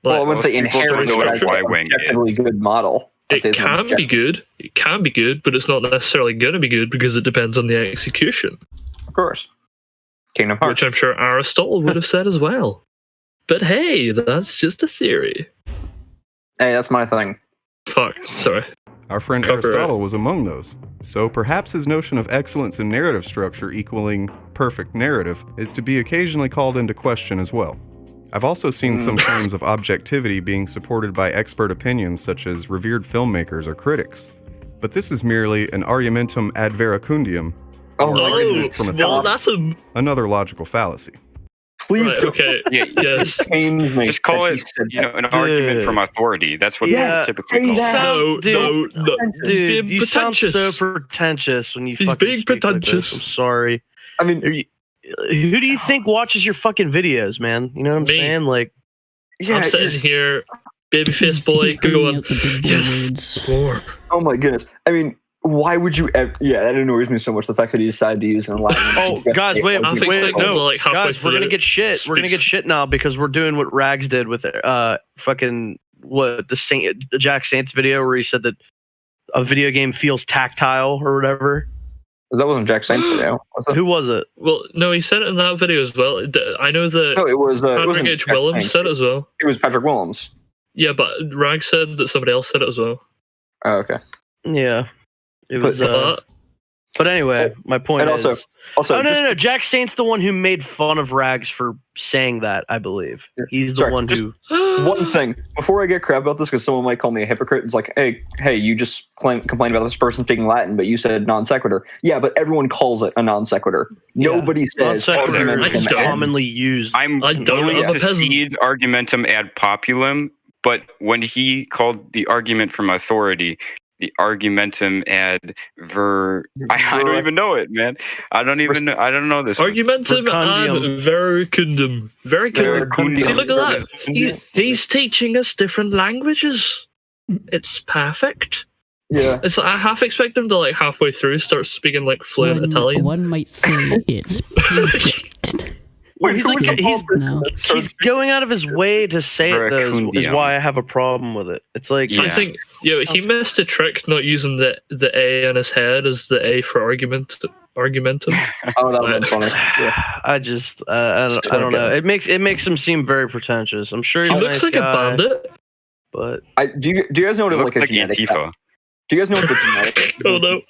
Well, I wouldn't say inherently, but objectively good model. It can be good. It can be good, but it's not necessarily going to be good because it depends on the execution. Of course. Kingdom Hearts. Which I'm sure Aristotle would have said as well. But hey, that's just a theory. Hey, that's my thing. Fuck, sorry. Our friend Aristotle was among those. So perhaps his notion of excellence in narrative structure equaling perfect narrative is to be occasionally called into question as well. I've also seen some claims of objectivity being supported by expert opinions such as revered filmmakers or critics. But this is merely an argumentum ad veracundium. That's another logical fallacy. Please right, okay. Yes. Just call it an argument from authority. That's what it's typically called. No. Dude, you sound so pretentious when you fucking speak pretentious. Like this. I'm sorry. I mean, who do you think watches your fucking videos, man? You know what I'm saying? Like, yeah, I'm sitting here, babyface boy, going, yes. Oh my goodness. I mean, why would you ever? Yeah, that annoys me so much. The fact that he decided to use an Latin. Oh, guys, wait, no, guys, we're gonna get shit. We're gonna get shit now because we're doing what Rags did with fucking the Jack Saints video where he said that a video game feels tactile or whatever. That wasn't Jack Saints video. Who was it? Well, no, he said it in that video as well. I know that. No, it was Patrick H. Willems said it as well. It was Patrick Willems. Yeah, but Rag said that somebody else said it as well. Oh, okay. Yeah, it was. But anyway, my point is. Also, no. Jack Saint's the one who made fun of Rags for saying that. I believe he's the one who. One thing before I get crap about this, because someone might call me a hypocrite. It's like, hey, you just complained about this person speaking Latin, but you said non sequitur. Yeah, but everyone calls it a non sequitur. Yeah. Nobody says it's commonly used. I'm willing to cede argumentum ad populum, but when he called the argument from authority the argumentum ad I don't even know it, man. I don't know this argumentum ad veracundum. Veracundum. See, look at that. He's teaching us different languages. It's perfect. Yeah. It's I half expect him to like halfway through start speaking like fluent Italian. One might say it's perfect. Wait, he's going out of his way to say it, though, is why I have a problem with it. It's like I think he missed a trick not using the A in his head as the A for argumentum. Oh, that would have been funny. Yeah. I don't know. It makes him seem very pretentious. I'm sure he looks like a bandit. But do you guys know what like a genetic? Antifa. Do you guys know what the genetic? Oh no.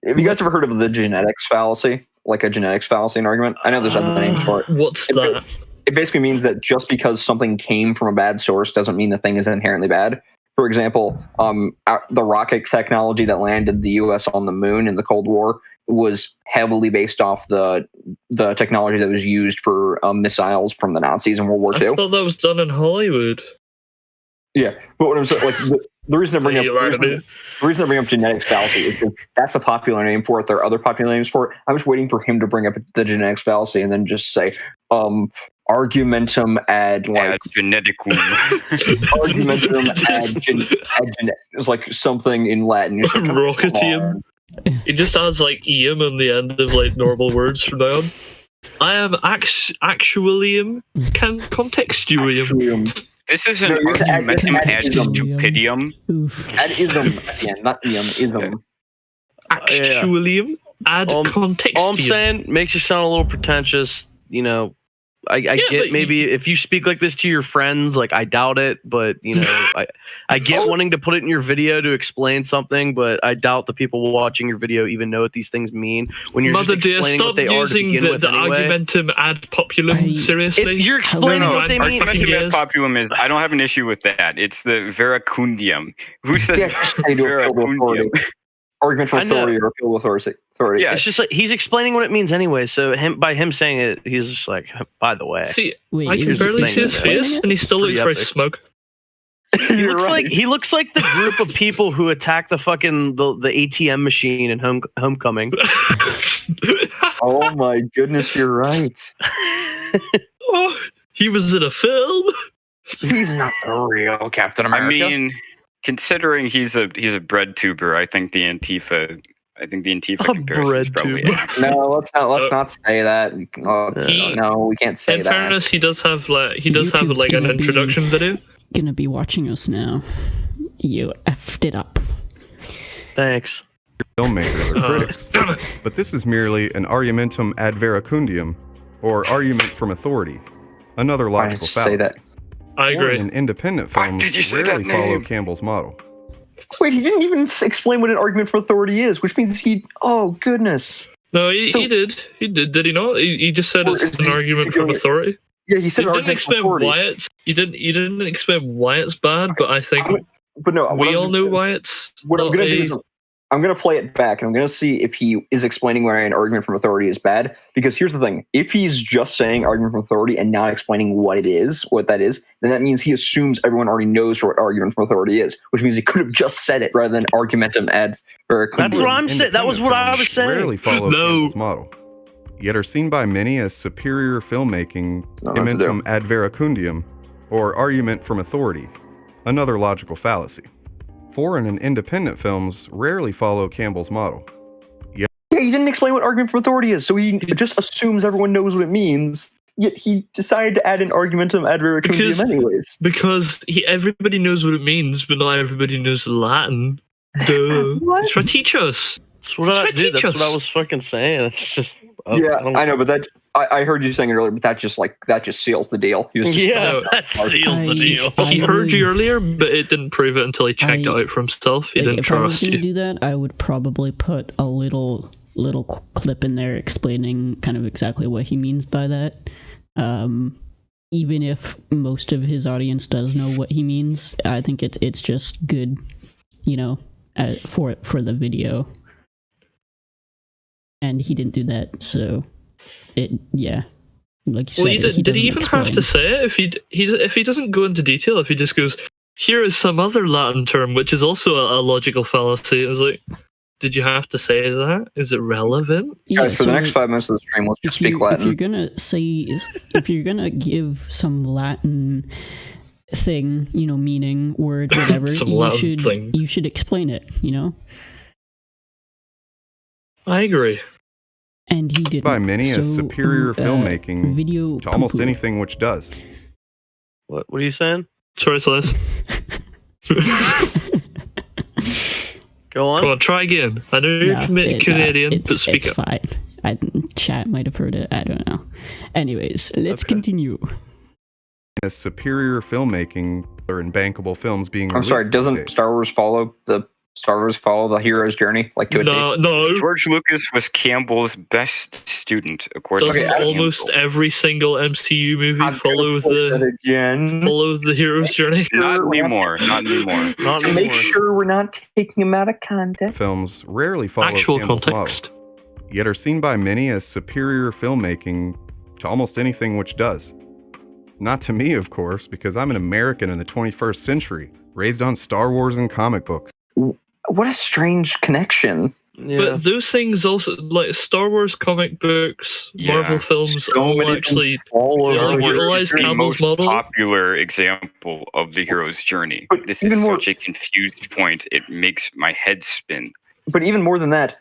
Have you guys ever heard of the genetics fallacy? Like a genetics fallacy in argument? I know there's other names for it. What's that? It basically means that just because something came from a bad source doesn't mean the thing is inherently bad. For example, the rocket technology that landed the U.S. on the moon in the Cold War was heavily based off the technology that was used for missiles from the Nazis in World War II. I thought that was done in Hollywood. Yeah, but what I'm saying, like The reason I bring up genetics fallacy is because that's a popular name for it. There are other popular names for it. I was waiting for him to bring up the genetics fallacy and then just say, argumentum ad geneticum. Argumentum ad it's like something in Latin. Like, Rocketium. He just adds like ium on the end of like normal words from now on. I am actualium contextuium. This is an argumentum ad stupidium. Ad ism again, not ium, ism. Actualium ad contextuum. All I'm saying makes you sound a little pretentious, you know. I get maybe if you speak like this to your friends, like I doubt it, but you know, I get wanting to put it in your video to explain something, but I doubt the people watching your video even know what these things mean when you're just explaining what they are to begin with anyway. Argumentum ad populum, seriously? You're explaining what they mean. Argumentum ad populum is, I don't have an issue with that. It's the veracundium. Who says veracundium? Argument for authority or appeal authority. Yeah, it's just like he's explaining what it means anyway. So by him saying it, he's just like, by the way. See, I can barely see his face, and he still looks very smug. He looks like the group of people who attacked the fucking the ATM machine in Homecoming. Oh my goodness, you're right. Oh, he was in a film. He's not the real Captain America. I mean, considering he's a bread tuber, I think the Antifa comparison is probably No, let's not say that. No, we can't say that. In fairness, he does have like an introduction video. Gonna be watching us now. You effed it up. Thanks. Filmmakers are critics, but this is merely an argumentum ad veracundium, or argument from authority. Another logical fallacy. Say that. I agree. And independent films rarely follow Campbell's model. Wait, he didn't even explain what an argument for authority is, which means oh goodness. No, he did. He did he not? He just said it's an argument from authority. Yeah, he said he didn't explain why it's. He didn't explain why it's bad, but I think we all know why it's. What I'm gonna do is I'm going to play it back, and I'm going to see if he is explaining why an argument from authority is bad. Because here's the thing. If he's just saying argument from authority and not explaining what that is, then that means he assumes everyone already knows what argument from authority is, which means he could have just said it rather than argumentum ad veracundium. That's what I'm saying. That was what I was saying. Rarely follow Campbell's model, yet are seen by many as superior filmmaking, argumentum ad veracundium, or argument from authority. Another logical fallacy. Foreign and independent films rarely follow Campbell's model. Yeah, he didn't explain what argument from authority is, so he just assumes everyone knows what it means. Yet he decided to add an argumentum ad veracundium anyways. Because everybody knows what it means, but not everybody knows Latin. Duh. He's trying to teach us. That's what I was fucking saying. It's just I know, but that I heard you saying it earlier, but that just seals the deal. That seals the deal. He heard you earlier, but it didn't prove it until he checked it out for himself. He didn't trust you. If I was going to do that, I would probably put a little clip in there explaining kind of exactly what he means by that. Even if most of his audience does know what he means, I think it's just good, for the video. And he didn't do that, so like you said, did he even have to say it? If he doesn't go into detail, if he just goes, here is some other Latin term, which is also a logical fallacy. I was like, did you have to say that? Is it relevant? Guys, for the next 5 minutes of the stream, let's just speak Latin. If you're gonna give some Latin thing, meaning, word, whatever, you should explain it, I agree. And he did by many as superior filmmaking video to almost anything which does. What are you saying? Sorry, Celeste. Go on. Come on, try again. I know you're Canadian, but speak up. It's fine. Chat might have heard it. I don't know. Anyways, let's continue. As superior filmmaking or in bankable films being I'm sorry, doesn't Star Wars follow the hero's journey to a No. George Lucas was Campbell's best student, according to almost every single MCU movie follow the hero's journey? Not anymore. To make sure we're not taking them out of context. Films rarely follow actual Campbell's context, model, yet are seen by many as superior filmmaking to almost anything which does. Not to me, of course, because I'm an American in the 21st century, raised on Star Wars and comic books. What a strange connection. Yeah. But those things also, like Star Wars comic books, Marvel films, all actually utilize the Campbell's most model. popular example of the hero's journey. But This even is more- such a confused point. It makes my head spin. But even more than that,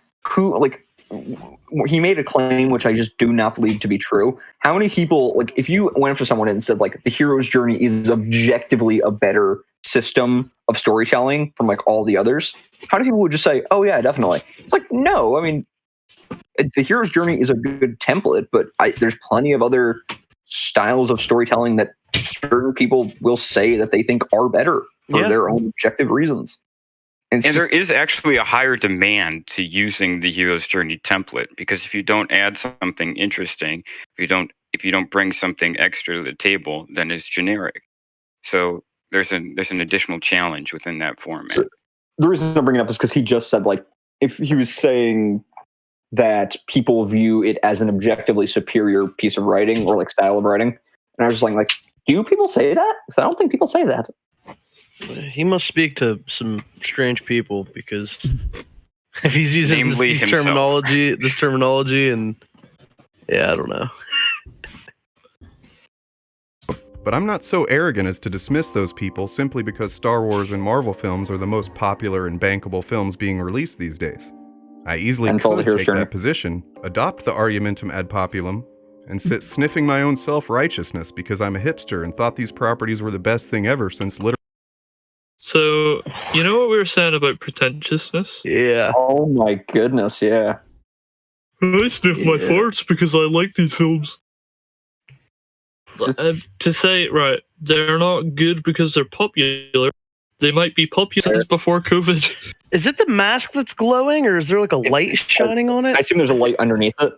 he made a claim which I just do not believe to be true. How many people, like, if you went up to someone and said, like, the hero's journey is objectively a better system of storytelling from, like, all the others, how many people would just say, oh, yeah, definitely? It's like, no, I mean, the hero's journey is a good template, but there's plenty of other styles of storytelling that certain people will say that they think are better for their own objective reasons. And there is actually a higher demand to using the hero's journey template, because if you don't add something interesting, if you don't bring something extra to the table, then it's generic. So there's an additional challenge within that format. So the reason I'm bringing it up is because he just said, like, if he was saying that people view it as an objectively superior piece of writing or, like, style of writing, and I was just like, do people say that? Because I don't think people say that. He must speak to some strange people, because if he's using this terminology, and I don't know. But I'm not so arrogant as to dismiss those people simply because Star Wars and Marvel films are the most popular and bankable films being released these days. I easily could take that position, adopt the argumentum ad populum, and sit sniffing my own self-righteousness because I'm a hipster and thought these properties were the best thing ever since literally. So, you know what we were saying about pretentiousness? Yeah. Oh my goodness, yeah. I sniff my farts because I like these films. To say, right, they're not good because they're popular. They might be popular before COVID. Is it the mask that's glowing, or is there, like, a light shining on it? I assume there's a light underneath it.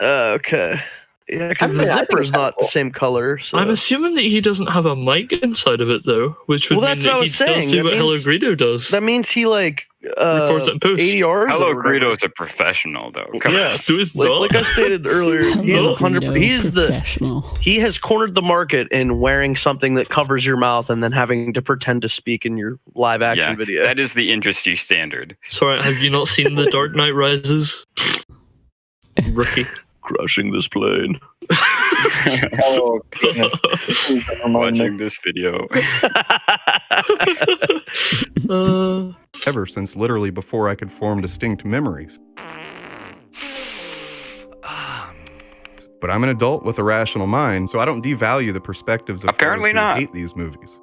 Okay. Yeah, because the zipper's not the same color. So. I'm assuming that he doesn't have a mic inside of it, though, which would mean that he does do what Hello Greedo does. That means he, like, reports it in post. ADRs. Hello Greedo is a professional, though. Yes, like I stated earlier, he's 100%. He has cornered the market in wearing something that covers your mouth and then having to pretend to speak in your live action video. That is the industry standard. Sorry, have you not seen The Dark Knight Rises? Rookie. Crashing this plane. Oh, goodness. I'm watching this video. Ever since literally before I could form distinct memories. But I'm an adult with a rational mind, so I don't devalue the perspectives of apparently those who hate these movies.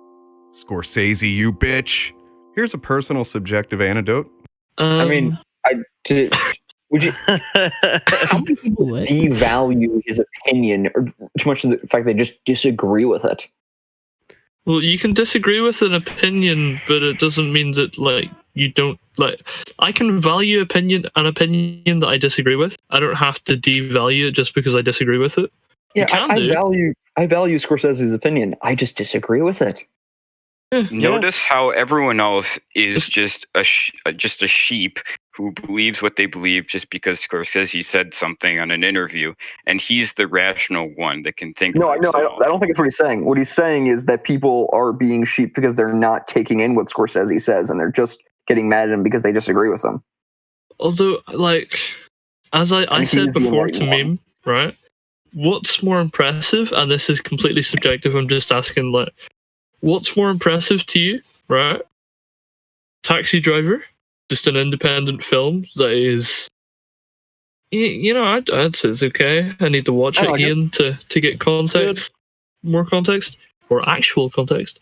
Scorsese, you bitch! Here's a personal subjective anecdote. Would you? How many people devalue his opinion, or too much of the fact they just disagree with it? Well, you can disagree with an opinion, but it doesn't mean that, like, you don't, like, I can value an opinion that I disagree with. I don't have to devalue it just because I disagree with it. Yeah, I value Scorsese's opinion. I just disagree with it. Notice how everyone else is just a sheep who believes what they believe just because Scorsese said something on an interview, and he's the rational one that can think. No, I don't think it's what he's saying. What he's saying is that people are being sheep because they're not taking in what Scorsese says, and they're just getting mad at him because they disagree with him. Although, like, as I said before to Meme, right? What's more impressive, and this is completely subjective, I'm just asking, like, what's more impressive to you, right? Taxi Driver, just an independent film that is, you know, I'd say it's okay. I need to watch it again to get context, more context, or actual context.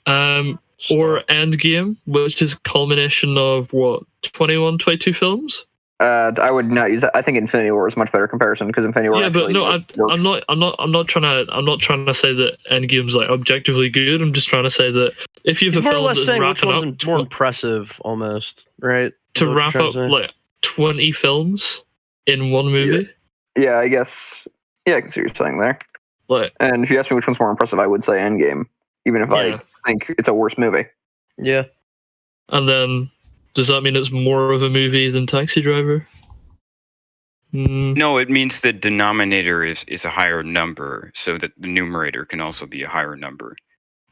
Or Endgame, which is a culmination of, what, 21, 22 films? I would not use that. I think Infinity War is a much better comparison because Infinity War. Yeah, but no, I'm not trying to say that Endgame's like objectively good. I'm just trying to say that if you have a film that's wrapping up, more impressive, almost, right? To wrap up like 20 films in one movie. Yeah, I guess. Yeah, I can see what you're saying there. Like, and if you ask me which one's more impressive, I would say Endgame, even if I think it's a worse movie. Yeah. And then, does that mean it's more of a movie than Taxi Driver? No, it means the denominator is a higher number, so that the numerator can also be a higher number.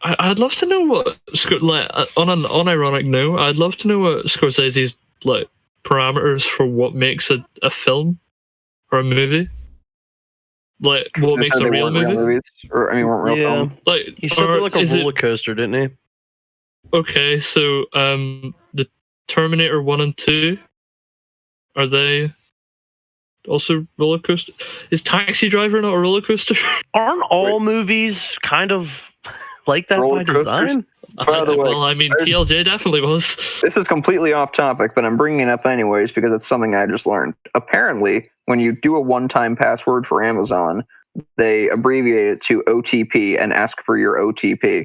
I'd love to know what, like, on an unironic note, I'd love to know what Scorsese's like parameters for what makes a film or a movie. Like, what makes a real movie? Movies, or weren't real film. Like, He said they're like a roller coaster, didn't he? Okay, so the Terminator 1 and 2, are they also roller coaster? Is Taxi Driver not a roller coaster? Aren't all movies kind of like that Roller by design? By the way, Well, I mean, TLJ definitely was. This is completely off topic, but I'm bringing it up anyways because it's something I just learned. Apparently, when you do a one-time password for Amazon, they abbreviate it to OTP and ask for your OTP.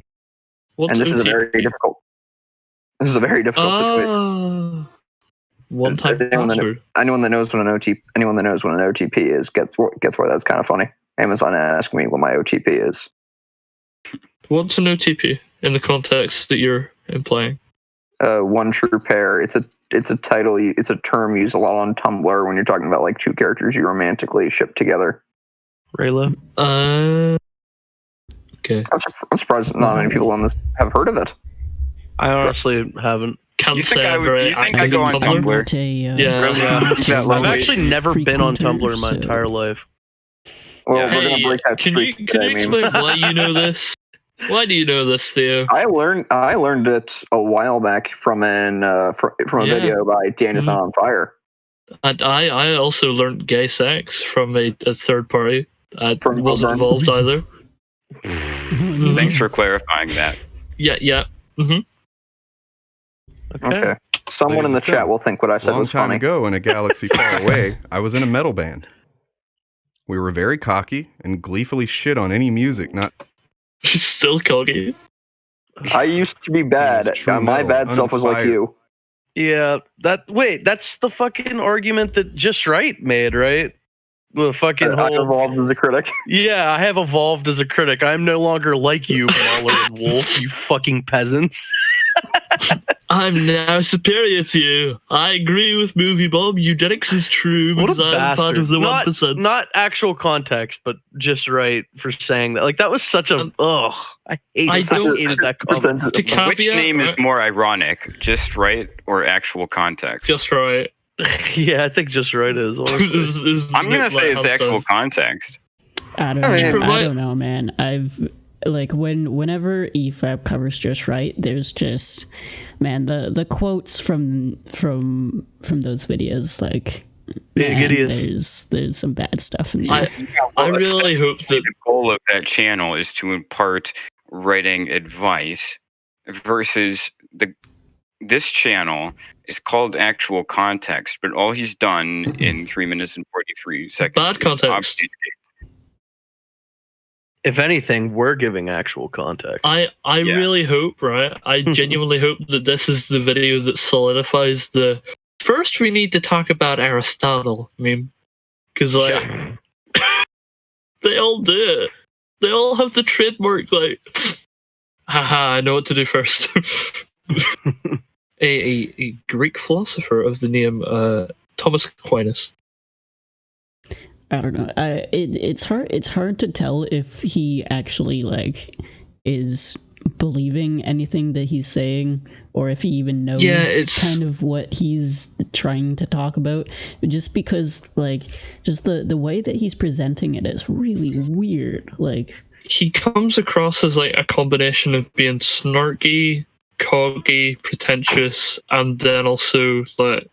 What's This is a very difficult situation. One-time password. Anyone that knows what an OTP is gets why that's kind of funny. Amazon asked me what my OTP is. What's an OTP in the context that you're implying? One true pair. It's a title. It's a term used a lot on Tumblr when you're talking about like two characters you romantically ship together. Raylo? Okay. I'm surprised not many people on this have heard of it. I honestly haven't. You think I go on Tumblr? Yeah. I've actually never been on Tumblr in my entire life. Well, we're gonna break that can you explain why you know this? Why do you know this, Theo? I learned it a while back from a video by Daniel's on Fire. And I also learned gay sex from a third party. I wasn't involved either. Thanks for clarifying that. Yeah. Mm-hmm. Okay. Someone in the chat will think what I said was funny. Long time ago in a galaxy far away, I was in a metal band. We were very cocky and gleefully shit on any music not... Still cocky. I used to be bad. My bad self was like you. Yeah, that's the fucking argument that Just Right made, right? The fucking I evolved as a critic. Yeah, I have evolved as a critic. I'm no longer like you, Mauler and Wolf, you fucking peasants. I'm now superior to you. I agree with Movie Bob. Eugenics is true because I'm part of the 1%. Not actual context, but Just Right for saying that. Like, that was such a... I hated that comment. Which name is more ironic? Just Right or actual context? Just Right. Yeah, I think Just Right is. I'm going to say it's actual context. I don't know, man. I've... Like whenever EFAP covers Just Right, there's just, man, the quotes from those videos, like, man, there's some bad stuff in there. I really hope that the goal of that channel is to impart writing advice versus this channel is called Actual Context, but all he's done in 3 minutes and 43 seconds bad context. If anything, we're giving actual context. I really hope, right? I genuinely hope that this is the video that solidifies the... First, we need to talk about Aristotle. I mean, because, like, they all do it. They all have the trademark, like, haha, I know what to do first. a Greek philosopher of the name Thomas Aquinas. I don't know. It's hard to tell if he actually like is believing anything that he's saying, or if he even knows kind of what he's trying to talk about. Just because, like, just the way that he's presenting it is really weird. Like, he comes across as like a combination of being snarky, cocky, pretentious, and then also like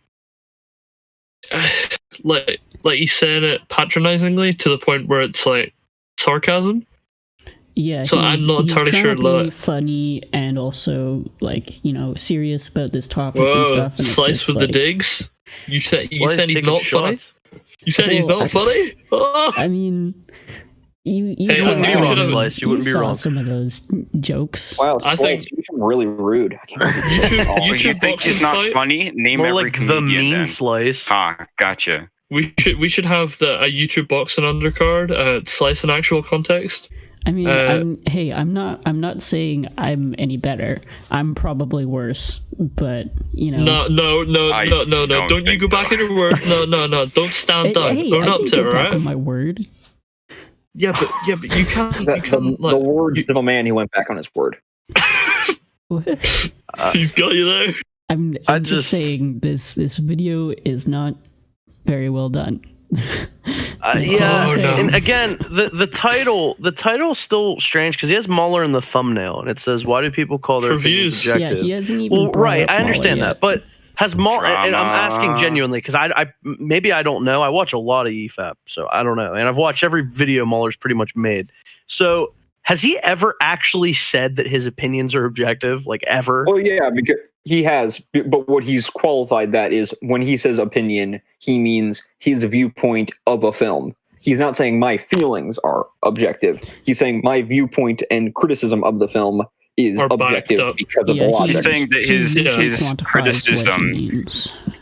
he's saying it patronizingly to the point where it's like sarcasm. Yeah, so I'm not entirely sure. To be funny and also, like, you know, serious about this topic and stuff. And Slice with the digs. You said he's not funny. You said he's not funny. Oh. I mean, you wouldn't be wrong. Some of those jokes. Wow, I think you're really rude. You think he's not funny? Name more every like the mean then. Slice. Gotcha. We should have a YouTube boxing undercard. Slice in actual context. I mean, I'm not saying I'm any better. I'm probably worse, but No. Don't you go back in your word. No. Don't stand down. Hey, Own I up did to go it, back right? on my word. Yeah, but you can't. The words of a man who went back on his word. What? He's got you there. I'm just saying this video is not very well done. And again, the title's still strange because he has Mueller in the thumbnail, and it says, "Why do people call their opinions objective?" Yeah, he hasn't even. Right, I understand Mueller that, but has Mueller? And I'm asking genuinely because I maybe I don't know. I watch a lot of EFAP, so I don't know, and I've watched every video Mueller's pretty much made. So has he ever actually said that his opinions are objective? Like ever? Oh yeah, because he has. But what he's qualified that is when he says opinion, he means his viewpoint of a film. He's not saying my feelings are objective. He's saying my viewpoint and criticism of the film is objective because of the logic. He's saying that his criticism,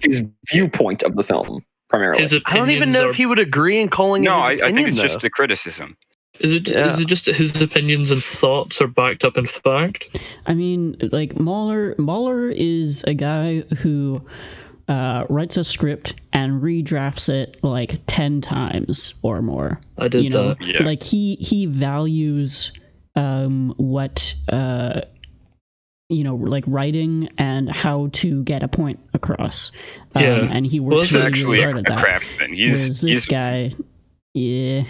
his viewpoint of the film, primarily. I don't even know if he would agree in calling it his opinion, I think it's though. just the criticism. Is it just that his opinions and thoughts are backed up in fact? I mean, like Mueller is a guy who writes a script and redrafts it like 10 times or more. I did that. Yeah. Like he values what like writing and how to get a point across. And he works really hard at that. Craftsman. Whereas this guy, yeah,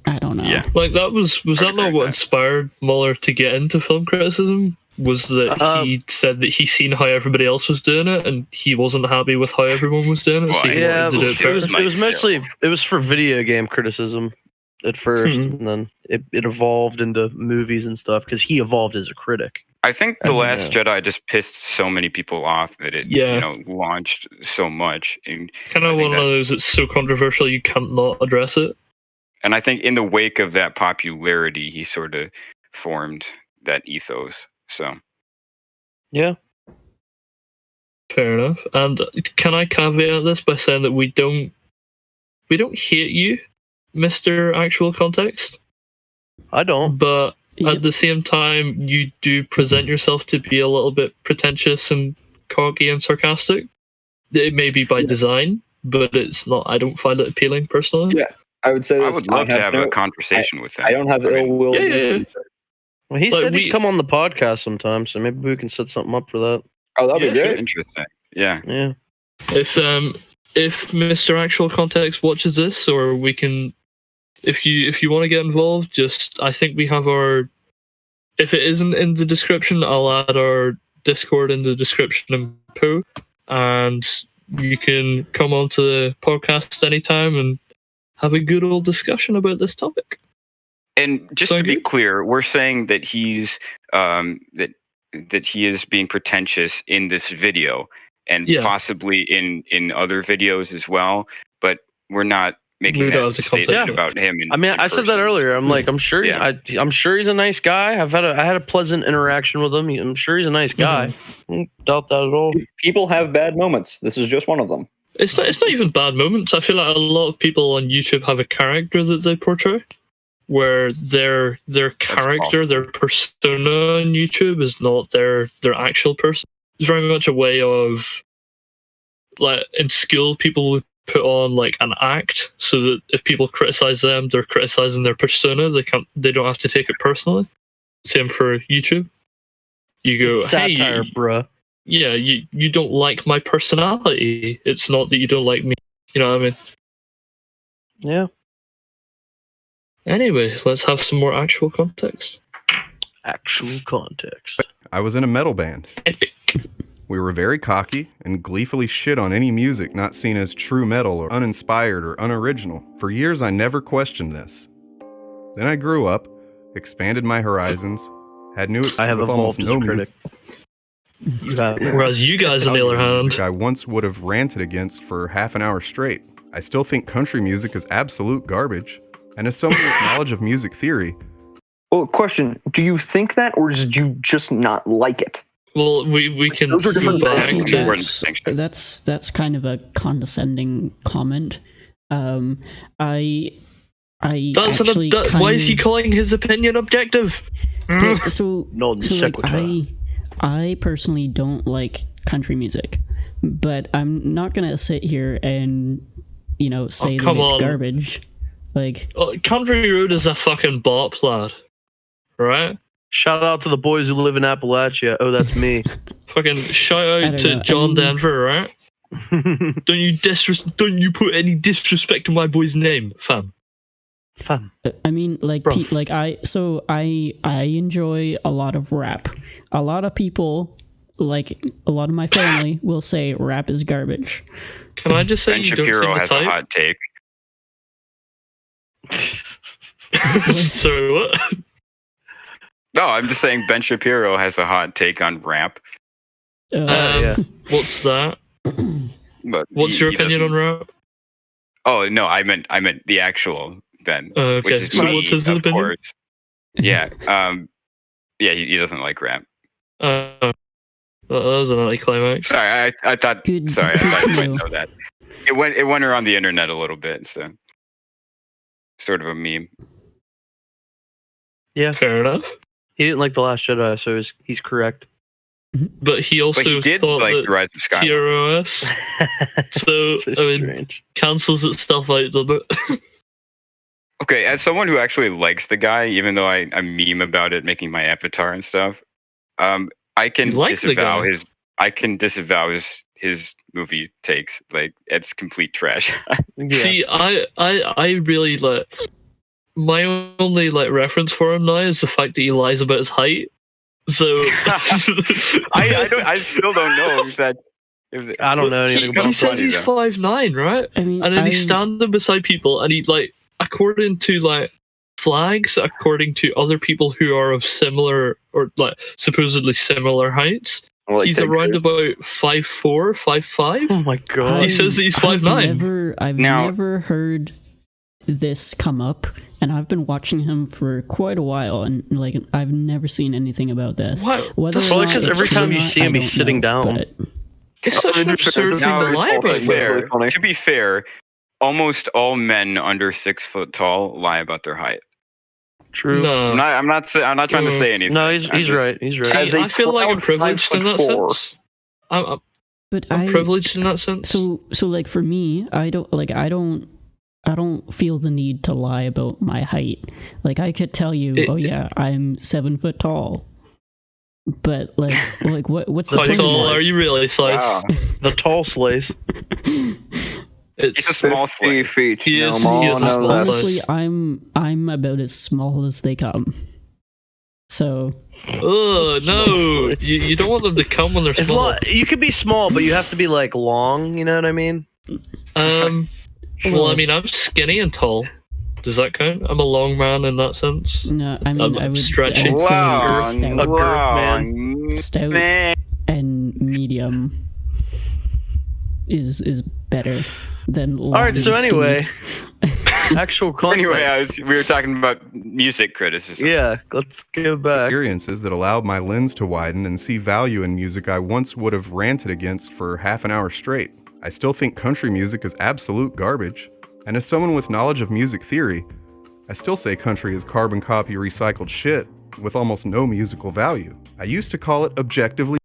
I don't know. Yeah. Like that was that not what inspired Mueller to get into film criticism? Was that he said that he seen how everybody else was doing it and he wasn't happy with how everyone was doing it? So he wanted to do it was mostly for video game criticism at first, and then it evolved into movies and stuff because he evolved as a critic. I think The Last Jedi just pissed so many people off that it launched so much. And kind of one of those that's so controversial you can't not address it. And I think in the wake of that popularity, he sort of formed that ethos. So, yeah, fair enough. And can I caveat this by saying that we don't hate you, Mr. Actual Context? I don't. But at the same time, you do present yourself to be a little bit pretentious and cocky and sarcastic. It may be by design, but it's not. I don't find it appealing personally. Yeah, I would say this. I would love to have a conversation with him. I don't have ill will. Yeah. Well, he said he'd come on the podcast sometime, so maybe we can set something up for that. Oh, that'd be great. Interesting. Yeah. Yeah. If Mr. Actual Context watches this, or we can, if you want to get involved, I think we have our. If it isn't in the description, I'll add our Discord in the description and poo, and you can come onto the podcast anytime and have a good old discussion about this topic. And just to be clear, we're saying that he's that he is being pretentious in this video and possibly in other videos as well, but we're not making that statement about him. I said that earlier. I'm like, I'm sure he's a nice guy. I had a pleasant interaction with him. I'm sure he's a nice guy. I don't doubt that at all. People have bad moments. This is just one of them. It's not even bad moments. I feel like a lot of people on YouTube have a character that they portray, where their character, their persona on YouTube is not their actual person. It's very much a way of, like in school, people would put on like an act so that if people criticize them, they're criticizing their persona. They don't have to take it personally. Same for YouTube. You go, it's satire, hey, bruh. Yeah, you don't like my personality. It's not that you don't like me. You know what I mean? Yeah. Anyway, let's have some more actual context. Actual context. I was in a metal band. We were very cocky and gleefully shit on any music not seen as true metal or uninspired or unoriginal. For years, I never questioned this. Then I grew up, expanded my horizons, had new experience with almost no music. Whereas you guys, on the other hand, I once would have ranted against for half an hour straight. I still think country music is absolute garbage. And as someone with knowledge of music theory... Well, question, do you think that, or did you just not like it? Well, we can... Those are different things. That's kind of a condescending comment. I That's actually why is he calling his opinion objective? So I personally don't like country music, but I'm not gonna sit here and say that it's garbage. Like, Country Road is a fucking bop, lad. Right? Shout out to the boys who live in Appalachia. Oh, that's me. Fucking shout out to John Denver, right? Don't you put any disrespect to my boy's name, fam. Fam. I mean, like, I enjoy a lot of rap. A lot of people, like a lot of my family, will say rap is garbage. Can I just say Ben you Shapiro don't has type? a hot take. Sorry, what? No, I'm just saying Ben Shapiro has a hot take on rap. Yeah. What's that? But What's your opinion on rap? Oh no, I meant the actual Ben, Okay. which is So me, what's his of opinion? course. Yeah, yeah, he doesn't like rap. That was an anticlimax. Sorry, I thought. Good- Sorry, I good thought to you might know. know that. It went around the internet a little bit, so sort of a meme. Yeah. Fair enough. He didn't like The Last Jedi, so he's correct. But he also But he did thought like that the Rise of Skywalker. TROS so I mean, strange. cancels itself out, doesn't it? Okay, as someone who actually likes the guy, even though I meme about it, making my avatar and stuff, I can You like the disavow guy? his. I can disavow his movie takes. Like it's complete trash. Yeah. See, I really like my only like reference for him now is the fact that he lies about his height. So I still don't know if that. I don't know anything he about says funny, he's though. 5'9", right? I mean, And then he's standing beside people, and he like, according to like flags, according to other people who are of similar or like supposedly similar heights, he's around about 5'4", 5'5". Oh my god. He says that he's 5'9". I've never heard this come up, and I've been watching him for quite a while, and like I've never seen anything about this. What? Whether That's or probably not 'cause it's every true time or you not, see him, I he's don't sitting know, down. but- It's such an absurd thing to lie about. To be fair, almost all men under 6 foot tall lie about their height. True. No. I'm not trying to say anything. No, he's I'm just- right. He's right. See, I feel like I'm privileged in that 5'4". sense. I'm But privileged in that sense. So like for me, I don't feel the need to lie about my height. Like I could tell you, oh yeah, I'm 7 foot tall. But like what's the How point of tall that? are you really, Slice? Wow. The tall slays. He's a small 50 slave. feet. He is- no he more, is a no small less. Honestly, I'm about as small as they come. So Oh no! You don't want them to come when they're It's small. not, you could be small, but you have to be like long. You know what I mean? Well, I mean, I'm skinny and tall. Does that count? I'm a long man in that sense. no, I mean I would stretching. I'd say Long, stout, A girth man. stout man. and medium is better than long. All right. So and skinny. anyway, actual context. Anyway, we were talking about music criticism. Yeah, let's go back. Experiences that allowed my lens to widen and see value in music I once would have ranted against for half an hour straight. I still think country music is absolute garbage, and as someone with knowledge of music theory, I still say country is carbon copy recycled shit with almost no musical value. I used to call it objectively.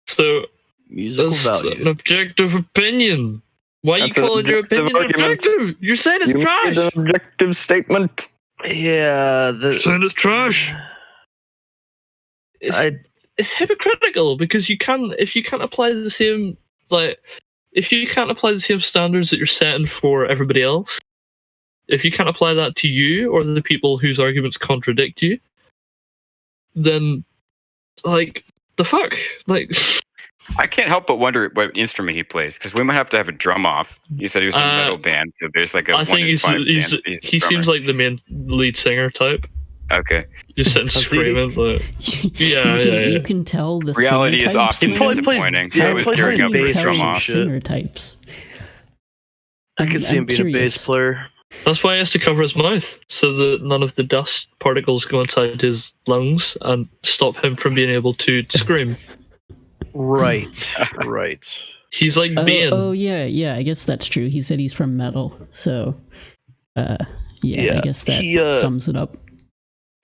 So Musical that's value. an objective opinion. Why are you That's an calling your objective opinion argument. objective? You're saying it's You trash. made an objective statement. Yeah. You're saying it's trash. It's hypocritical because if you can't apply the same standards that you're setting for everybody else, if you can't apply that to you or the people whose arguments contradict you, then like the fuck, like I can't help but wonder what instrument he plays because we might have to have a drum off. You said he was in a metal band, so there's like a I 1 think in he's 5 chance that he's he a seems drummer. like the main lead singer type. Okay. Just sitting Does he? screaming. Like, yeah. You can tell the Reality singer is types, often man. probably plays- disappointing. yeah, I he was plays gearing up for bass a or drum some off. shit. Singer types. I could see him I'm being a bass curious. player. That's why he has to cover his mouth so that none of the dust particles go inside his lungs and stop him from being able to scream. Right. Right. He's like being. Oh yeah, I guess that's true. He said he's from metal, so I guess that sums it up.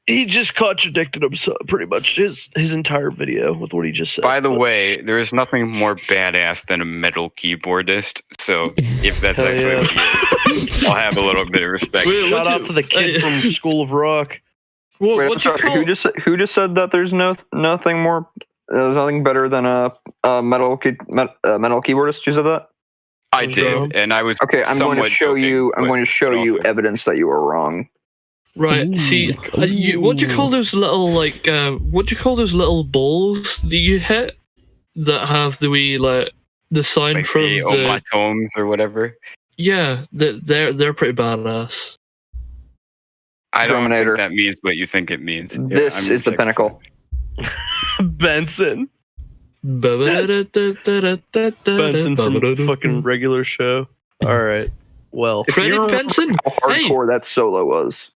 He just contradicted himself pretty much his entire video with what he just said. By the way, there is nothing more badass than a metal keyboardist. So if that's actually what you, I'll have a little bit of respect. Shout out to the kid from School of Rock. Who just said that there's nothing more? There's nothing better than a metal keyboardist. You said that. I did, and I was okay. I'm going to show you. I'm going to show you evidence that you are wrong. Right. Ooh, see, what do you call those little what do you call those little balls that you hit that have the wee the sign like from the omatomes or whatever? Yeah, they're pretty badass. I don't think that means what you think it means. This is the pinnacle. Benson. Benson from fucking regular show. All right. Well, Freddie Benson. How hardcore that solo was.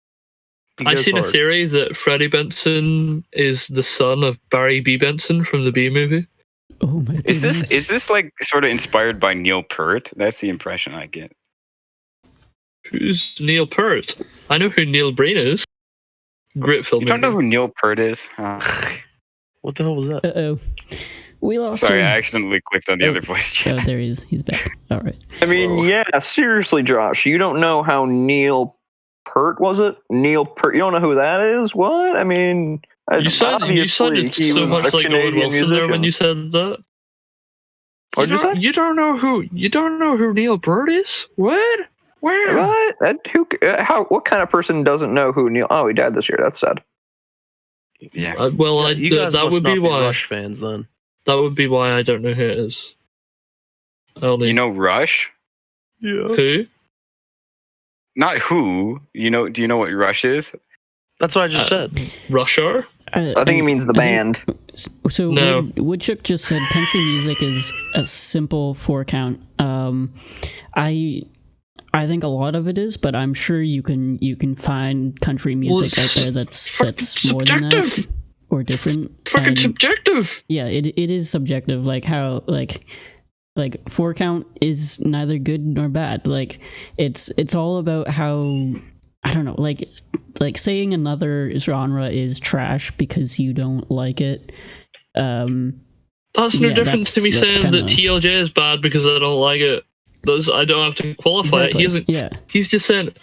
I've seen a theory that Freddie Benson is the son of Barry B. Benson from the B movie. Oh my goodness. Is this like sort of inspired by Neil Peart? That's the impression I get. Who's Neil Peart? I know who Neil Breen is. Great film. You don't know who Neil Peart is? What the hell was that? Uh-oh. We lost Sorry, him. I accidentally clicked on the other voice chat. Oh, there he is. He's back. All right. I mean, yeah, seriously, Josh, you don't know how Neil Peart was it? Neil Peart, you don't know who that is? What? I mean, you sounded so much like Owen Wilson there when you said that. What'd you say? You don't know who Neil Peart is? What? Where? What? What kind of person doesn't know who Neil? Oh, he died this year. That's sad. Yeah. You guys that must would not be why. Rush fans then. That would be why I don't know who it is. You know Rush? Yeah. Who? Not who. Do you know what Rush is? That's what I just said. Rusher? I think he means the band. So no. Woodchuck just said country music is a simple 4-count. I think a lot of it is, but I'm sure you can find country music out there that's more than that or different. Fucking subjective. Yeah, it is subjective. Like how like 4-count is neither good nor bad. Like it's all about how, I don't know, like saying another genre is trash because you don't like it. That's no difference to me saying that TLJ is bad because I don't like it. I don't have to qualify it. He's just saying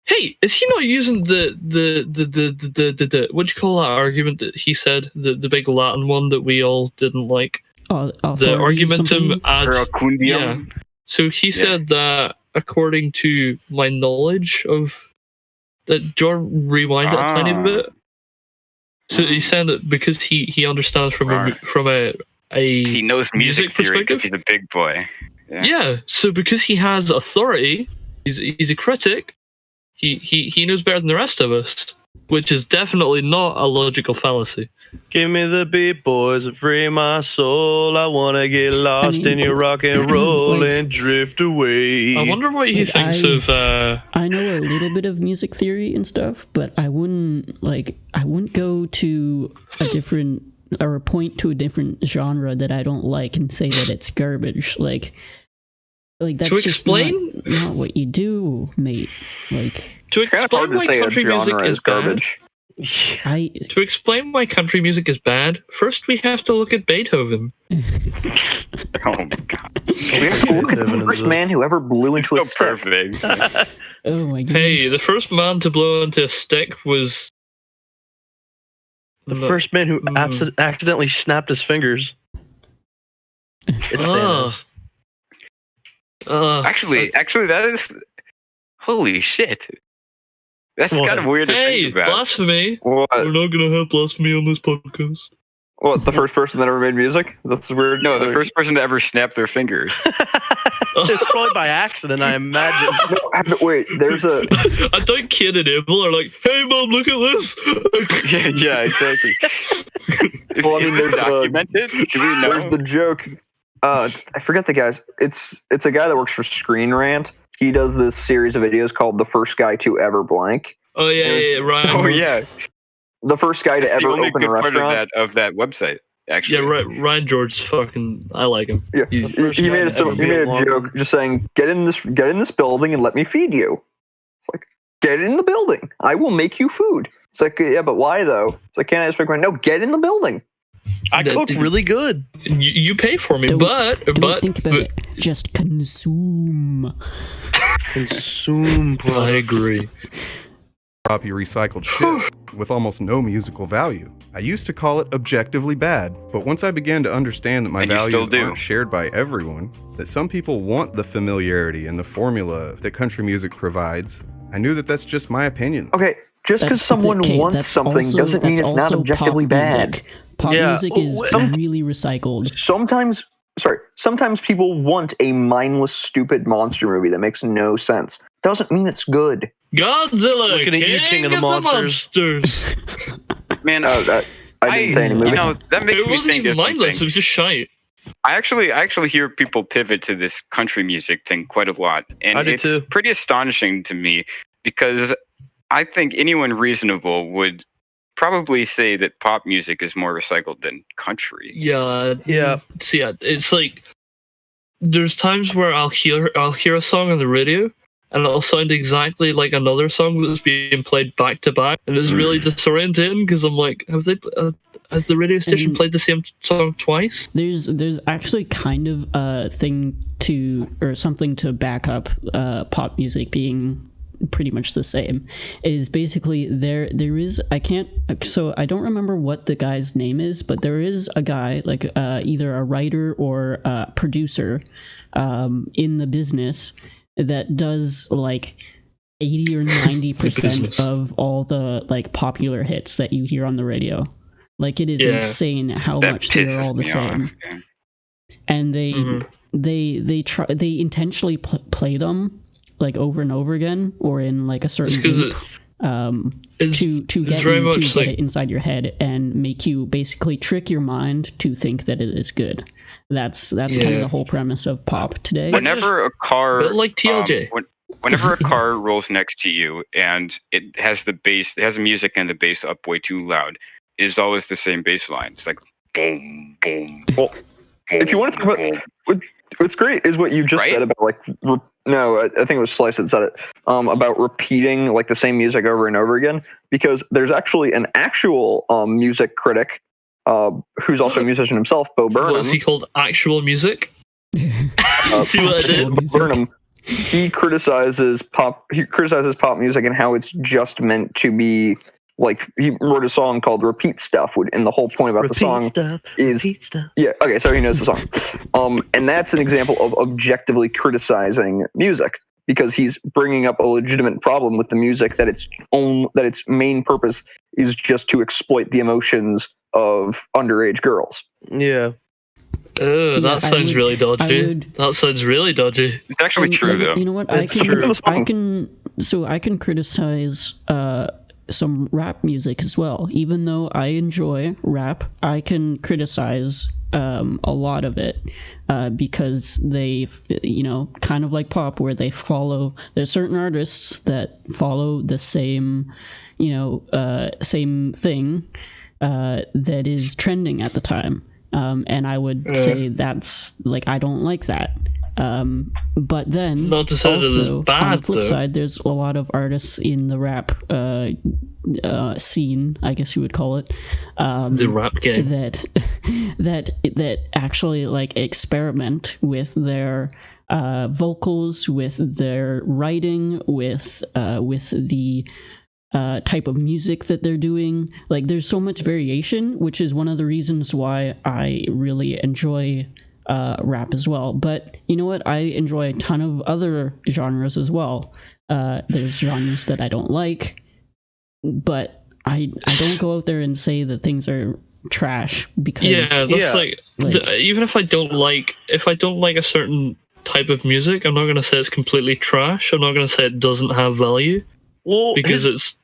hey, is he not using the what do you call that argument that he said, the big Latin one that we all didn't like? The argumentum ad Veracundium. Yeah. So he said that according to my knowledge of that, do you want to rewind it a tiny bit? So he said that because he understands from a he knows music theory because he's a big boy. Yeah. So because he has authority, he's a critic. He knows better than the rest of us, which is definitely not a logical fallacy. Give me the beat, boys, and free my soul. I wanna get lost in your rock and roll and drift away. I wonder what he thinks of. I know a little bit of music theory and stuff, but I wouldn't go to a different or point to a different genre that I don't like and say that it's garbage. Like that's to explain just not what you do, mate. Like to explain why country music is garbage. To explain why country music is bad, first we have to look at Beethoven. Oh my god! We have to look at the first man who ever blew into a stick. Perfect. Oh my goodness. Hey, the first man to blow into a stick was the first man who accidentally snapped his fingers. It's Thanos. Actually, that is holy shit. That's kind of weird to think about. Blasphemy! What? We're not gonna have blasphemy on this podcast. What, the first person that ever made music? That's weird. No, the first person to ever snap their fingers. It's probably by accident, I imagine. No, wait, there's a... I don't kid and Abel are like, hey mom, look at this! yeah, exactly. Is this documented? Do we know? There's the joke. I forget the guy's. It's a guy that works for Screen Rant. He does this series of videos called "The First Guy to Ever Blank." Oh yeah, right. Oh yeah, the first guy to ever open a restaurant. Of that website, actually. Yeah, right. Ryan George's fucking. I like him. Yeah, he made a joke just saying, "Get in this building and let me feed you." It's like, get in the building. I will make you food. It's like, yeah, but why though? It's like, can't I just make my no? Get in the building. I cook really good. You pay for me, Don't but think about it. Just consume. Consume. I agree. Copy recycled shit with almost no musical value. I used to call it objectively bad, but once I began to understand that my And you still values do. aren't shared by everyone, that some people want the familiarity and the formula that country music provides, I knew that that's just my opinion. Okay, just because someone wants something doesn't mean it's not objectively bad. Pop music is really recycled. Sometimes people want a mindless, stupid monster movie that makes no sense. Doesn't mean it's good. Godzilla, Looking at you, King of the Monsters. Man, I didn't say any movie. You know, that makes It me wasn't think even of mindless. It something. was just shite. I actually hear people pivot to this country music thing quite a lot, and I do it's too. pretty astonishing to me because I think anyone reasonable would probably say that pop music is more recycled than country. Yeah. Yeah. See, it's like there's times where I'll hear a song on the radio, and it'll sound exactly like another song that's being played back to back, and it's really disorienting because I'm like, has the radio station played the same song twice? There's actually kind of a thing something to back up pop music being pretty much the same. Is basically there is I don't remember what the guy's name is, but there is a guy like either a writer or a producer in the business that does like 80 or 90% of all the like popular hits that you hear on the radio. Like it is insane how That much they're pisses all the me same. off, yeah. And they intentionally play them like over and over again or in like a certain loop to get it inside your head and make you basically trick your mind to think that it is good. That's kind of the whole premise of pop today. Whenever a car, like TLJ. Whenever a car rolls next to you and it has the music and the bass up way too loud, it is always the same bass line. It's like boom, boom. Well, if you want to think about what's great is what you just said about like I think it was Slice that said it about repeating like the same music over and over again, because there's actually an actual music critic who's also a musician himself, Bo Burnham. What is he called? Actual music? See what I did? Bo Burnham. He criticizes pop music and how it's just meant to be like, he wrote a song called Repeat Stuff, and the whole point about the song is yeah, okay, so he knows the song. And that's an example of objectively criticizing music, because he's bringing up a legitimate problem with the music that its main purpose is just to exploit the emotions of underage girls. Yeah. Oh, that sounds really dodgy. That sounds really dodgy. It's actually true, though. You know what? I can criticize some rap music as well. Even though I enjoy rap, I can criticize a lot of it because they, kind of like pop, where there's certain artists that follow the same, same thing that is trending at the time. And I would say that's like, I don't like that. But then not to say also, bad, on the flip though. side, there's a lot of artists in the rap scene, I guess you would call it, the rap game, that actually like experiment with their vocals, with their writing, with the type of music that they're doing. Like, there's so much variation, which is one of the reasons why I really enjoy rap as well. But you know what? I enjoy a ton of other genres as well. There's genres that I don't like, but I don't go out there and say that things are trash, because like even if I don't like a certain type of music, I'm not going to say it's completely trash. I'm not going to say it doesn't have value. Well, because it's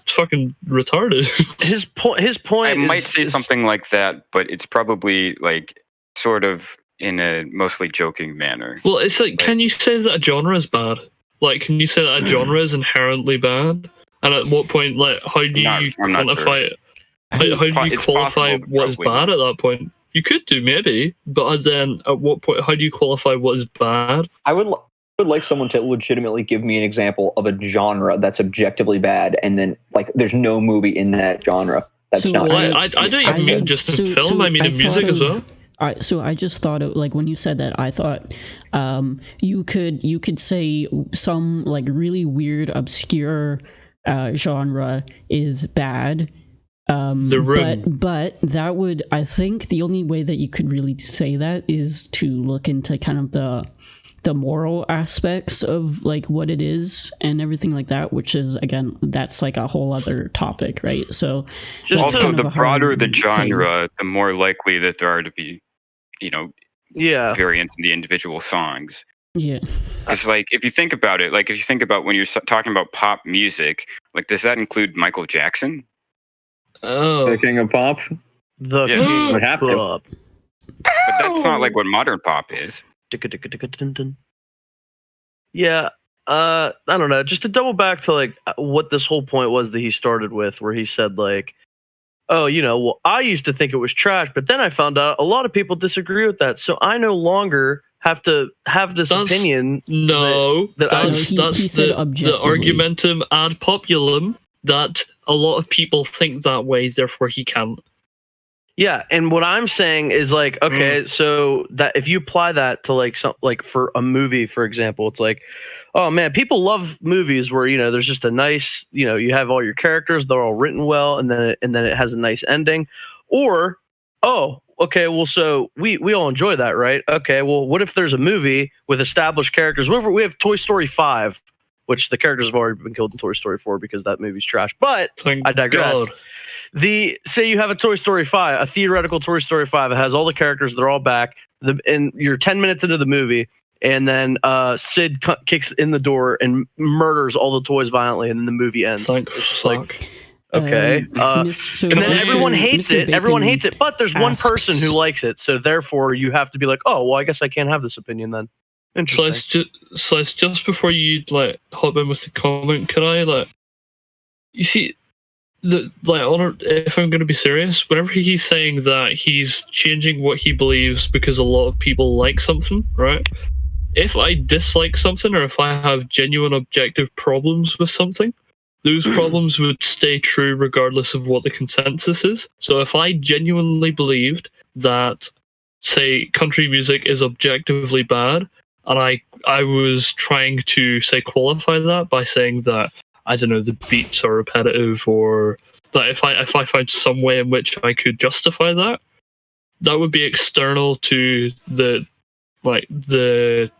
fucking retarded. His point. I might say something like that, but it's probably like sort of in a mostly joking manner. Well, it's like, can you say that a genre is bad? Like, can you say that a genre is inherently bad? And at what point, like, how do you quantify it? How do you qualify what is bad at that point? You could do, maybe, but then at what point, how do you qualify what is bad? I would would like someone to legitimately give me an example of a genre that's objectively bad, and then like there's no movie in that genre that's not. Well, I don't even mean just in film. I mean in music as well. So I just thought of, like, when you said that, I thought you could say some like really weird, obscure genre is bad. The Room. But that would, I think the only way that you could really say that is to look into kind of the moral aspects of like what it is and everything like that, which is, again, that's like a whole other topic, right? So just also the broader the genre, the more likely that there are to be, variants in the individual songs. Yeah. It's like, if you think about it, like if you think about when you're talking about pop music, like does that include Michael Jackson? Oh, The king of pop. The Yeah. king Would of have to. pop. But that's not like what modern pop is. Yeah, I don't know. Just to double back to like what this whole point was that he started with, where he said like, "Oh, well, I used to think it was trash, but then I found out a lot of people disagree with that, so I no longer have to have this opinion." No, that's he said the argumentum ad populum that a lot of people think that way, therefore he can't. Yeah, and what I'm saying is like, okay, so that if you apply that to like some, like for a movie, for example, it's like, oh man, people love movies where there's just a nice, you have all your characters, they're all written well, and then it has a nice ending, or okay, well, so we all enjoy that, right? Okay, well, what if there's a movie with established characters? Whatever, we have Toy Story 5, which the characters have already been killed in Toy Story 4 because that movie's trash. But I digress. God. Say you have a Toy Story 5, a theoretical Toy Story 5. It has all the characters; they're all back. And you're 10 minutes into the movie, and then Sid kicks in the door and murders all the toys violently, and then the movie ends. Thank it's just fuck. like, okay. So and then everyone hates Mr. it. Everyone hates it, but there's one asks- person who likes it. So therefore, you have to be like, oh, well, I guess I can't have this opinion then. Interesting. Slice, just before you like hop in with the comment, can I you see if I'm going to be serious, whenever he's saying that he's changing what he believes because a lot of people like something, right? If I dislike something, or if I have genuine objective problems with something, those problems would stay true regardless of what the consensus is. So if I genuinely believed that, say, country music is objectively bad, and I was trying to, say, qualify that by saying that, I don't know, the beats are repetitive, or that if I find some way in which I could justify that, that would be external to the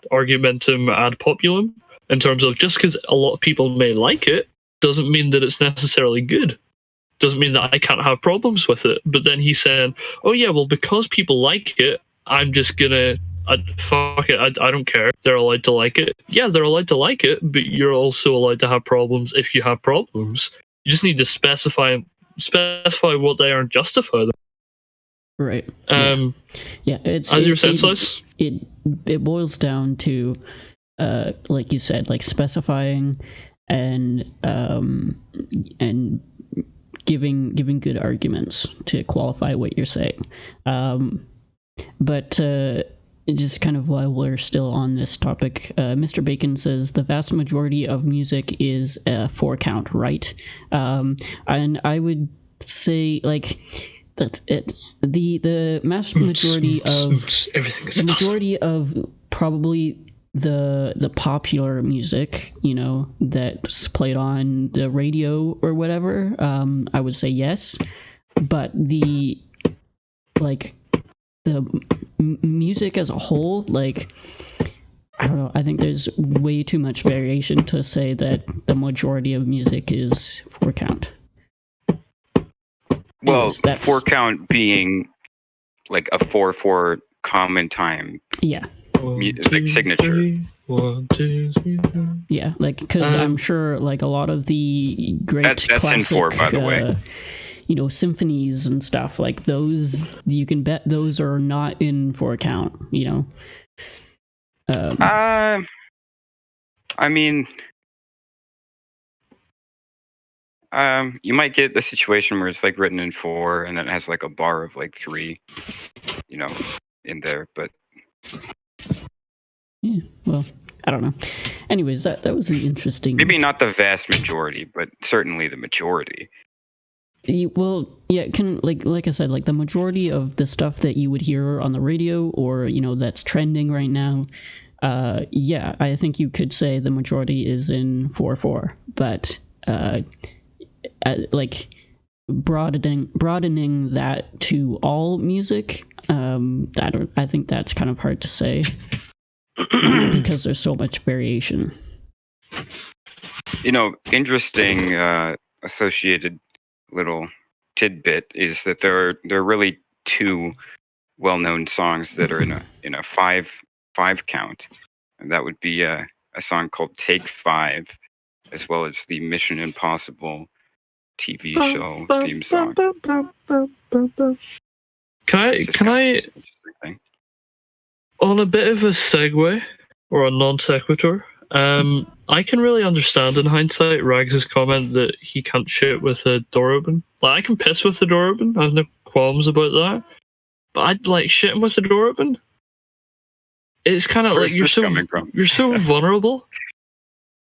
argumentum ad populum, in terms of just because a lot of people may like it doesn't mean that it's necessarily good. Doesn't mean that I can't have problems with it. But then he's saying, oh yeah, well, because people like it, I'm just gonna fuck it. I don't care. They're allowed to like it. Yeah, they're allowed to like it, but you're also allowed to have problems if you have problems. You just need to specify what they are and justify them. Right. Yeah. It's as you were saying, Slice? It boils down to, like you said, like specifying and giving good arguments to qualify what you're saying. But just kind of while we're still on this topic, Mr. Bacon says the vast majority of music is 4-count, right? And I would say like that's it. The majority of probably the popular music, that's played on the radio or whatever, I would say yes, but the music as a whole, like, I don't know, I think there's way too much variation to say that the majority of music is 4-count. Well, 4-count being like a 4/4 common time. Yeah. Like signature. 1, 2, 3, 4. Yeah, like, because I'm sure like a lot of the great that's classic, in 4, by the way. Symphonies and stuff like those, you can bet those are not in 4-count. I mean, you might get the situation where it's like written in 4 and then it has like a bar of like 3, in there, but yeah, well, I don't know. Anyways, that was an interesting. Maybe not the vast majority, but certainly the majority. Well, yeah, like I said, like the majority of the stuff that you would hear on the radio or that's trending right now, yeah, I think you could say the majority is in 4/4, but like broadening that to all music, I think that's kind of hard to say because there's so much variation. Interesting associated little tidbit is that there are really two well-known songs that are in a five count, and that would be a song called "Take 5," as well as the Mission Impossible TV show theme song. Can I on a bit of a segue or a non sequitur? I can really understand in hindsight Rags' comment that he can't shit with a door open. Like, I can piss with the door open. I have no qualms about that. But I'd like shitting with the door open. It's kind of like you're so vulnerable.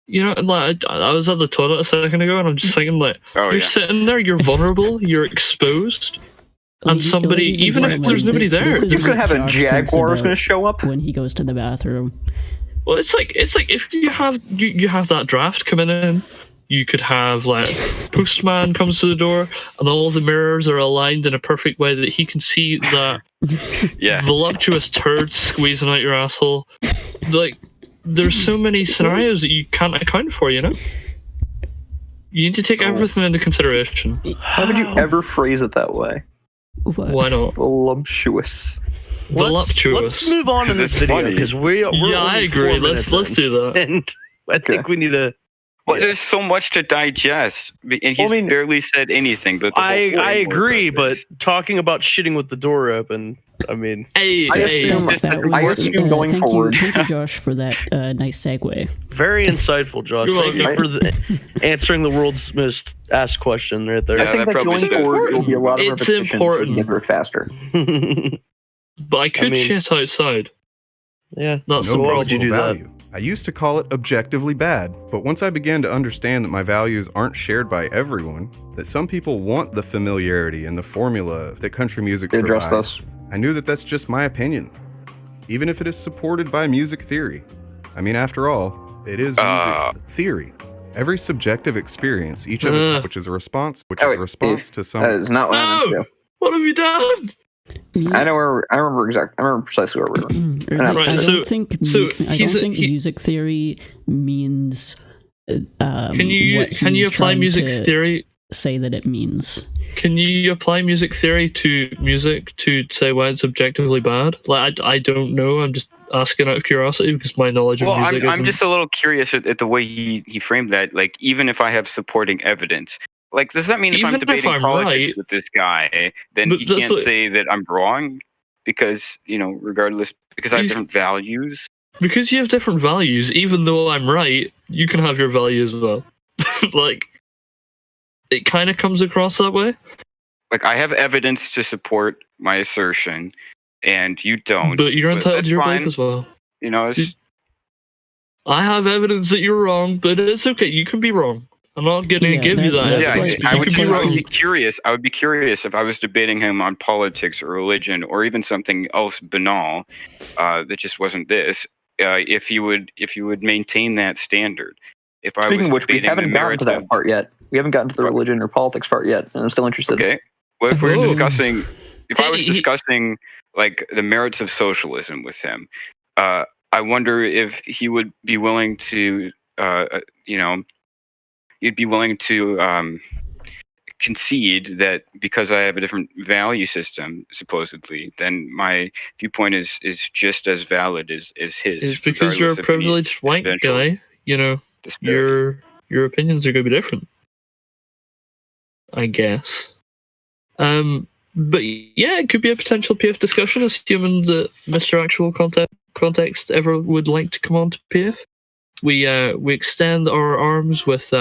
Like I was at the toilet a second ago, and I'm just thinking like, you're sitting there, you're vulnerable, you're exposed, and somebody, even if there's nobody there, he's gonna have a jaguar who's gonna show up when he goes to the bathroom. Well, it's like if you have that draft coming in, you could have like postman comes to the door and all the mirrors are aligned in a perfect way that he can see that voluptuous turd squeezing out your asshole. Like, there's so many scenarios that you can't account for. You need to take everything into consideration. How would you ever phrase it that way? What? Why not? Voluptuous. Let's move on in this video because we're I agree. Let's do that. And I think we need to. Well, there's so much to digest, and he's barely said anything. But I agree, but talking about shitting with the door open, I mean, I assume going forward. Thank you, Josh, for that nice segue. Very insightful, Josh. Thank you for answering the world's most asked question right there. I think that going forward will be a lot of it's important. Get it faster. But I could shit outside. Yeah, that's no the problem. would you do value. That? I used to call it objectively bad, but once I began to understand that my values aren't shared by everyone, that some people want the familiarity and the formula that country music provides, I knew that that's just my opinion, even if it is supported by music theory. I mean, after all, it is music theory. Every subjective experience, each of us, which is a response, to some. That is not what I meant to do. What have you done? I remember precisely where we were. I don't think music theory means. Can you apply music theory? Say that it means. Can you apply music theory to music to say why it's objectively bad? Like, I don't know. I'm just asking out of curiosity because my knowledge of music. I'm just a little curious at the way he framed that. Like, even if I have supporting evidence. Like, does that mean if I'm debating politics with this guy, then he can't say that I'm wrong? Because, regardless, because I have different values? Because you have different values, even though I'm right, you can have your value as well. Like, it kind of comes across that way. Like, I have evidence to support my assertion, and you don't. But you're entitled to your belief as well. I have evidence that you're wrong, but it's okay. You can be wrong. I'm not going to give you that. I would be curious. I would be curious if I was debating him on politics or religion or even something else banal that just wasn't this. If you would maintain that standard. If I Speaking was of which, we haven't gotten to that part yet. We haven't gotten to the religion or politics part yet, and I'm still interested. Okay. Well, if we're discussing, if I was discussing like the merits of socialism with him, I wonder if he would be willing to, you'd be willing to concede that because I have a different value system, supposedly, then my viewpoint is just as valid as his. It's because you're a privileged white guy, your opinions are going to be different, I guess. But yeah, it could be a potential PF discussion, assuming that Mr. Actual Context ever would like to come on to PF. We extend our arms with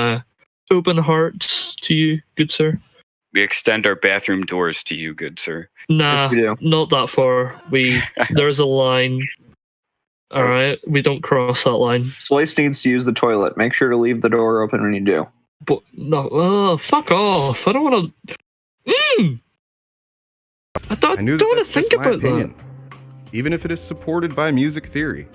open hearts to you, good sir. We extend our bathroom doors to you, good sir. Nah, not that far. There's a line. All right, we don't cross that line. Slice needs to use the toilet. Make sure to leave the door open when you do. But no, fuck off! I don't want to. I don't want to think about that. Even if it is supported by music theory.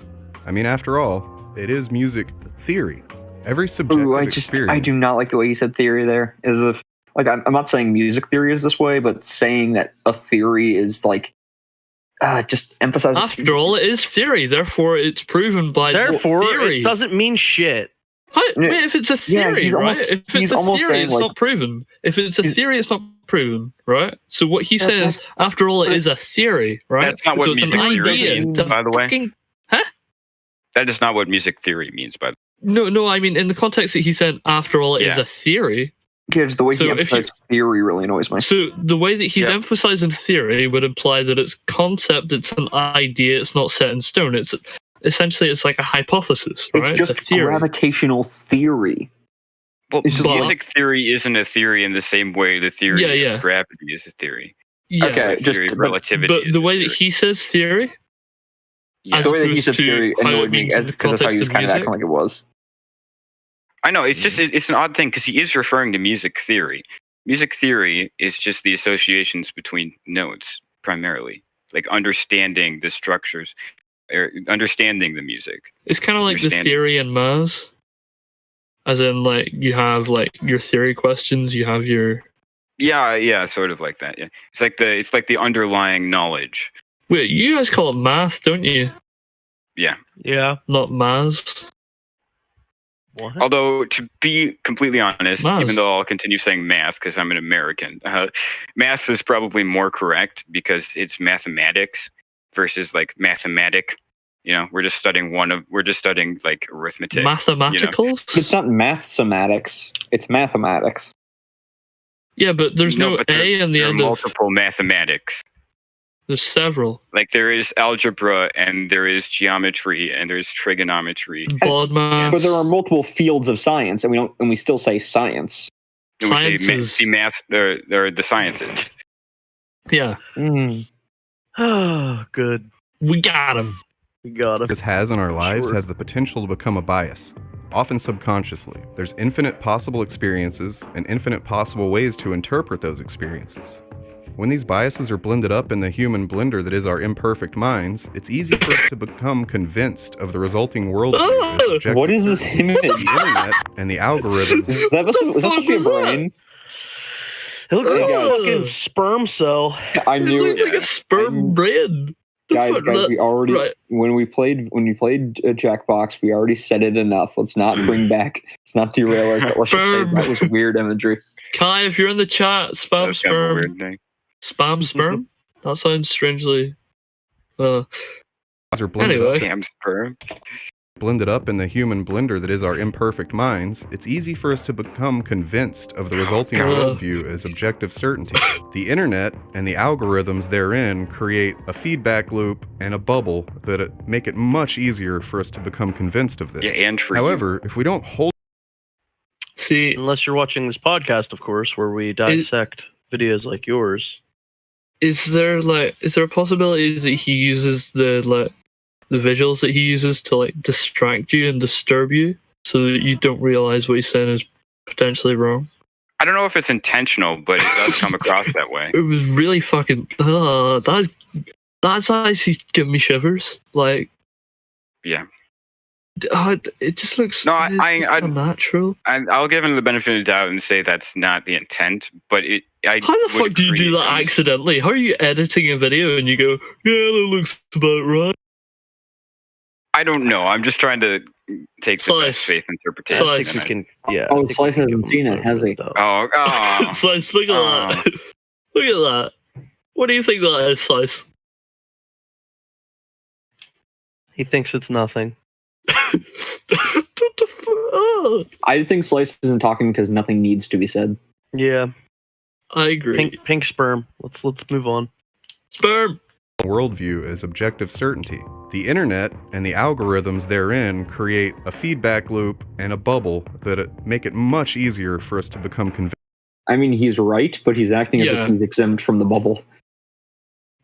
I mean, after all, it is music theory. Every subjective experience. I do not like the way you said theory there. As if, like, I'm not saying music theory is this way, but saying that a theory is like, just emphasizing. After all, it is theory. Therefore, it's proven by theory. It doesn't mean shit. Wait, if it's a theory, right? If it's a theory, it's like, not proven. If it's a theory, it's not proven, right? So what he says, after all, it is a theory, right? That's not what so music theory means, by the way. Huh? That is not what music theory means, by the way. No, I mean, in the context that he said, after all, it is a theory. Yeah, just the way he emphasized theory really annoys me. So the way that he's emphasizing theory would imply that it's concept, it's an idea, it's not set in stone. It's essentially it's like a hypothesis, right? It's just a theory. Gravitational theory. Well, music theory isn't a theory in the same way the theory of gravity is a theory. Yeah, okay, theory of relativity. But the way that he says theory, the way that he said theory annoyed me because that's how he was kind of acting like it was. I know, it's just, it's an odd thing because he is referring to music theory. Music theory is just the associations between notes, primarily. Like understanding the structures, or understanding the music. It's kind of like the theory in maths. As in, like, you have, like, your theory questions, you have your... Yeah, sort of like that, yeah. It's like the underlying knowledge. Wait, you guys call it math, don't you? Yeah. Yeah. Not maths. What? Although, to be completely honest, even though I'll continue saying math because I'm an American, math is probably more correct because it's mathematics versus like mathematic. You know, we're just studying like arithmetic. Mathematicals? You know? It's not mathematics. It's mathematics. Yeah, but there's no A in the end of multiple mathematics. There's several. Like there is algebra and there is geometry and there's trigonometry. Blood math. But there are multiple fields of science, and we still say science. And we say the math or the sciences. Yeah. Oh, good. We got him. This has in our lives has the potential to become a bias, often subconsciously. There's infinite possible experiences and infinite possible ways to interpret those experiences. When these biases are blended up in the human blender that is our imperfect minds, it's easy for us to become convinced of the resulting worldview. What is this image? The internet and the algorithms. Is that supposed to be a brain? It looks like a fucking sperm cell. I knew it. It looks like a sperm brain. Guys, we already when you played Jackbox, we already said it enough. Let's not bring back. Let's not derail it. Let's just say that was weird imagery. Kai, if you're in the chat, spam sperm. Spam sperm? That sounds strangely. Anyway. Spam sperm. Blended up in the human blender that is our imperfect minds, it's easy for us to become convinced of the resulting worldview as objective certainty. The internet and the algorithms therein create a feedback loop and a bubble that make it much easier for us to become convinced of this. Yeah, and for However, if we don't hold... See, unless you're watching this podcast, of course, where we dissect videos like yours. Is there a possibility that he uses the visuals that he uses to like distract you and disturb you so that you don't realize what he's saying is potentially wrong? I don't know if it's intentional, but it does come across that way. It was really fucking that's actually giving me shivers. Like, yeah. It just looks unnatural. I'll give him the benefit of the doubt and say that's not the intent, but how the fuck do you do that accidentally? How are you editing a video and you go, yeah, that looks about right? I don't know. I'm just trying to take the best faith interpretation. Oh, Slice hasn't seen it, has he? Oh. Slice, look at that. Look at that. What do you think that is, Slice? He thinks it's nothing. I think Slice isn't talking because nothing needs to be said. Yeah. I agree. Pink sperm. Let's move on. Sperm. Worldview as objective certainty. The internet and the algorithms therein create a feedback loop and a bubble that make it much easier for us to become convinced. I mean, he's right, but he's acting as if he's exempt from the bubble.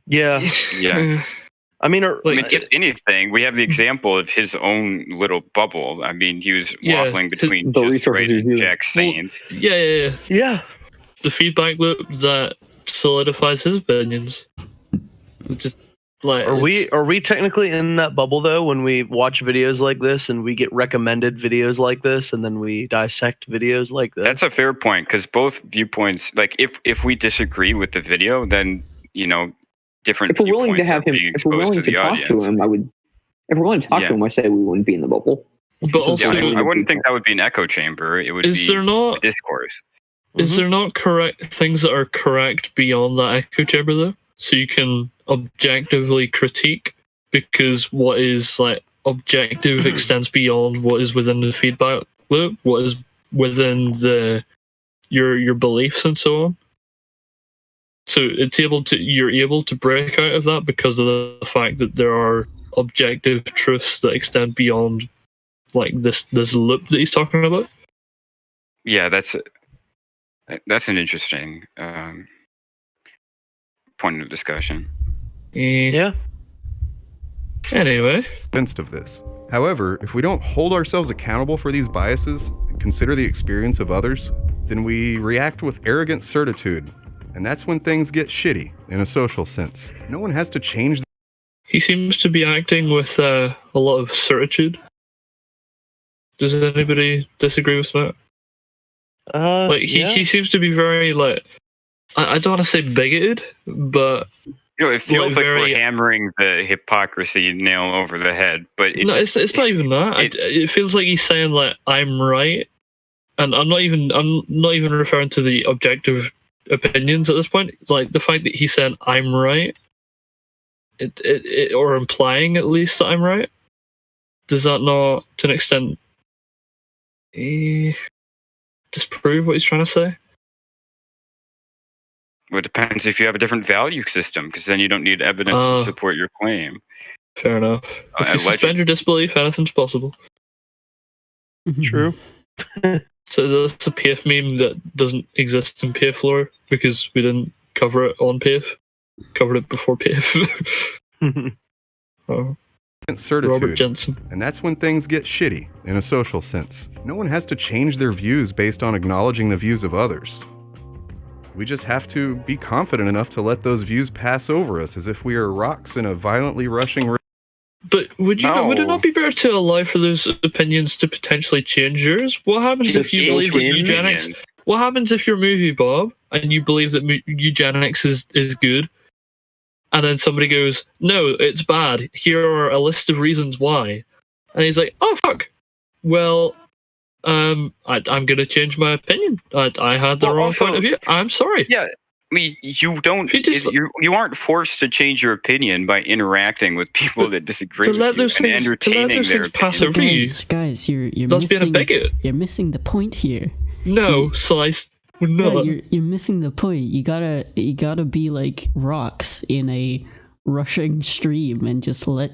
Yeah. Yeah. I mean, if anything, we have the example of his own little bubble. I mean, he was waffling between the just right resources and Jack saying. Yeah. The feedback loop that solidifies his opinions. Just like are we technically in that bubble though when we watch videos like this and we get recommended videos like this and then we dissect videos like this? That's a fair point because both viewpoints, like if we disagree with the video, then different. If we're willing to have him, if we're willing to talk to him, I would. If we're willing to talk to him, I say we wouldn't be in the bubble. But also, I wouldn't think that would be an echo chamber. It would be a discourse. Is there not correct things that are correct beyond that echo chamber though? So you can objectively critique because what is like objective extends beyond what is within the feedback loop, what is within your beliefs and so on. So you're able to break out of that because of the fact that there are objective truths that extend beyond like this loop that he's talking about. Yeah, that's an interesting point of discussion. Yeah. Anyway. Convinced of this. However, if we don't hold ourselves accountable for these biases and consider the experience of others, then we react with arrogant certitude. And that's when things get shitty in a social sense. No one has to change. He seems to be acting with a lot of certitude. Does anybody disagree with that? He seems to be very like I don't want to say bigoted, but it feels like we're hammering the hypocrisy nail over the head. But it's not even that. It feels like he's saying like I'm right, and I'm not even referring to the objective opinions at this point. Like the fact that he's saying I'm right, it or implying at least that I'm right. Does that not, to an extent, disprove what he's trying to say? Well, it depends if you have a different value system, because then you don't need evidence to support your claim. Fair enough. If you suspend your disbelief, anything's possible. True. So that's a PAFE meme that doesn't exist in PAFE lore because we didn't cover it on PAFE. Covered it before PAFE. Certitude. Robert Jensen. And that's when things get shitty in a social sense. No one has to change their views based on acknowledging the views of others. We just have to be confident enough to let those views pass over us as if we are rocks in a violently rushing. But would it not be better to allow for those opinions to potentially change yours? What happens if you believe that eugenics? What happens if you're a movie, Bob, and you believe that eugenics is good, and then somebody goes, "No, it's bad. Here are a list of reasons why," and he's like, "Oh fuck, well." I'm gonna change my opinion. I had the wrong point of view. I'm sorry. Yeah, I mean, you don't. You aren't forced to change your opinion by interacting with people that disagree with you and entertaining their pass over you. Guys, you're That's missing. Being a bigot. You're missing the point here. No, Slice. No, you're missing the point. You gotta be like rocks in a rushing stream and just let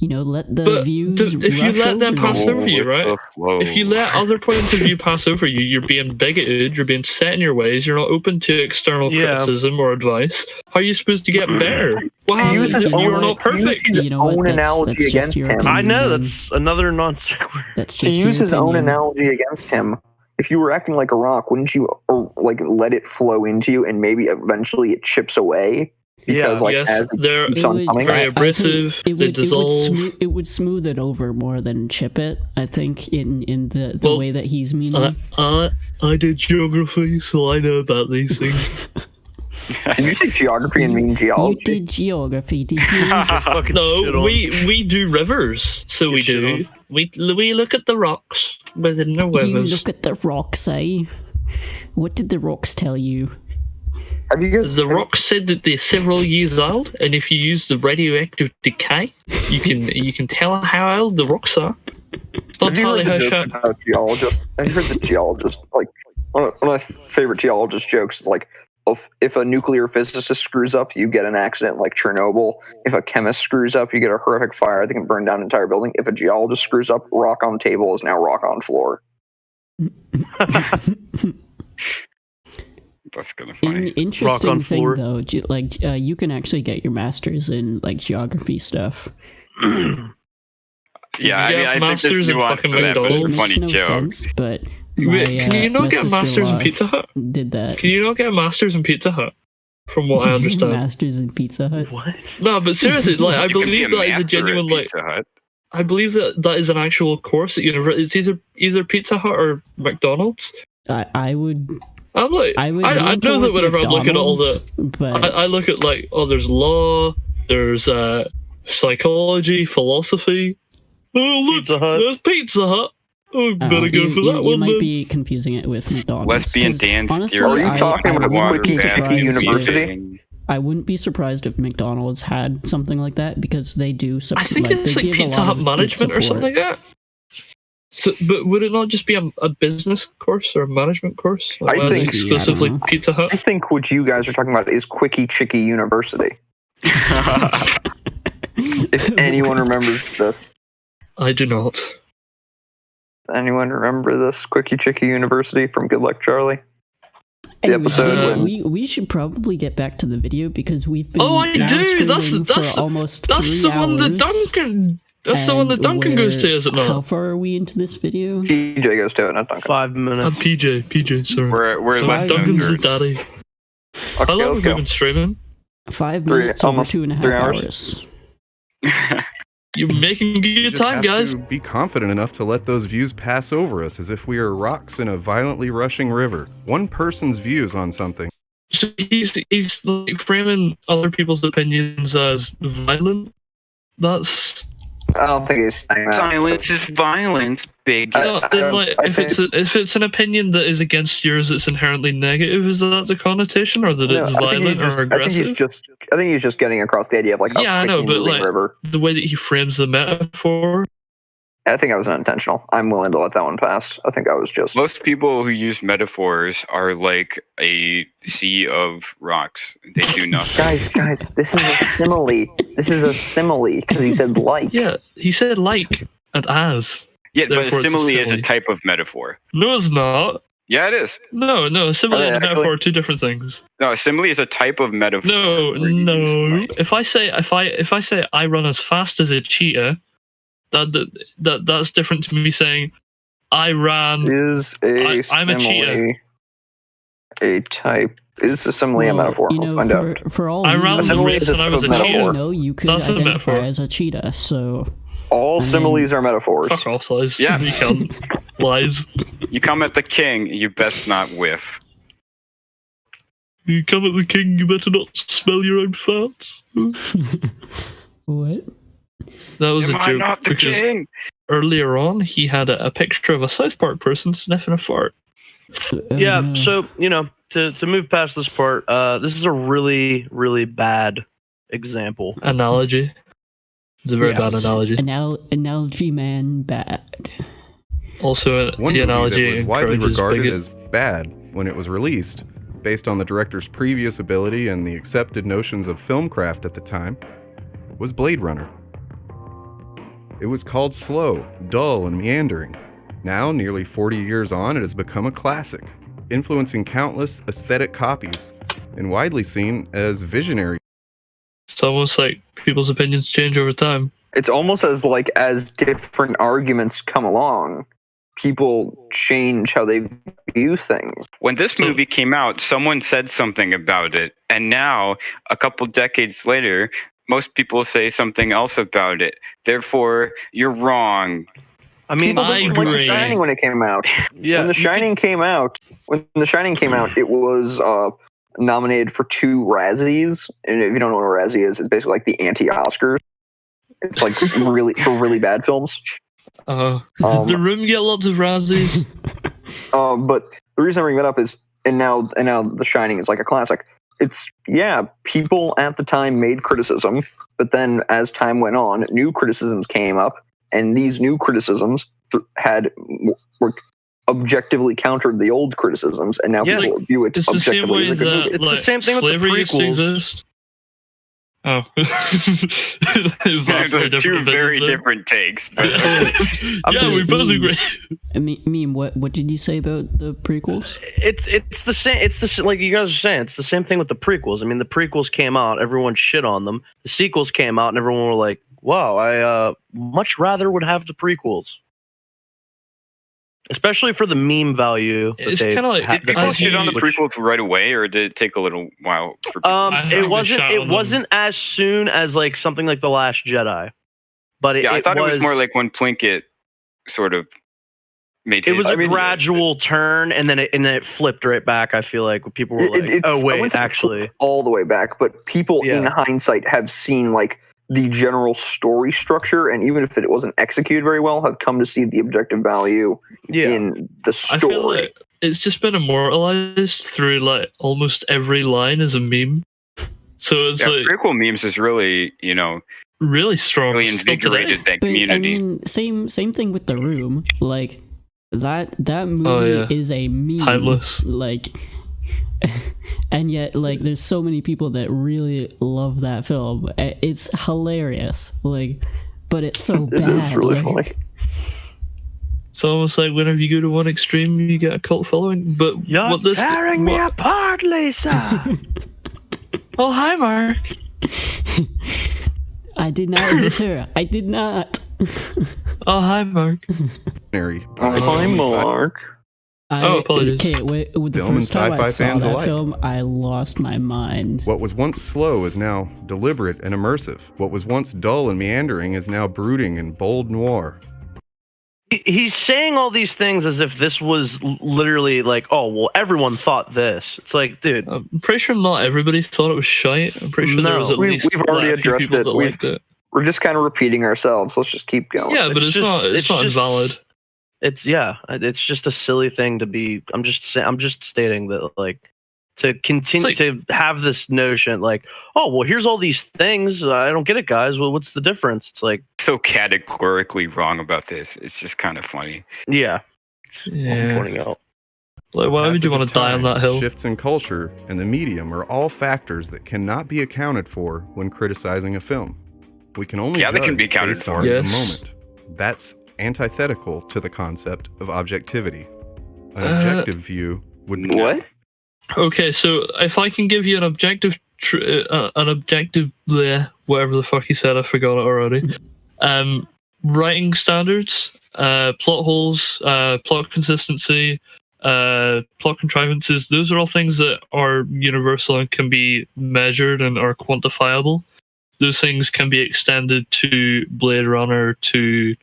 the views. If you let them pass over you, right? If you let other points of view pass over you, you're being bigoted. You're being set in your ways. You're not open to external criticism or advice. How are you supposed to get better? You're not perfect. His own analogy against him. I know that's another non sequitur. To use his own analogy against him. If you were acting like a rock, wouldn't you let it flow into you and maybe eventually it chips away? Because they're very abrasive. They dissolve. It would smooth it over more than chip it. I think in the way that he's meaning. I did geography, so I know about these things. Did you say geography and mean geology? You did geography. Did you? No, we do rivers. So we do. We look at the rocks within the rivers. You look at the rocks, eh? What did the rocks tell you? The rocks said that they're several years old, and if you use the radioactive decay, you can tell how old the rocks are. Have you heard the joke about geologists? Have you heard the geologist? Like one of my favorite geologist jokes is like, if a nuclear physicist screws up, you get an accident like Chernobyl. If a chemist screws up, you get a horrific fire that can burn down an entire building. If a geologist screws up, rock on table is now rock on floor. That's kind of funny. Interesting thing floor. though, you can actually get your masters in like geography stuff. Yeah, I mean, I think masters there's in nuance fucking to that, but it's a It makes funny no joke. sense, but Wait, can you not get my masters in sister-in-law Pizza Hut? Did that? Can you not get masters in Pizza Hut? From what I understand. Masters in Pizza Hut. What? No, but seriously, like I You can be believe that is a master at genuine like. Pizza Hut. I believe that is an actual course at university. It's either Pizza Hut or McDonald's. I would. I'm like, I would. I lean know that towards whenever I'm looking at all the, McDonald's, but I look at like, oh, there's law, there's psychology, philosophy. Oh look, Pizza Hut. there's Pizza Hut. Oh, better go for that you one might then. be confusing it with McDonald's. Lesbian 'cause dance honestly, theory. Are you talking I about wouldn't be Quickie surprised Chicky if- University? I wouldn't be surprised if McDonald's had something like that because they do. I think it's they like give a Pizza lot Hut of good management or support. something like that. So, but would it not just be a business course or a management course? Like, I why is it think- exclusively I don't know. Pizza Hut. I think what you guys are talking about is Quickie Chicky University. If anyone remembers this. I do not. Anyone remember this Quickie Chicky University from Good Luck Charlie? The Anyway, episode we should probably get back to the video because we've been Oh, I now do! streaming That's for almost That's 3 the one that hours, Duncan. That's the one that and Duncan goes to, is it How not? far are we into this video? PJ goes to it, not Duncan. 5 minutes. PJ, sorry. We're So less Duncan's the Dunkers. daddy. Okay, How long let's have we go. been streaming? 5 Three- minutes over almost 2.5 3 hours. hours. You're making You good just time, have guys. to be confident enough to let those views pass over us as if we are rocks in a violently rushing river. One person's views on something. So he's like framing other people's opinions as violent. That's I don't think he's saying that. Silence is violence, big. no, then, like, I if it's an opinion that is against yours, it's inherently negative. Is that the connotation, or that No, it's I think violent he's just- or aggressive? I think he's just getting across the idea of like a Yeah, I know, quickly but, moving like- river. The way that he frames the metaphor. I think that was unintentional. I'm willing to let that one pass. I think I was just Most people who use metaphors are like a sea of rocks. They do nothing. guys. This is a simile. This is a simile because he said like. Yeah, he said like and as. Yeah, but Therefore, a it's a simile is a simile. type of metaphor. No, it's not. Yeah, it is. No, simile Are they and actually? metaphor are two different things. No, a simile is a type of metaphor. No. where you use like- If I say I run as fast as a cheetah, that's different to me saying I ran. Is a I'm a simile a type? Is a simile a metaphor? You Let's know, find out. for all I we ran know, the simile race is a and I was a type of for all cheetah. we know, you could That's a identify metaphor. as a cheetah. So All I mean- similes are metaphors. Fuck off, lies. Yeah. You can't. Lies. You come at the king, you best not whiff. You come at the king, you better not smell your own farts. what? That was Am a I joke not the because king? earlier on he had a picture of a South Park person sniffing a fart. Yeah, no. so, to move past this part, this is a really, really bad example. Analogy. It's a very Yes. bad analogy. Analogy man bad. Also, One the movie analogy that was widely encourages regarded bigot. as bad when it was released, based on the director's previous ability and the accepted notions of filmcraft at the time, was Blade Runner. It was called slow, dull, and meandering. Now, nearly 40 years on, it has become a classic, influencing countless aesthetic copies, and widely seen as visionary. It's almost like people's opinions change over time. It's almost as different arguments come along, people change how they view things. When this movie came out, someone said something about it, and now, a couple decades later, most people say something else about it. Therefore, you're wrong. I mean, People I didn't like The agree. Shining when it came out. yeah, when The Shining came out, it was nominated for 2 Razzies. And if you don't know what a Razzie is, it's basically like the anti-Oscars. It's like really bad films. Did The Room get lots of Razzies? But the reason I bring that up is, and now The Shining is like a classic. It's, people at the time made criticism, but then as time went on, new criticisms came up, and these new criticisms were objectively countered the old criticisms, and now Yeah, people view it It's the same objectively way as a good that movie. It's the like, same thing with the slavery used to prequels. exist. Oh. Those are two very different takes. But yeah, we both agree. Meme, what did you say about the prequels? It's the same. It's the like you guys are saying. It's the same thing with the prequels. I mean, the prequels came out, everyone shit on them. The sequels came out, and everyone were like, "Wow, I much rather would have the prequels." Especially for the meme value. It's kind of like, did people shit on the prequels right away, or did it take a little while for people? It wasn't as soon as like something like The Last Jedi, but I thought it was more like when Plinkett sort of made. It was a gradual turn, and then it flipped right back. I feel like people were like, "Oh wait, actually, all the way back." But people in hindsight have seen like the general story structure, and even if it wasn't executed very well, have come to see the objective value in the story. I feel like it's just been immortalized through like almost every line as a meme. So it's like prequel memes is really, really strong. Really invigorated that community. I mean, same thing with The Room. Like that movie is a meme. Timeless. Like. And yet, like, there's so many people that really love that film. It's hilarious, like, but it's so bad. It is really funny. It's almost like whenever you go to one extreme, you get a cult following. But you're tearing me apart, Lisa. Oh, hi, Mark. I did not hit her. I did not. Oh, hi, Mark. Hi, Mark. Apologies. Okay, with the first time I saw that film, I lost my mind. What was once slow is now deliberate and immersive. What was once dull and meandering is now brooding and bold noir. He's saying all these things as if this was literally like, oh, well, everyone thought this. It's like, dude. I'm pretty sure not everybody thought it was shite. I'm pretty sure there was at least we've already a few addressed people that liked it. We're just kind of repeating ourselves. Let's just keep going. Yeah, but it's not invalid. It's just a silly thing to be. I'm just stating that, like, to continue to have this notion like, oh, well, here's all these things. I don't get it, guys. Well, what's the difference? It's like so categorically wrong about this. It's just kind of funny. Yeah. I'm pointing out. Like, why would you want to die on that hill? Shifts in culture and the medium are all factors that cannot be accounted for when criticizing a film. We can only they can be accounted for in the moment. That's antithetical to the concept of objectivity. An objective view would be what? Okay, so if I can give you an objective, whatever the fuck he said, I forgot it already. Writing standards, plot holes, plot consistency, plot contrivances. Those are all things that are universal and can be measured and are quantifiable. Those things can be extended to Blade Runner, to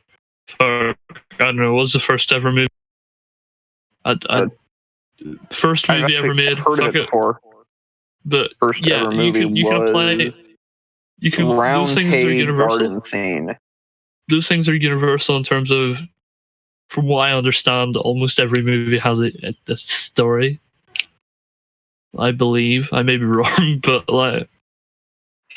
I don't know, what was the first ever movie? First movie ever made. I've heard of it before. But first ever movie you can apply. You can. Those things are universal. Those things are universal in terms of, from what I understand, almost every movie has a story. I believe. I may be wrong, but like.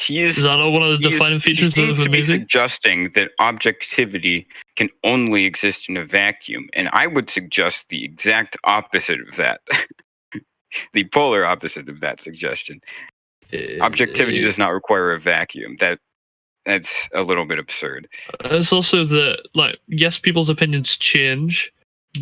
Is that not one of the defining features of a movie? Suggesting that objectivity can only exist in a vacuum, and I would suggest the exact opposite of that. The polar opposite of that suggestion. Objectivity does not require a vacuum. That's a little bit absurd. It's also that, like, yes, people's opinions change,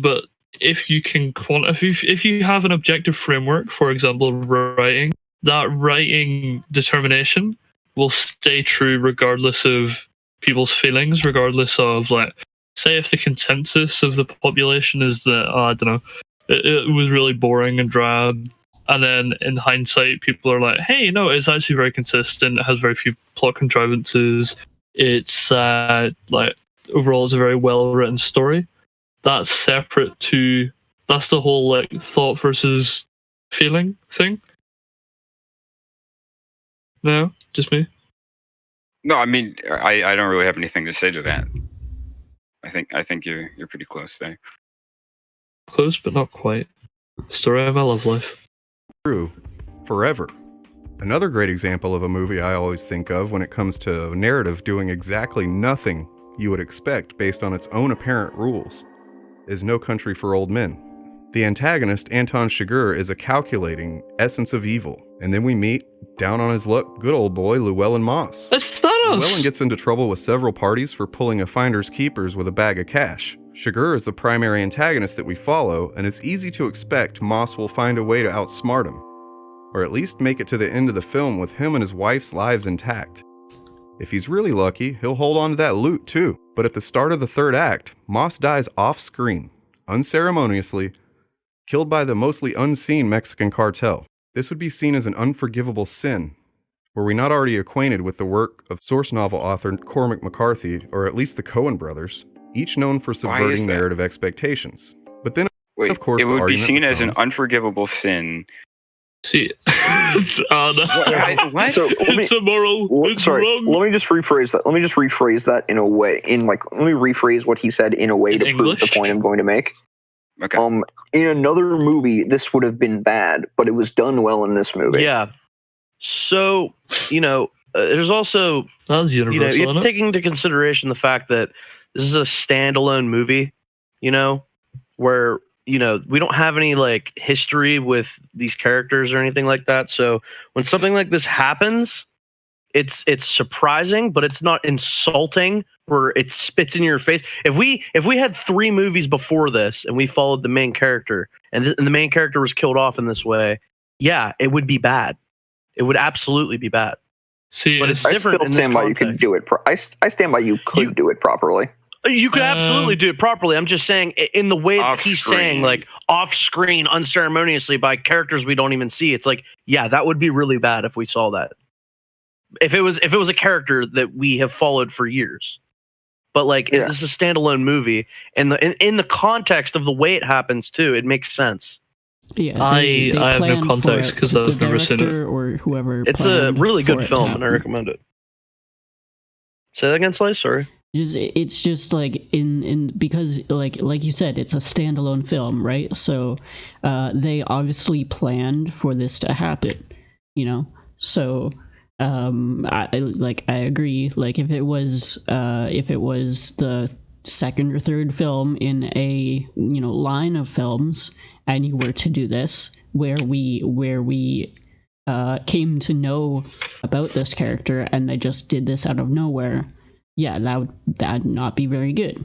but if you can if you have an objective framework, for example, writing, that writing determination will stay true regardless of people's feelings, regardless of, like, say if the consensus of the population is that, I don't know, it was really boring and drab, and then in hindsight people are like, hey, no, it's actually very consistent, it has very few plot contrivances, it's like, overall it's a very well written story. That's separate to, that's the whole, like, thought versus feeling thing. No, just me. No, I mean, I don't really have anything to say to that. I think you're pretty close there. Close, but not quite. Story of my love life. True, forever. Another great example of a movie I always think of when it comes to a narrative doing exactly nothing you would expect based on its own apparent rules is No Country for Old Men. The antagonist, Anton Chigurh, is a calculating essence of evil. And then we meet, down on his luck, good old boy Llewellyn Moss. That's Thanos! Llewellyn gets into trouble with several parties for pulling a finder's keepers with a bag of cash. Chigurh is the primary antagonist that we follow, and it's easy to expect Moss will find a way to outsmart him. Or at least make it to the end of the film with him and his wife's lives intact. If he's really lucky, he'll hold on to that loot too. But at the start of the third act, Moss dies off-screen, unceremoniously, killed by the mostly unseen Mexican cartel. This would be seen as an unforgivable sin. Were we not already acquainted with the work of source novel author Cormac McCarthy, or at least the Coen brothers, each known for subverting narrative expectations? But then, of course, it would be seen as an unforgivable sin. See, What? So it's immoral. It's wrong. Let me just rephrase that. Let me just rephrase that in a way. Let me rephrase what he said in a way to prove the point I'm going to make. Okay. In another movie, this would have been bad, but it was done well in this movie. Yeah. So, there's also, That was universal, you have to take into consideration the fact that this is a standalone movie, where, we don't have any like history with these characters or anything like that. So when something like this happens, it's surprising, but it's not insulting where it spits in your face. If we had 3 movies before this and we followed the main character and the main character was killed off in this way, yeah, it would be bad. It would absolutely be bad. See, but it's different. I still stand by you could do it. I stand by you could do it properly. You could absolutely do it properly. I'm just saying, in the way that he's saying, like off screen, unceremoniously by characters we don't even see. It's like, yeah, that would be really bad if we saw that. If it was a character that we have followed for years. But like, this is a standalone movie, and in the context of the way it happens too, it makes sense. Yeah, I have no context because I've never seen it. Or whoever. It's a really good film, and I recommend it. Say that again, Slice. Sorry. It's just like because like you said, it's a standalone film, right? So they obviously planned for this to happen, So I agree. Like if it was the second or third film in a line of films, and you were to do this where we came to know about this character and they just did this out of nowhere, yeah, that'd not be very good.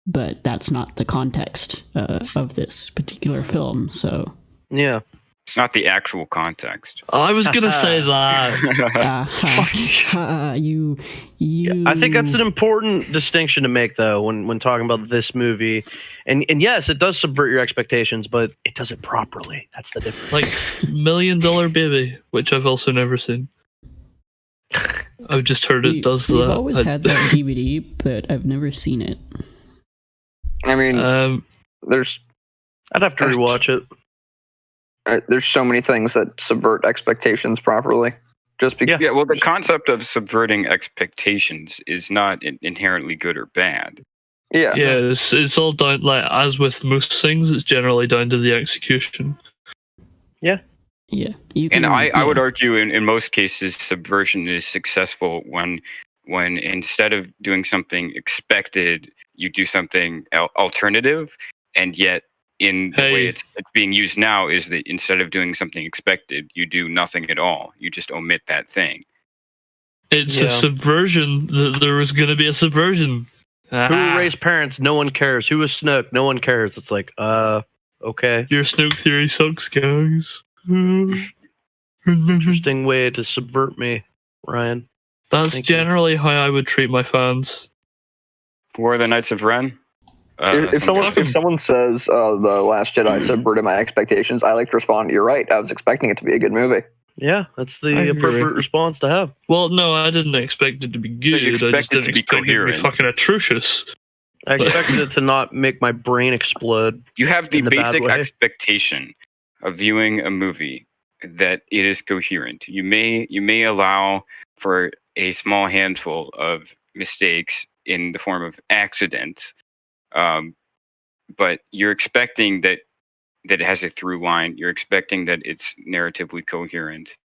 But that's not the context of this particular film, so yeah. It's not the actual context. I was gonna say that. You. Yeah, I think that's an important distinction to make, though, when talking about this movie. And yes, it does subvert your expectations, but it does it properly. That's the difference. Like $1 Million Baby, which I've also never seen. I've just heard it does that. I've always had that DVD, but I've never seen it. I mean, I'd have to rewatch it. There's so many things that subvert expectations properly. Just because, well, the concept of subverting expectations is not inherently good or bad. Yeah, it's all down, like as with most things, it's generally down to the execution. Yeah. And I would argue in most cases, subversion is successful when instead of doing something expected, you do something alternative, and yet in the way it's being used now is that instead of doing something expected, you do nothing at all. You just omit that thing. It's a subversion. There was going to be a subversion. Who erased parents? No one cares. Who was Snoke? No one cares. It's like, okay. Your Snoke theory sucks, guys. Interesting way to subvert me, Ryan. That's generally how I would treat my fans. War of the Knights of Ren? If someone says The Last Jedi subverted my expectations, I like to respond, you're right, I was expecting it to be a good movie. Yeah, that's the appropriate response to have. Well, no, I didn't expect it to be good. I just didn't expect it to be fucking atrocious. I expected it to not make my brain explode. You have the basic expectation of viewing a movie that it is coherent. You may allow for a small handful of mistakes in the form of accidents, but you're expecting that it has a through line. You're expecting that it's narratively coherent.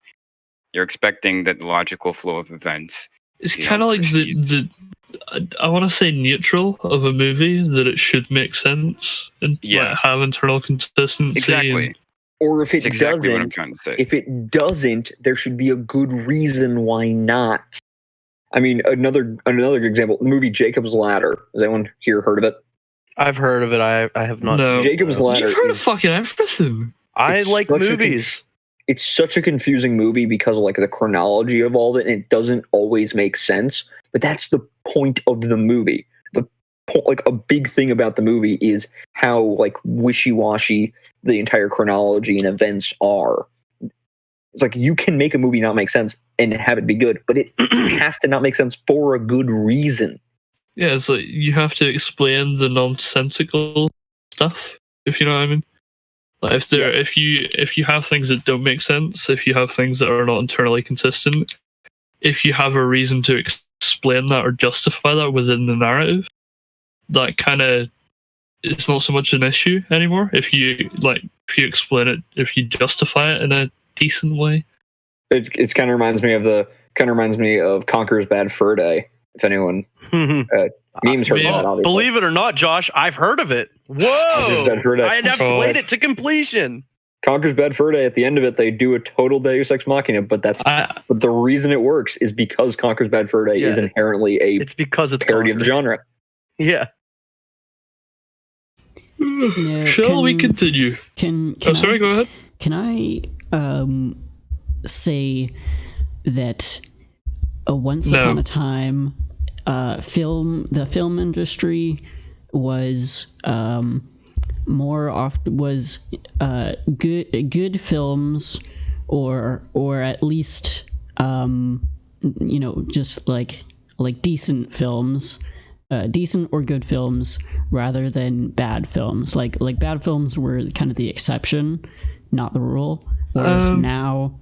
You're expecting that the logical flow of events. It's kind of like the I want to say neutral of a movie, that it should make sense and like, have internal consistency. Exactly. Or if it exactly doesn't, what I'm trying to say. If it doesn't, there should be a good reason why not. I mean, another example, the movie Jacob's Ladder. Has anyone here heard of it? I've heard of it. I have not. No. Jacob's Ladder. You've heard of fucking everything. I like movies. It's such a confusing movie because of like the chronology of all of it, and it doesn't always make sense. But that's the point of the movie. Like a big thing about the movie is how like wishy-washy the entire chronology and events are. It's like you can make a movie not make sense and have it be good, but it has to not make sense for a good reason. Yeah, it's like you have to explain the nonsensical stuff, if you know what I mean. Like if you have things that don't make sense, if you have things that are not internally consistent, if you have a reason to explain that or justify that within the narrative, that kind of it's not so much an issue anymore. If you explain it, if you justify it in a decent way, it kind of reminds me of Conker's Bad Fur Day. If anyone memes heard that, obviously. Believe it or not, Josh, I've heard of it. Whoa! I have played it to completion. Conker's Bad Fur Day. At the end of it, they do a total Deus Ex Machina, but but the reason it works is because Conker's Bad Fur Day is inherently it's parody of the genre. Yeah. Shall we continue? Sorry, go ahead. Can I say that once upon a time, the film industry was good films, or at least just like decent films. Decent or good films rather than bad films. Like bad films were kind of the exception, not the rule. Whereas now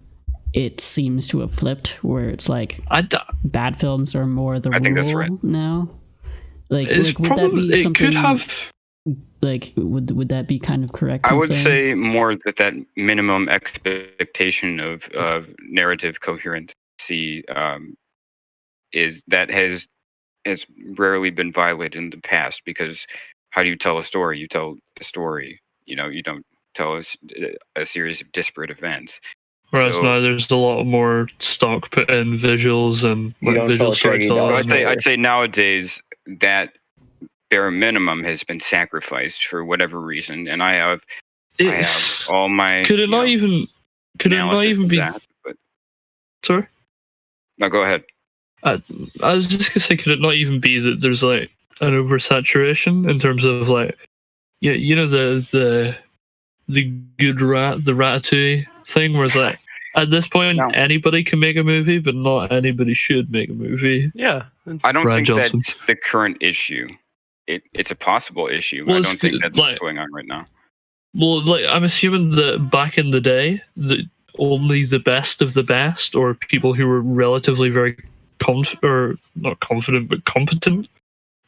it seems to have flipped, where it's like bad films are more the rule. I think that's right now. Would that be something? It could have. Would that be kind of correct? I would say more that minimum expectation of narrative coherency has rarely been violated in the past, because how do you tell a story? You tell a story. You don't tell a series of disparate events. Whereas now there's a lot more stock put in visuals and visual storytelling. I'd say nowadays that bare minimum has been sacrificed for whatever reason, and I have all my. Could it not even be? That, sorry. No, go ahead. I was just gonna say, could it not even be that there's like an oversaturation in terms of like, the Ratatouille thing, where it's like at this point anybody can make a movie, but not anybody should make a movie. Yeah, I don't think that's the current issue. It's a possible issue. Well, I don't think that's what's going on right now. Well, I'm assuming that back in the day, that only the best of the best, or people who were relatively very not confident but competent,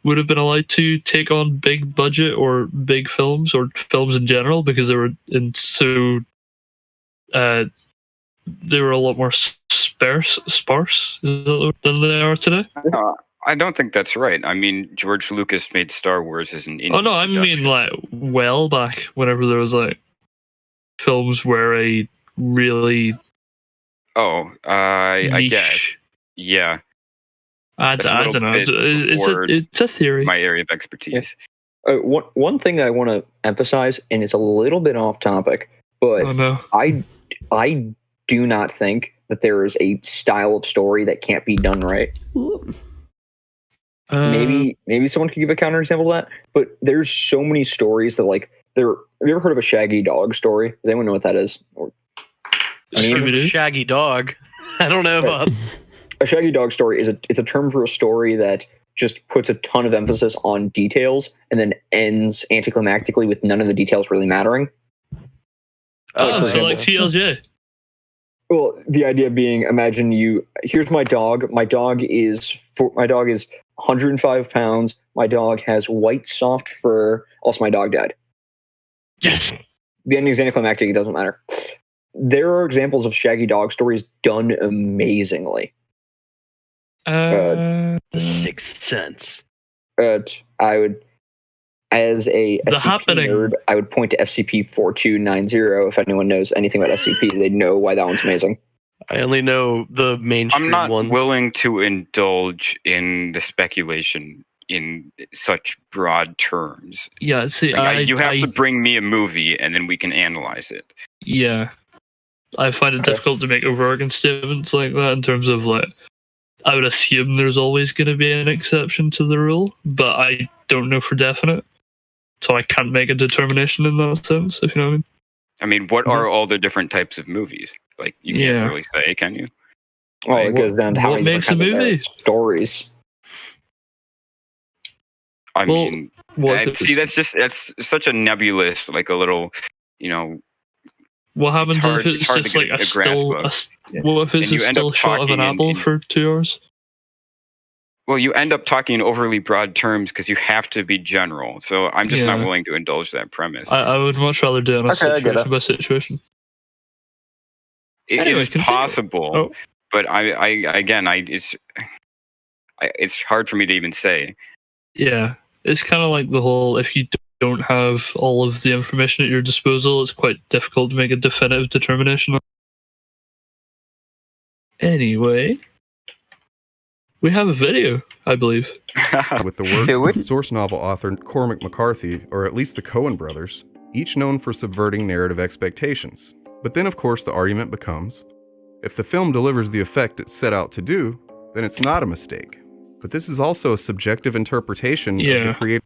would have been allowed to take on big budget or big films or films in general, because they were they were a lot more sparse than they are today. I don't think that's right. I mean, George Lucas made Star Wars as an indie. Oh no, I mean well back, whenever there was films where a really I guess. Yeah. I don't know. It's a theory. My area of expertise. Yeah. One thing that I want to emphasize, and it's a little bit off topic, but I do not think that there is a style of story that can't be done right. Maybe someone could give a counterexample to that, but there's so many stories that have you ever heard of a Shaggy Dog story? Does anyone know what that is? Shaggy Dog. I don't know about. A Shaggy Dog story it's a term for a story that just puts a ton of emphasis on details and then ends anticlimactically with none of the details really mattering. So like TLJ. Well, the idea being, imagine here's my dog. My dog is 105 pounds. My dog has white, soft fur. Also, my dog died. Yes. The ending is anticlimactic. It doesn't matter. There are examples of Shaggy Dog stories done amazingly. The Sixth Sense. I would, as a The SCP Happening. nerd, I would point to SCP-4290. If anyone knows anything about SCP, they know why that one's amazing. I only know the mainstream I'm not ones. willing to indulge in the speculation in such broad terms. Yeah, see, Like, you have to bring me a movie and then we can analyze it. Yeah. I find it difficult to make overarching statements like that in terms of, like, I would assume there's always going to be an exception to the rule, but I don't know for definite. So I can't make a determination in that sense, if you know what I mean. I mean, what are all the different types of movies? Like, you can't really say, can you? Well, it goes down to how what many makes a different kinds of movie? stories. I mean, what see, that's such a nebulous, like a little, you know. What happens hard- if it's it's hard to just get like a a grasp still? of. What if it's And you a end up still shot of an talking apple for 2 hours? Well, you end up talking in overly broad terms because you have to be general. So I'm just not Yeah. willing to indulge that premise. I would much rather do it on a Okay, I get situation it. by situation. It Anyway, is continue. possible, Oh. but it's hard for me to even say. Yeah, it's kind of like the whole, if you don't have all of the information at your disposal, it's quite difficult to make a definitive determination. Anyway, we have a video, I believe. With the work of source novel author Cormac McCarthy, or at least the Coen brothers, each known for subverting narrative expectations. But then, of course, the argument becomes, if the film delivers the effect it set out to do, then it's not a mistake. But this is also a subjective interpretation of the creator.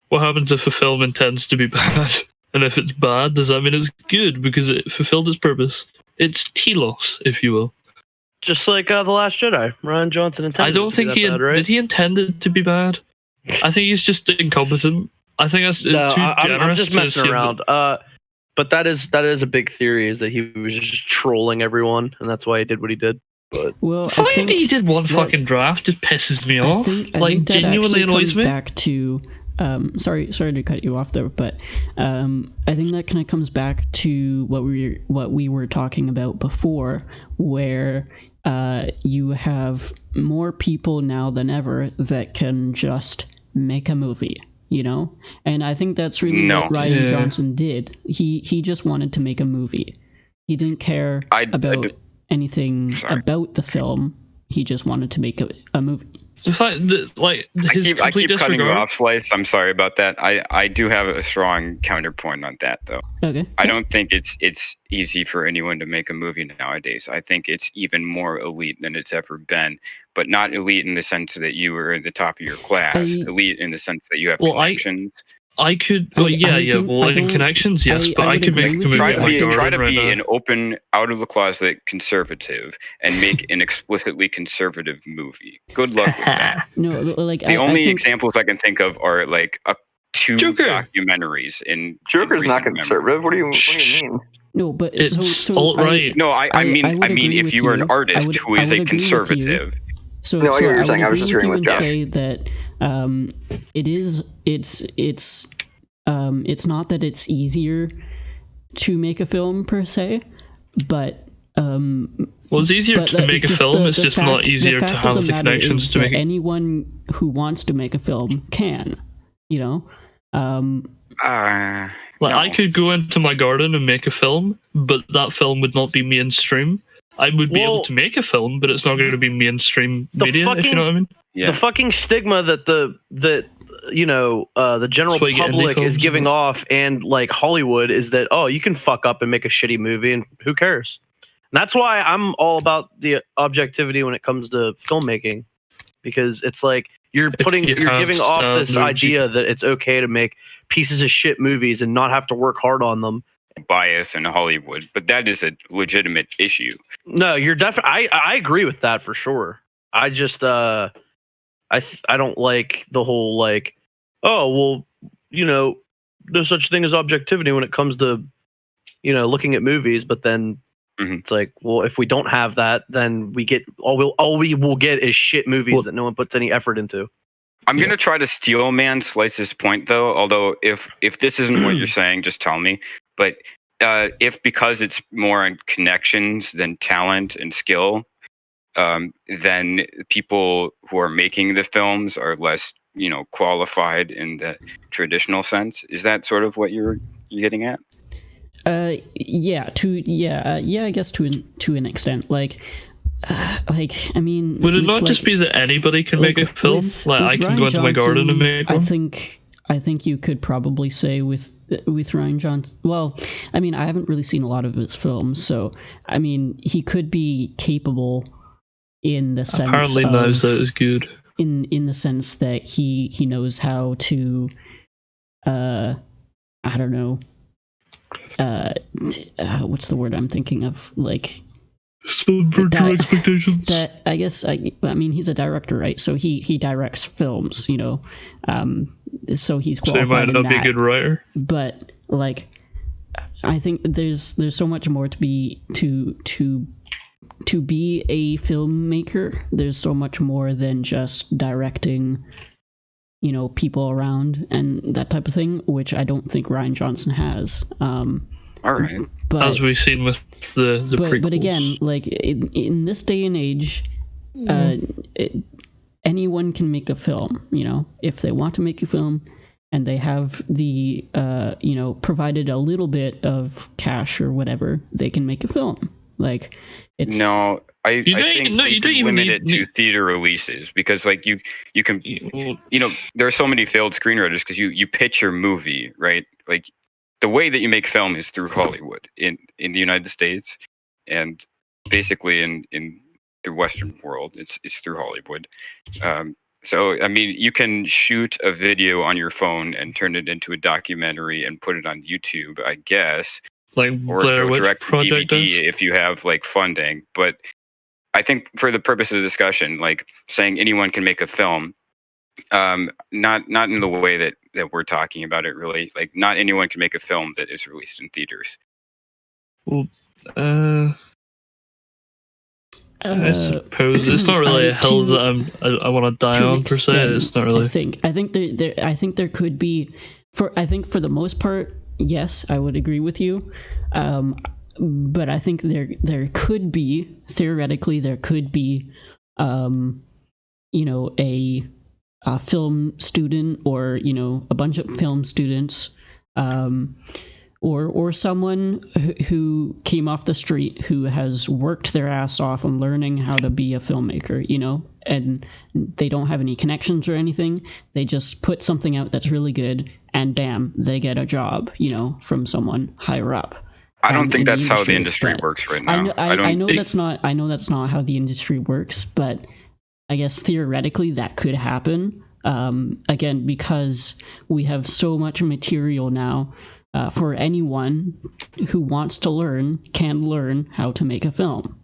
What happens if a film intends to be bad? And if it's bad, does that mean it's good because it fulfilled its purpose? It's telos, if you will. Just like The Last Jedi. Ryan Johnson intended I don't to think be that bad, right? did he intend it to be bad? I think he's just incompetent. I think that's too generous. I'm just to messing assume around. But that is a big theory, is that he was just trolling everyone, and that's why he did what he did. But Well, the fact that he did one fucking draft just pisses me off. I Like, think that genuinely actually annoys comes me. back to sorry to cut you off there, but I think that kind of comes back to what we were talking about before, where you have more people now than ever that can just make a movie, you know? And I think that's really what Ryan Johnson did. He just wanted to make a movie. He didn't care about anything about the film. He just wanted to make a movie. The fact that, like, his I keep cutting you disregard- off, Slice. I'm sorry about that. I do have a strong counterpoint on that, though. Okay. I don't think it's easy for anyone to make a movie nowadays. I think it's even more elite than it's ever been, but not elite in the sense that you were at the top of your class. Elite in the sense that you have connections. I could, in connections, yes, but I could make a movie. Try to right be now. an open, out of the closet conservative and make an explicitly conservative movie. Good luck with that. No, like The only examples I can think of are like two Joker. documentaries in Joker's in not recent conservative. What do you mean? No, but It's so alt-right. No, I mean would agree if with you were an you. artist who is I a would agree with you. conservative. So, No, I hear what you're so saying. I was would just agree agreeing with with you Josh. and say that it's not that it's easier to make a film per se, but Well, it's easier but to make a just film. the- It's the just fact- not easier to fact of have the matter connections is to that make it. anyone who wants to make a film can, you know. Like, I could go into my garden and make a film, but that film would not be mainstream. I would be able to make a film, but it's not going to be mainstream media, if you know what I mean. The fucking stigma that the general That's why you get indie public is films. giving off, and like Hollywood, is that, oh, you can fuck up and make a shitty movie and who cares? And that's why I'm all about the objectivity when it comes to filmmaking, because it's like you're giving off this idea that it's okay to make pieces of shit movies and not have to work hard on them. Bias in Hollywood, but that is a legitimate issue. No, you're definitely. I agree with that for sure. I just I don't like the whole like, oh well, no such thing as objectivity when it comes to looking at movies. But then it's like, well, if we don't have that, then we get all we will get is shit movies that no one puts any effort into. I'm gonna try to steel man Slice's point though. Although if this isn't what you're saying, just tell me. But if because it's more on connections than talent and skill, then people who are making the films are less, qualified in the traditional sense. Is that sort of what you're getting at? I guess to an extent. I mean, would it not just be that anybody can make a film? I can go into my garden and make one? I think you could probably say with Rian Johnson. Well, I mean, I haven't really seen a lot of his films, so I mean, he could be capable in the sense. Apparently, Knives Out is good. In the sense that he knows how to, I don't know. What's the word I'm thinking of? Subvert your expectations. That I guess I mean he's a director, right? So he directs films, so he's qualified. So he might not be a good writer. But I think there's so much more to be a filmmaker. There's so much more than just directing, people around and that type of thing, which I don't think Rian Johnson has. All right. But, as we've seen with the prequels. But again, in this day and age, anyone can make a film. If they want to make a film, and they have the provided a little bit of cash or whatever, they can make a film. It's no. I think you don't even limit it to theater releases, because you can there are so many failed screenwriters because you pitch your movie, right? The way that you make film is through Hollywood in the United States, and basically in the Western world, it's through Hollywood. So I mean, you can shoot a video on your phone and turn it into a documentary and put it on YouTube, I guess, or direct DVD if you have funding. But I think for the purpose of the discussion, saying anyone can make a film, not in the way that we're talking about it, really. Not anyone can make a film that is released in theaters. Well, I suppose it's not really a hill that I want to die on per se. It's not really. I think there could be for the most part, yes, I would agree with you. But I think there could be, theoretically, a film student, or a bunch of film students, or someone who came off the street who has worked their ass off on learning how to be a filmmaker, and they don't have any connections or anything. They just put something out that's really good, and bam, they get a job, from someone higher up. I don't think that's how the industry works right now. I know that's not how the industry works, but I guess theoretically that could happen. Again, because we have so much material now, for anyone who wants to learn can learn how to make a film.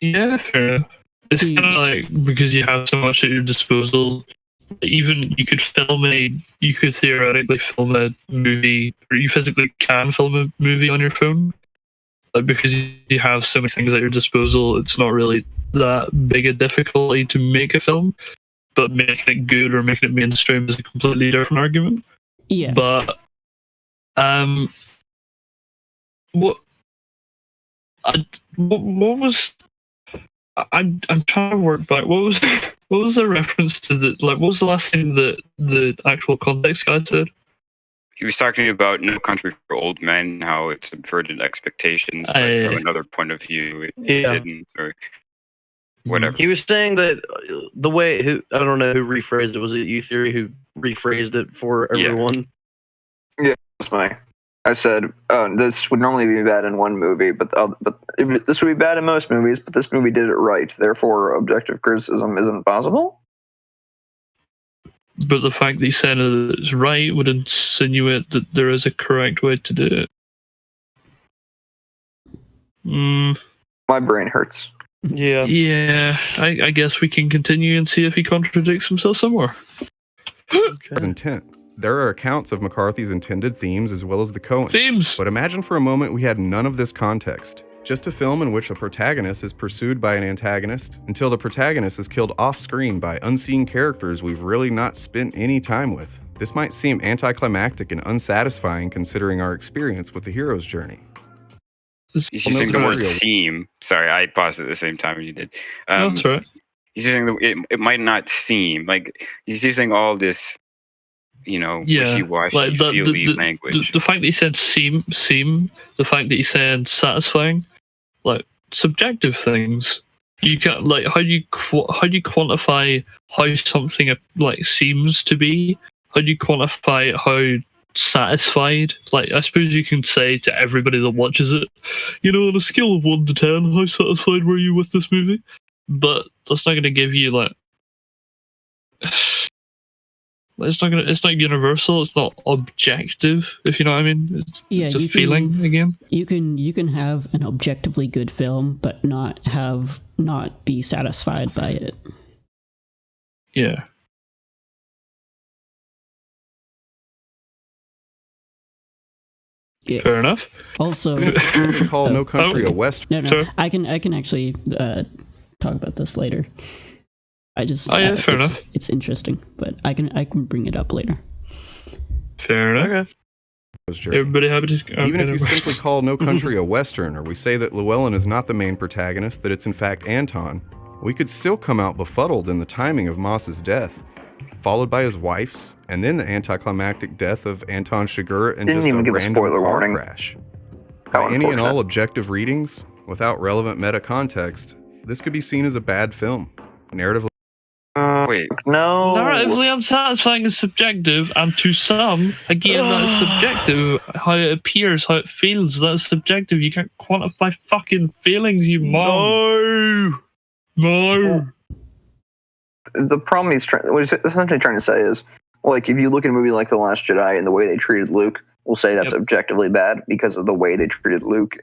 Yeah, fair enough. It's kind of because you have so much at your disposal. Even you could theoretically film a movie, or you physically can film a movie on your phone. Because you have so many things at your disposal, it's not really that big a difficulty to make a film. But making it good or making it mainstream is a completely different argument. Yeah. But what was I'm trying to work back. What was the reference to what was the last thing that the actual context guy said? He was talking about No Country for Old Men, how it subverted expectations, but from another point of view, it didn't, or whatever. He was saying that the way I don't know who rephrased it. Was it you, Theory, who rephrased it for everyone? Yeah, that's my. I said this would normally be bad in one movie, but this would be bad in most movies. But this movie did it right. Therefore, objective criticism isn't possible. But the fact that he said it's right would insinuate that there is a correct way to do it. My brain hurts. Yeah. Yeah. I guess we can continue and see if he contradicts himself somewhere. His intent. There are accounts of McCarthy's intended themes as well as the Coens. Themes! But imagine for a moment we had none of this context. Just a film in which a protagonist is pursued by an antagonist until the protagonist is killed off-screen by unseen characters we've really not spent any time with. This might seem anticlimactic and unsatisfying considering our experience with the hero's journey. He's using the word seem. Sorry, I paused at the same time you did. That's right. He's using it might not seem like he's using all this, wishy-washy, like feely language. The fact that he said seem, the fact that he said satisfying, like subjective things. You can't how do you quantify how something like seems to be? How do you quantify how satisfied? Like, I suppose you can say to everybody that watches it, on a scale of 1 to 10, how satisfied were you with this movie? But that's not going to give you like. It's not universal. It's not objective. If you know what I mean. It's a feeling again. You can have an objectively good film, but not be satisfied by it. Yeah. Yeah. Fair enough. Also, call No Country a Western. No, I can actually talk about this later. Fair enough. It's interesting, but I can bring it up later. Fair enough. Everybody happy to... Even if you simply call No Country a Western, or we say that Llewellyn is not the main protagonist, that it's in fact Anton, we could still come out befuddled in the timing of Moss's death, followed by his wife's, and then the anticlimactic death of Anton Chigurh and just a random car crash. By any and all objective readings, without relevant meta context, this could be seen as a bad film. Narratively... Wait, no. Narratively unsatisfying is subjective, and to some, again, that is subjective. How it appears, how it feels, that's subjective. You can't quantify fucking feelings, you mom. No. The problem what he's essentially trying to say is, like, if you look at a movie like The Last Jedi and the way they treated Luke, we'll say that's objectively bad because of the way they treated Luke.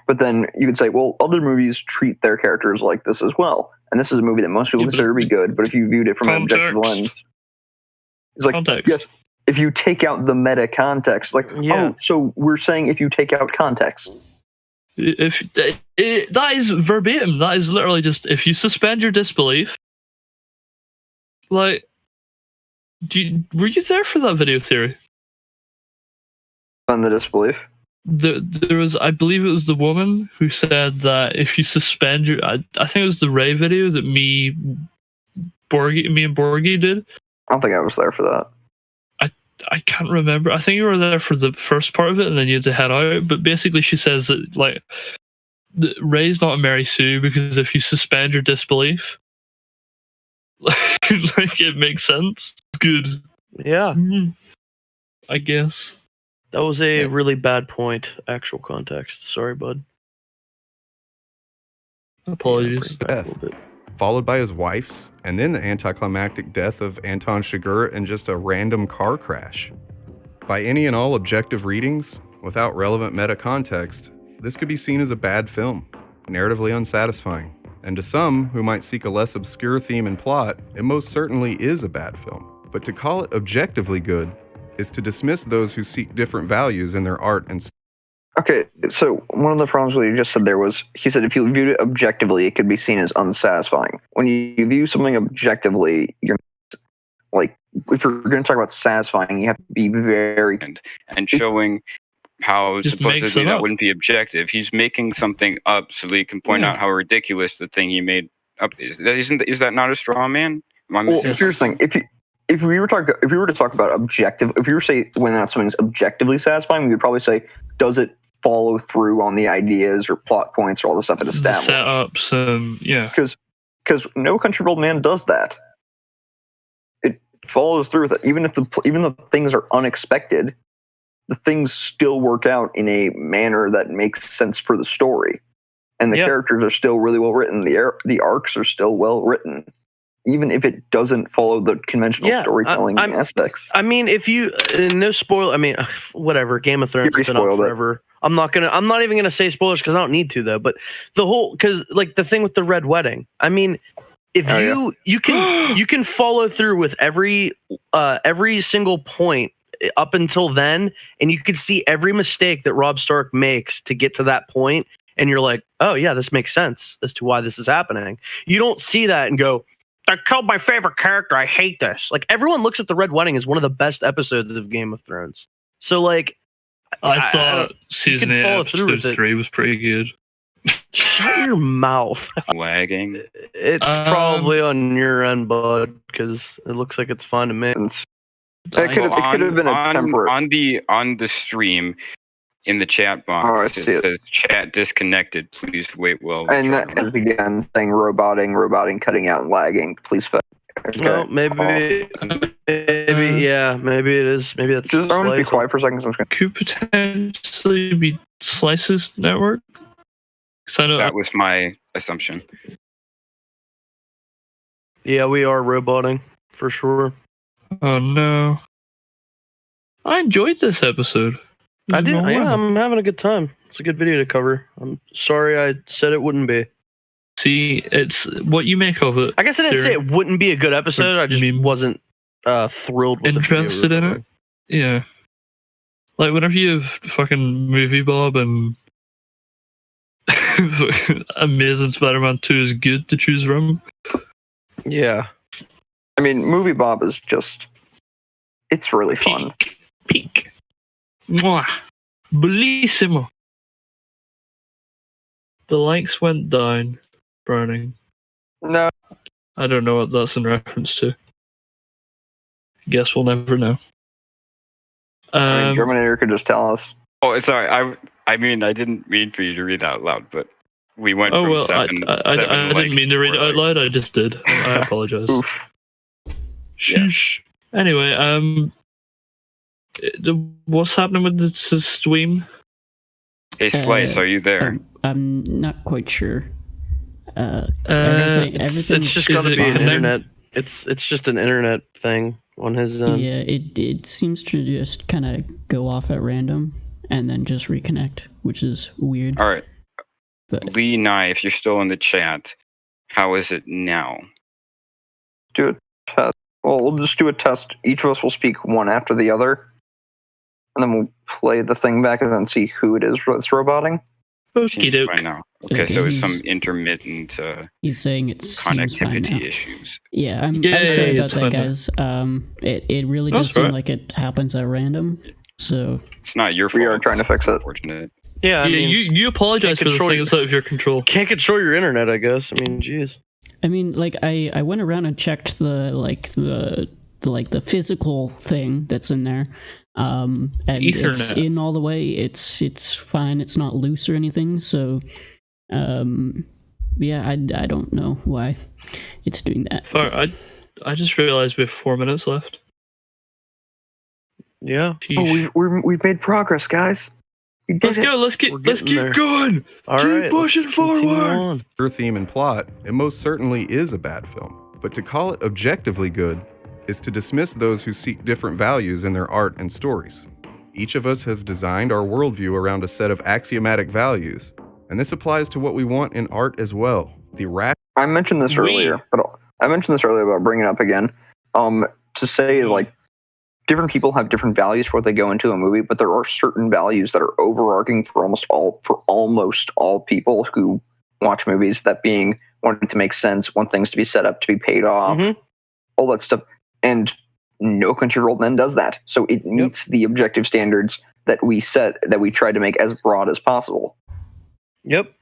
But then you could say, well, other movies treat their characters like this as well. And this is a movie that most people consider to be good, but if you viewed it from an objective lens, it's like, yes, if you take out the meta context, so we're saying if you take out context. If that is verbatim, that is literally just, if you suspend your disbelief, like, were you there for that video theory? On the disbelief? There was, I believe it was the woman who said that if you suspend your, I think it was the Ray video that me and Borgie did. I don't think I was there for that. I can't remember. I think you were there for the first part of it, and then you had to head out. But basically, she says that like Ray's not a Mary Sue because if you suspend your disbelief, like it makes sense. It's good. Yeah, I guess. That was a really bad point, actual context. Sorry, bud. Apologies. Followed by his wife's, and then the anticlimactic death of Anton Chigurh and just a random car crash. By any and all objective readings, without relevant meta context, this could be seen as a bad film, narratively unsatisfying. And to some who might seek a less obscure theme and plot, it most certainly is a bad film. But to call it objectively good is to dismiss those who seek different values in their art and... Okay, so one of the problems what you just said there was, he said if you viewed it objectively, it could be seen as unsatisfying. When you view something objectively, you're like, if you're going to talk about satisfying, you have to be very... And showing how Just supposedly that wouldn't be objective. He's making something up so that he can point out how ridiculous the thing he made up is. Is that not a straw man? Well, here's the thing. If we were to talk about objective, if you were to say when that something's objectively satisfying, we would probably say, does it follow through on the ideas or plot points or all the stuff it established? Setups, yeah. Because No Country for Old Men does that. It follows through with it. Even though things are unexpected, the things still work out in a manner that makes sense for the story, and the characters are still really well written. The arcs are still well written, even if it doesn't follow the conventional storytelling aspects. I mean, if you no spoil. I mean, whatever. Game of Thrones has been on forever. I'm not even gonna say spoilers because I don't need to though. But because like the thing with the Red Wedding. I mean, if you can follow through with every single point up until then, and you could see every mistake that Robb Stark makes to get to that point, and you're like, oh yeah, this makes sense as to why this is happening. You don't see that and go, I killed my favorite character, I hate this. Like, everyone looks at the Red Wedding as one of the best episodes of Game of Thrones. So like, I thought you season can 8, follow through episode with it. 3 was pretty good. Shut your mouth. Lagging. It's probably on your end, bud, because it looks like it's fine to me. It could have been a temporary. On the stream, in the chat box, it says chat disconnected. Please wait while. And that again saying roboting, cutting out and lagging. Please fix. Okay. No, maybe it is. Maybe that's just be quiet for a second. Could potentially be Slice's network. That was my assumption. Yeah, we are roboting for sure. Oh no! I enjoyed this episode. I did. Yeah, I'm having a good time. It's a good video to cover. I'm sorry I said it wouldn't be. See, it's what you make of it. I guess I didn't say it wouldn't be a good episode. I just wasn't thrilled with interested in it. Yeah. Like whenever you have fucking Movie Bob and Amazing Spider-Man 2 is good to choose from. Yeah. I mean, Movie Bob is just... It's really fun. Peak. Mwah. Bellissimo. The likes went down. Burning. No. I don't know what that's in reference to. Guess we'll never know. I mean, Germinator could just tell us. Oh, sorry. I mean, I didn't mean for you to read out loud, but we went from well, seven. I didn't mean to read it out loud. I just did. I apologize. Oof. Sheesh. Yeah. Anyway, what's happening with the stream? Hey, Slice, are you there? I'm not quite sure. It's just gonna be an internet. It's just an internet thing on his end. Yeah, it seems to just kind of go off at random and then just reconnect, which is weird. All right, but Lee Nye, if you're still in the chat, how is it now? Do a test. Well, we'll just do a test. Each of us will speak one after the other, and then we'll play the thing back and then see who it is that's roboting. Seems fine now. Okay, so it's some intermittent he's saying it's connectivity issues. Yeah, I'm sorry about that, guys. It really does seem like it happens at random. So it's not your fault. We are trying to fix it. Unfortunate. Yeah, I mean, you apologize for the thing that's out of your control. Can't control your internet, I guess. I mean, jeez. I mean, like I went around and checked the physical thing that's in there. And Ethernet. It's in all the way. It's fine. It's not loose or anything. So, yeah, I don't know why it's doing that. I just realized we have 4 minutes left. Yeah. Oh, we've made progress, guys. Let's go. Let's keep going. All keep right, pushing forward. Your theme and plot, it most certainly is a bad film. But to call it objectively good is to dismiss those who seek different values in their art and stories. Each of us have designed our worldview around a set of axiomatic values, and this applies to what we want in art as well. I mentioned this earlier, but I mentioned this earlier about bringing it up again. To say like different people have different values for what they go into a movie, but there are certain values that are overarching for almost all people who watch movies. That being wanting to make sense, want things to be set up to be paid off, all that stuff. And No Country for Old Men does that. So it meets the objective standards that we set, that we try to make as broad as possible. Yep.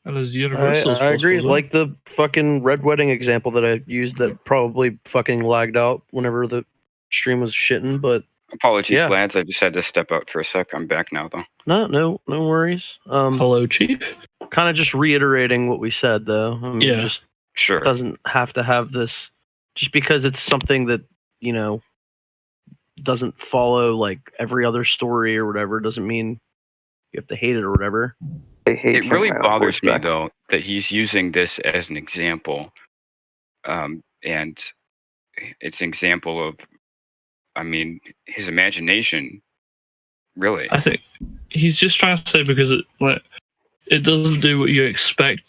And as universal as I agree. possible. Like the fucking Red Wedding example that I used that probably fucking lagged out whenever the stream was shitting, but apologies, lads. I just had to step out for a sec. I'm back now, though. No worries. Hello, Chief. Kind of just reiterating what we said, though. I mean, just sure. It doesn't have to have this. Just because it's something that, doesn't follow like every other story or whatever, doesn't mean you have to hate it or whatever. It really bothers me, though, that he's using this as an example. And it's an example of, his imagination, really. I think he's just trying to say because it doesn't do what you expect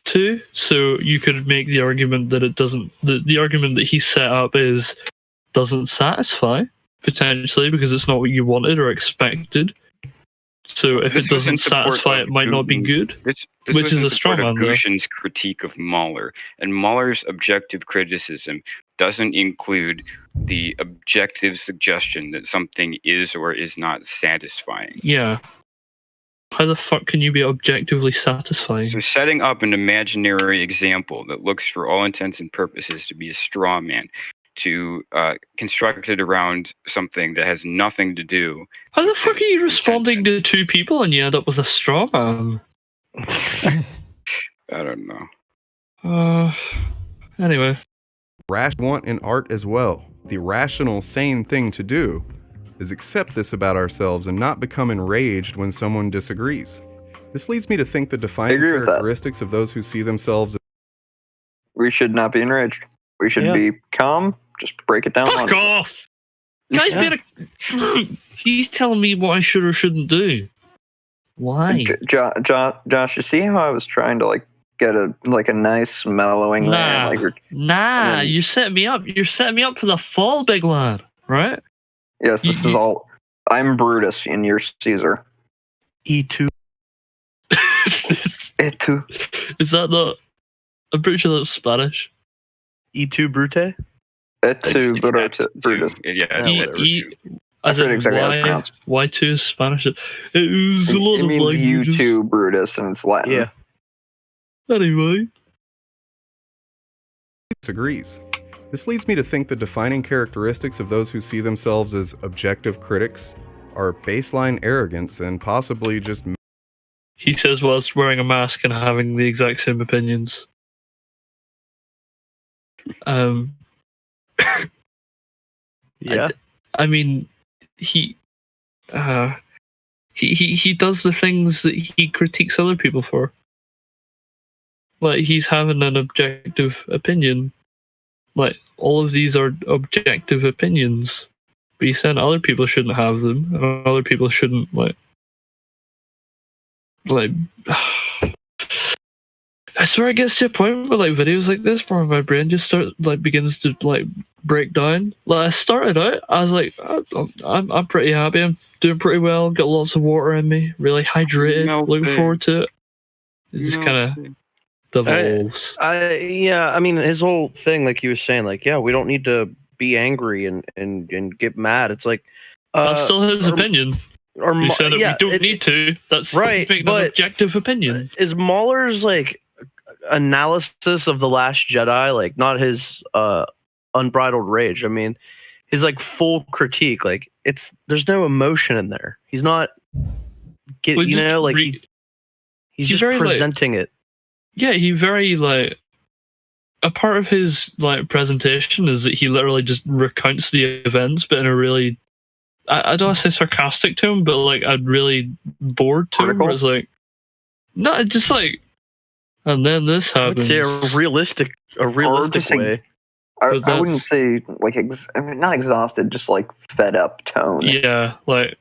to, so you could make the argument that it doesn't. The argument that he set up doesn't satisfy potentially because it's not what you wanted or expected. So if it doesn't satisfy, it might not be good. This which is a strong one. Gushin's critique of Mahler, and Mahler's objective criticism doesn't include the objective suggestion that something is or is not satisfying. Yeah. How the fuck can you be objectively satisfying? So setting up an imaginary example that looks for all intents and purposes to be a straw man, to construct it around something that has nothing to do. How the fuck are you responding to two people and you end up with a straw man? I don't know. Anyway. Want in art as well. The rational, sane thing to do is accept this about ourselves and not become enraged when someone disagrees. This leads me to think the defining characteristics of those who see themselves. We should not be enraged. We should be calm. Just break it down. Fuck off! Guys, he's telling me what I should or shouldn't do. Why? Josh, you see how I was trying to get a nice mellowing there? Nah, you set me up. You're setting me up for the fall, big lad. Right? Yes, this is all. I'm Brutus and you're Caesar. E2. E2. Is that not? I'm pretty sure that's Spanish. E2 Brute? E2 Brutus. Yeah, as in Y2 is Spanish. It means U2 Brutus and it's Latin. Yeah. Anyway. Disagrees. This leads me to think the defining characteristics of those who see themselves as objective critics are baseline arrogance and possibly just... He says whilst wearing a mask and having the exact same opinions. Yeah. I mean, he does the things that he critiques other people for. Like, he's having an objective opinion. Like, all of these are objective opinions. But he's saying other people shouldn't have them, and other people shouldn't, like... I swear it gets to a point where, videos like this, where my brain just begins to, break down. I started out, I was like, I'm pretty happy, I'm doing pretty well, got lots of water in me, really hydrated, looking forward to it. It just kind of... devolves. I mean, his whole thing, like he was saying, we don't need to be angry and get mad. It's like that's still his opinion. You said that we don't need to. That's right. An objective opinion. Is Mahler's analysis of The Last Jedi not his unbridled rage? I mean, his full critique. There's no emotion in there. He's not he's just presenting it. Yeah, he very, a part of his, presentation is that he literally just recounts the events, but in a really, I don't want to say sarcastic to him, but, a really bored to him, where it's no, just and then this happens. I would say a realistic way. I wouldn't say, not exhausted, just, fed up tone. Yeah, why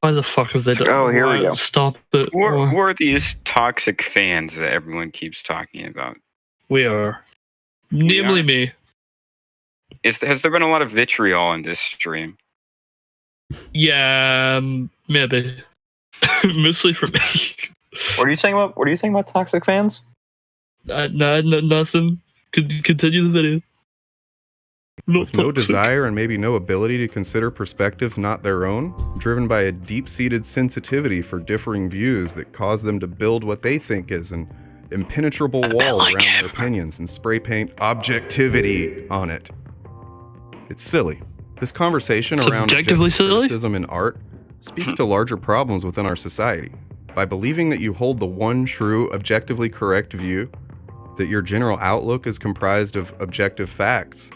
the fuck have they done? Oh, here we go. Stop it. Who are these toxic fans that everyone keeps talking about? We are. Namely me. Has there been a lot of vitriol in this stream? Yeah, maybe. Mostly for me. What are you saying about toxic fans? No, nothing. Continue the video. With no desire and maybe no ability to consider perspectives not their own, driven by a deep-seated sensitivity for differing views that cause them to build what they think is an impenetrable wall around their opinions and spray paint objectivity on it. It's silly. This conversation around criticism in art speaks to larger problems within our society. By believing that you hold the one true, objectively correct view, that your general outlook is comprised of objective facts,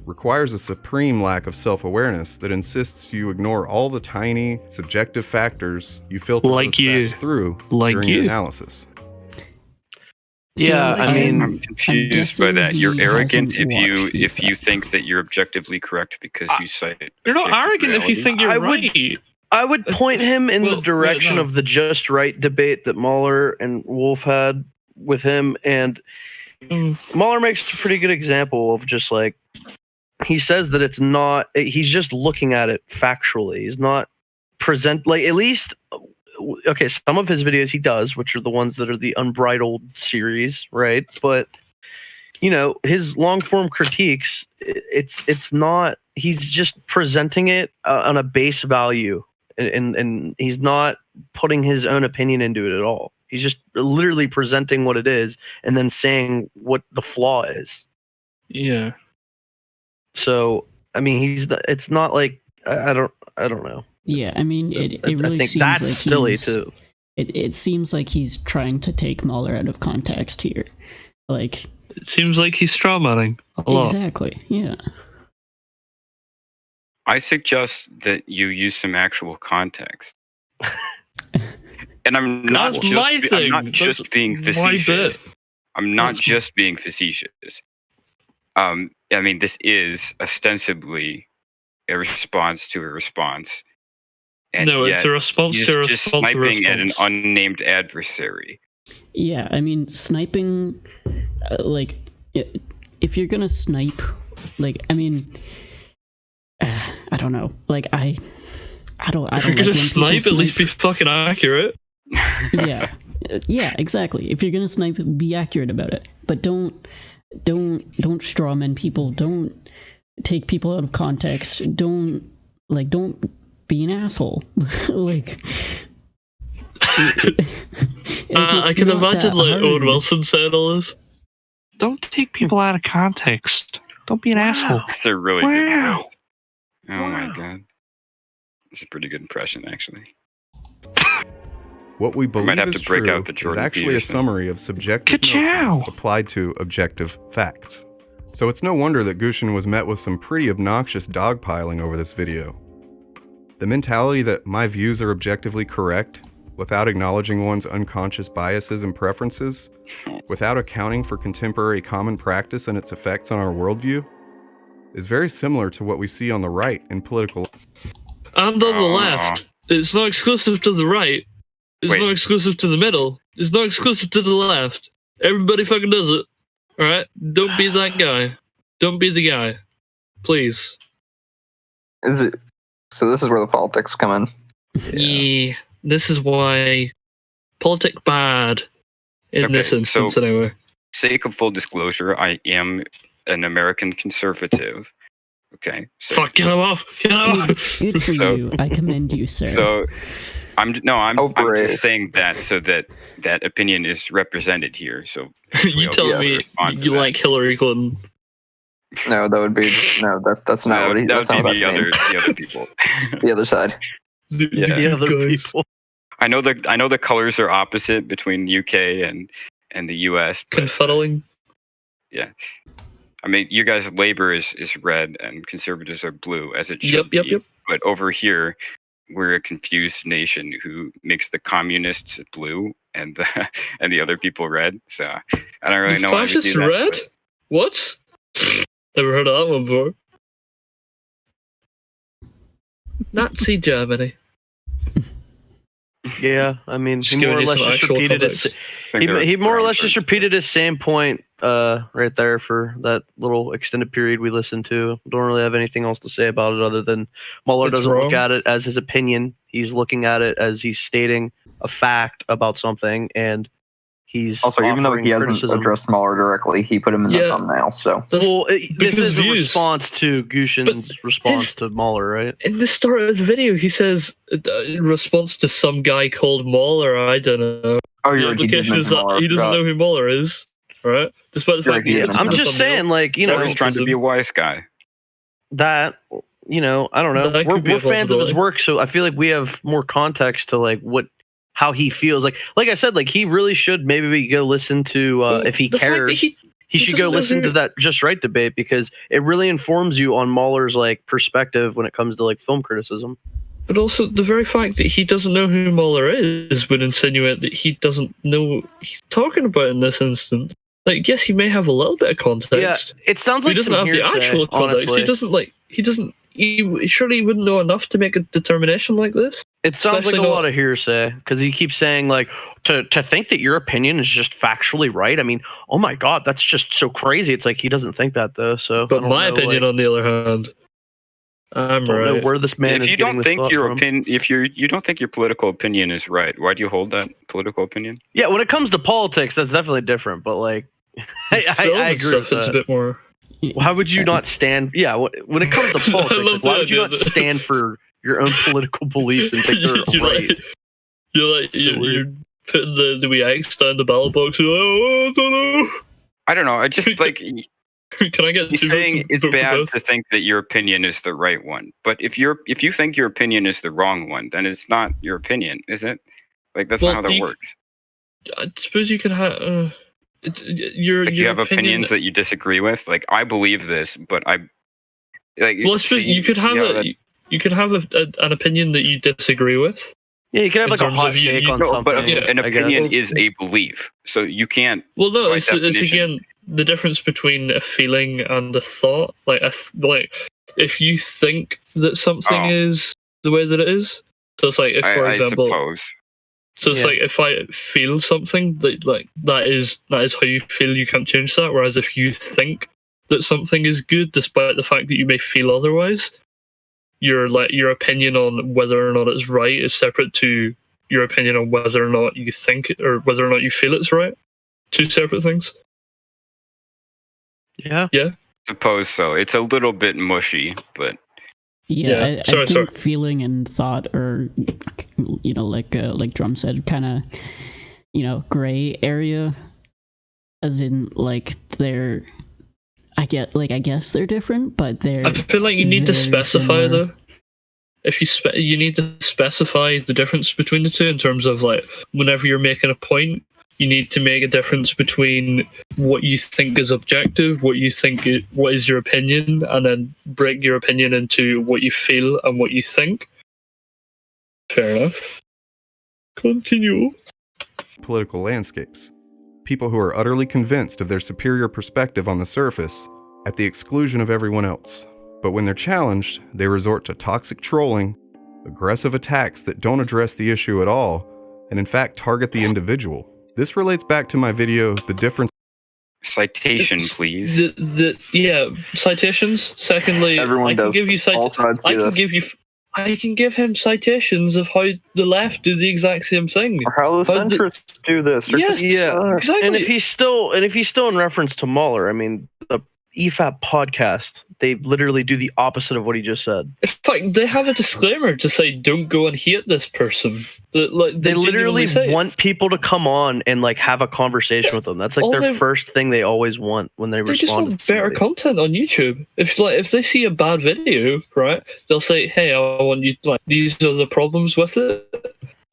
requires a supreme lack of self-awareness that insists you ignore all the tiny, subjective factors you filter those facts through during your analysis. Yeah, I mean, I'm confused by that. You're arrogant if you think that you're objectively correct because you cite. You're not arrogant if you think you're right. I would point him in the direction of the just right debate that Mahler and Wolf had with him, and Mahler makes a pretty good example of just he says that it's not, he's just looking at it factually. He's not at least, okay, some of his videos he does, which are the ones that are the Unbridled series, right? But his long form critiques, it's not. He's just presenting it on a base value, and he's not putting his own opinion into it at all. He's just literally presenting what it is and then saying what the flaw is. Yeah. So I mean, it's not like I don't know. Yeah, I mean, it really I think seems that's like silly too. It seems like he's trying to take Mahler out of context here. Like, it seems like he's strawmanning a lot. Exactly, yeah. I suggest that you use some actual context. And I'm not just being facetious. I'm not just being facetious. I mean, this is ostensibly a response to a response. And no, it's a response to a response. Just sniping at an unnamed adversary. Yeah, I mean, sniping, like, if you're gonna snipe, like, I mean, I don't know, like, I don't. If you're gonna snipe, at least be fucking accurate. Yeah, exactly. If you're gonna snipe, be accurate about it, but don't strawman people. Don't take people out of context. Don't be an asshole. Like, I can imagine like Owen Wilson saying all this. Don't take people out of context. Don't be an asshole. That's a really good point. Oh my god. That's a pretty good impression, actually. What we believe have is to break true out the is Jordan actually Peterson. a summary of subjective notions applied to objective facts. So it's no wonder that Gushin was met with some pretty obnoxious dogpiling over this video. The mentality that my views are objectively correct, without acknowledging one's unconscious biases and preferences, without accounting for contemporary common practice and its effects on our worldview, is very similar to what we see on the right in political... And on the left. It's not exclusive to the right. It's not exclusive to the middle. It's not exclusive to the left. Everybody fucking does it. Alright? Don't be that guy. Don't be the guy. Please. Is it? So this is where the politics come in. Yeah. This is why politic bad in this instance anyway. Sake of full disclosure, I am an American conservative. Okay. So, fuck, get him off! Get him off! Good for you. I commend you, sir. So I'm just saying that so that opinion is represented here. So you tell me you like Hillary Clinton. No, that would be that's not what he. That That's would not be what the other people. The other side. The other people. I know the colors are opposite between the UK and the US. But, confuddling. Yeah. I mean, you guys' labor is red and conservatives are blue, as it should be. Yep. But over here, we're a confused nation who makes the communists blue and the other people red. So I don't really know why we do that. Red? What? Never heard of that one before. Nazi Germany. Yeah, I mean, he more or less just repeated his same point right there for that little extended period we listened to. Don't really have anything else to say about it other than Mueller doesn't look at it as his opinion. He's looking at it as he's stating a fact about something, and he's also, even though he hasn't addressed Mueller directly, he put him in the thumbnail. So, this is a response to Gushin's response to Mueller, right? In the start of the video, he says in response to some guy called Mueller. I don't know. Oh, the implication is that he doesn't know who Mueller is, right? Despite the fact I'm just saying, like, he's trying to be a wise guy. That, I don't know. We're fans of his work, so I feel like we have more context to like how he feels. Like I said, like he really should maybe go listen to if he cares. He should go listen to that Just Right debate because it really informs you on Mahler's like perspective when it comes to like film criticism. But also the very fact that he doesn't know who Mueller is would insinuate that he doesn't know what he's talking about in this instance. Like, yes, he may have a little bit of context. Yeah, it sounds like he doesn't have the actual context. Honestly. He surely wouldn't know enough to make a determination like this. It sounds like a lot of hearsay because he keeps saying like to think that your opinion is just factually right. I mean, oh my god, that's just so crazy. It's like he doesn't think that though. So, but my opinion, on the other hand, I'm right. Know where this man if you don't think your opinion, if you don't think your political opinion is right, why do you hold that political opinion? Yeah, when it comes to politics, that's definitely different. But like I agree with It's a that. bit more. Why would you not stand? Yeah, when it comes to politics, love like, why the would you idea not that- stand for your own political beliefs and think they're You're right? like, you're So you're weird. putting the wee X down the ballot box. You're like, oh, I don't know. I don't know. I just like Can I get he's two saying votes it's for bad both? to think that your opinion is the right one. But if you think your opinion is the wrong one, then it's not your opinion, is it? Like that's Well, not how that you- works. I suppose you can have. Your Like your you have opinion, opinions that you disagree with. Like I believe this, but I like. Well, I suppose you could have that- you could have an opinion that you disagree with. Yeah, you can have In like a terms hot of you- take you- on No, something. but Yeah, an I guess. opinion is a belief, so you can't. Well, no, By it's definition. again the difference between a feeling and a thought. Like like if you think that something Oh. is the way that it is, so it's like if, for I example, suppose. so it's Yeah. like if I feel something that is how you feel, you can't change that. Whereas if you think that something is good, despite the fact that you may feel otherwise, your opinion on whether or not it's right is separate to your opinion on whether or not you think or whether or not you feel it's right. Two separate things. Yeah. Suppose so. It's a little bit mushy, but Yeah, Yeah, I sorry, think sorry. feeling and thought are, like Drum said, kind of, gray area, as in like they're, I guess they're different, but they're. I feel like you need to very specify similar. though. If you need to specify the difference between the two in terms of like whenever you're making a point, you need to make a difference between what you think is objective, what is your opinion, and then break your opinion into what you feel and what you think. Fair enough. Continue. Political landscapes. People who are utterly convinced of their superior perspective on the surface at the exclusion of everyone else. But when they're challenged, they resort to toxic trolling, aggressive attacks that don't address the issue at all, and in fact target the individual. This relates back to my video, The Difference. citation, please. Yeah, citations. Secondly, Everyone I can does. give you All sides do this. I can give him citations of how the left do the exact same thing. Or how the How the- centrists do this. Or Yes, just, Yeah. exactly. And if he's still in reference to Mahler, I mean, the EFAP podcast, they literally do the opposite of what he just said. In fact, they have a disclaimer to say, "Don't go and hate this person." They They literally genuinely say it. want people to come on and like have a conversation with them. That's like All their they- first thing they always want when they They just respond. want to better somebody. content on YouTube. If they see a bad video, right, they'll say, "Hey, I want you like these are the problems with it."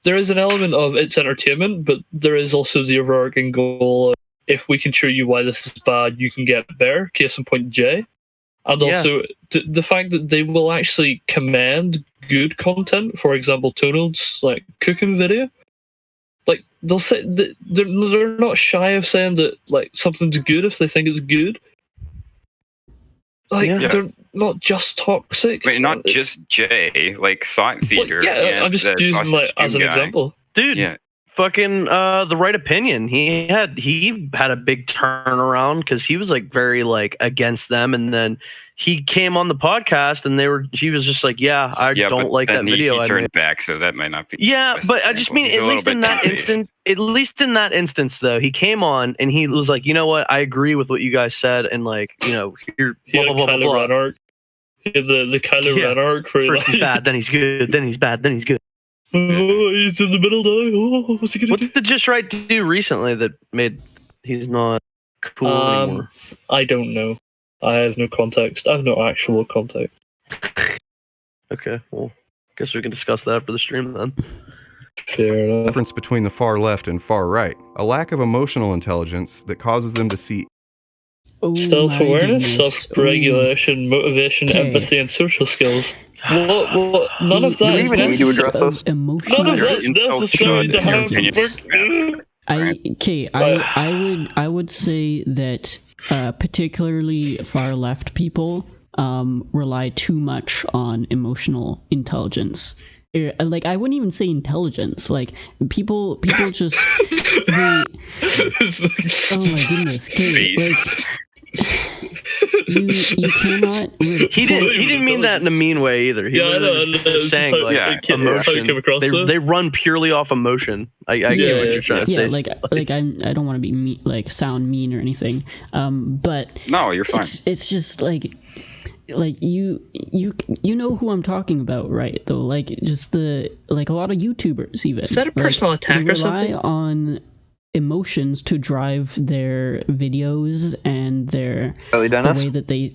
There is an element of it's entertainment, but there is also the overarching goal of, if we can show you why this is bad, you can get better. Case in point, Jay. And Yeah. also the fact that they will actually commend good content. For example, Tonald's like cooking video. Like they'll say that they're not shy of saying that like something's good if they think it's good. Like Yeah. they're not just toxic. Wait, not just Jay, like Thought Like, Theater. yeah, and I'm just the using Sausage like as Stew an guy. example. Dude, Yeah. fucking the right opinion. He had a big turnaround because he was like very like against them, and then he came on the podcast and he was just like, yeah, I Yeah, don't but like that then video. He I turned made. back, so that might not be. Yeah, best but I just example. mean He's a at little least in bit that two-faced. instant, though, he came on and he was like, you know what, I agree with what you guys said, and like, here, He blah had blah blah Kylo blah. Ren blah. arc. He had the Kylo Yeah. Ren arc for First he's like, bad, then he's good, then he's bad, then he's good. oh, he's in the middle now. Oh, what's he gonna What do? did Just Right do recently that made he's not cool anymore? I don't know. I have no context. I have no actual context. Okay, well, guess we can discuss that after the stream then. Fair enough. Difference between the far left and far right. A lack of emotional intelligence that causes them to see Oh, my Self-awareness, goodness. self-regulation, motivation, Okay. empathy, and social skills. What? None of The that we is even need to necessary. address those? Emotional None of Your that's insult necessary should to have. intelligence. Right. I would say that particularly far left people rely too much on emotional intelligence. Like I wouldn't even say intelligence. Like people just they, oh my goodness. Okay, like you cannot. He didn't mean that in a mean way either. He I know. was saying emotion. They run purely off emotion. I get what you're trying to say. I don't want to be sound mean or anything. But no, you're fine. It's just like you know who I'm talking about, right? Though, just a lot of YouTubers even. Is that a personal attack or something? They rely on emotions to drive their videos and the way that they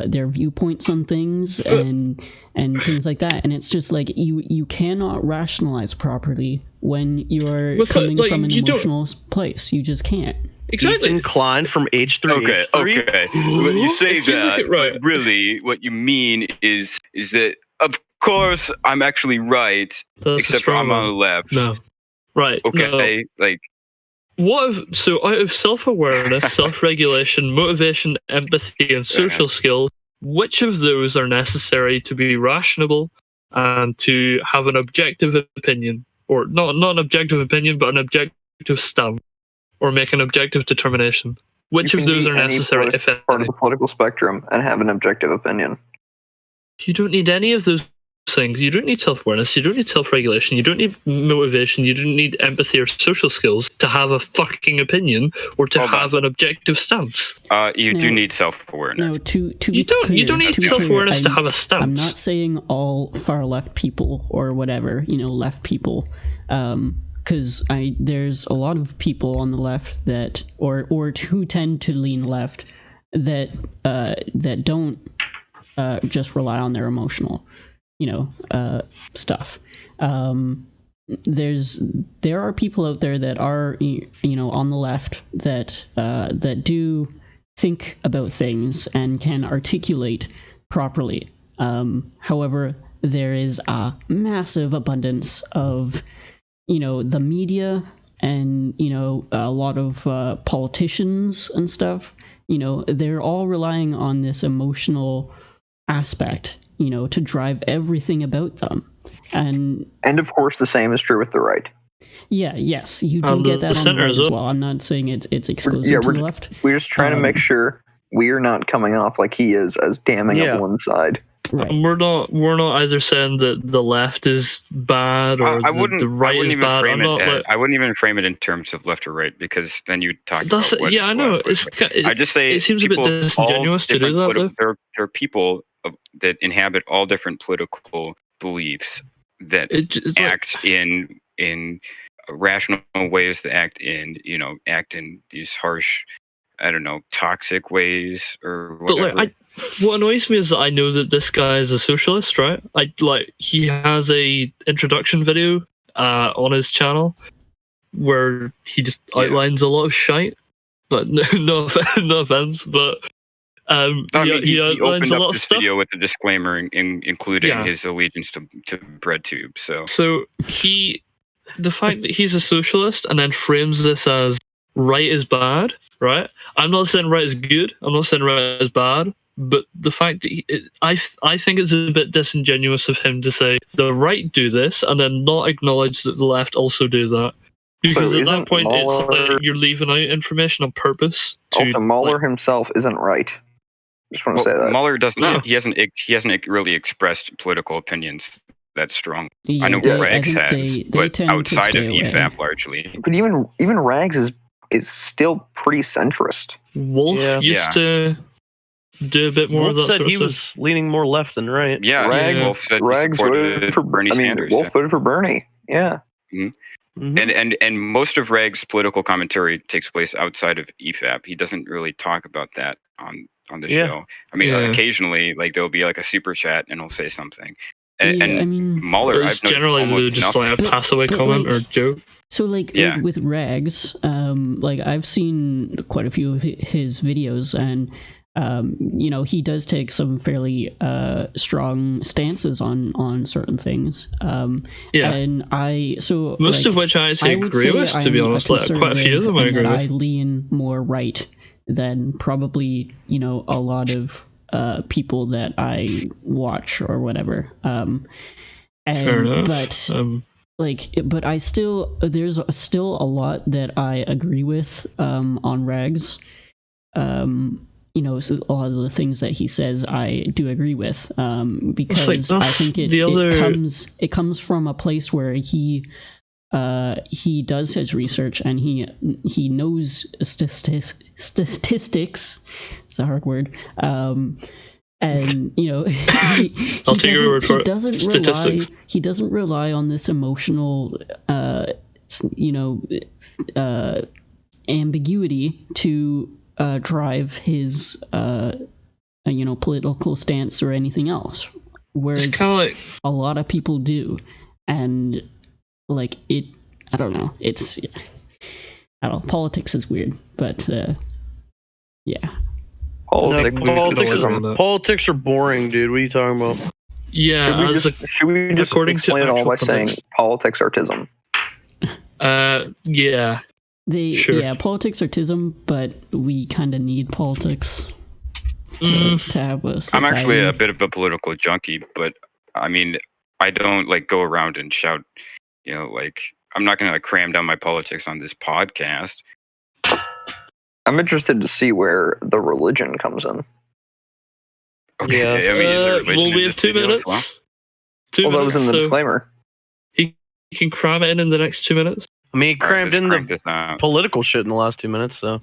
their viewpoints on things and things like that. And it's just like you cannot rationalize properly when you're coming from an emotional place. You just can't. Exactly. Ethan Klein from H3. Okay. When you say that, right, really, what you mean is that, of course, I'm actually right, except for I'm on the left. No. Right. Okay. No. So out of self-awareness, self-regulation, motivation, empathy, and social skills, which of those are necessary to be rational and to have an objective opinion? Or not an objective opinion, but an objective stance, or make an objective determination. Which of those are necessary, if any? Part of the political spectrum and have an objective opinion. You don't need any of those things. You don't need self-awareness, you don't need self-regulation, you don't need motivation, you don't need empathy or social skills to have a fucking opinion or to have an objective stance. You do need self-awareness. No, you don't need self-awareness to have a stance. I'm not saying all far left people or whatever, left people, because there's a lot of people on the left that or who tend to lean left that don't just rely on their emotional stuff. There are people out there that are on the left that do think about things and can articulate properly. However, there is a massive abundance of the media and a lot of politicians and stuff. They're all relying on this emotional aspect to drive everything about them. And of course the same is true with the right. Yes, you do get that on the right as well. I'm not saying it's exclusive to the left. We're just trying to make sure we're not coming off like he is as damning of one side. Right. We're not either saying that the left is bad or the right is bad. I wouldn't even frame it in terms of left or right, because then you talk about what I know. I just say it seems a bit disingenuous to do that. There are people that inhabit all different political beliefs that act in rational ways, that act in these harsh, toxic ways or whatever. But what annoys me is that I know that this guy is a socialist, right? He has a introduction video on his channel where he just outlines a lot of shite. But no offense, but he outlines opened a lot up of this stuff. video with a disclaimer, including his allegiance to BreadTube. So the fact that he's a socialist and then frames this as right is bad, right? I'm not saying right is good. I'm not saying right is bad. But the fact that I think it's a bit disingenuous of him to say the right do this and then not acknowledge that the left also do that. Because at that point, it's like you're leaving out information on purpose. Mueller himself isn't right. Just want to say that Mueller doesn't. No. He hasn't really expressed political opinions that strong. I know Rags has, but outside of EFAP largely. But even Rags is still pretty centrist. Wolf used to do a bit more of that. Said he was leaning more left than right. Yeah, Wolf said Rags voted for Bernie Sanders. Wolf voted for Bernie. Yeah. Mm-hmm. Mm-hmm. And most of Rags' political commentary takes place outside of EFAP. He doesn't really talk about that on the show. I mean, occasionally, there'll be a super chat and he'll say something. And Mueller, it's generally just a pass away comment or joke. So with Rags, I've seen quite a few of his videos, and he does take some fairly strong stances on certain things. And most of which I agree with, to be honest. Quite a few of them I agree with. I lean more right than probably a lot of people that I watch or whatever. Fair enough. But I still there's still a lot that I agree with on Rags. so a lot of the things that he says I do agree with, because I think it comes from a place where he does his research and he knows statistics. It's a hard word. And he doesn't rely on this emotional ambiguity to drive his political stance or anything else, whereas a lot of people do. And I don't know, politics is weird, but yeah. Politics are boring, dude. What are you talking about? Yeah, should we just explain it all by saying politics artism? Yeah. Yeah, politics are tism, but we kind of need politics to have a society. I'm actually a bit of a political junkie, but I mean, I don't go around and shout, I'm not going to cram down my politics on this podcast. I'm interested to see where the religion comes in. Okay, Yeah. I mean, is there religion Well, we have 2 minutes. well? 2 Well, that was minutes, in the so disclaimer. he can cram it in the next 2 minutes. I mean, he crammed in Crank the this out. political shit in the last 2 minutes, so.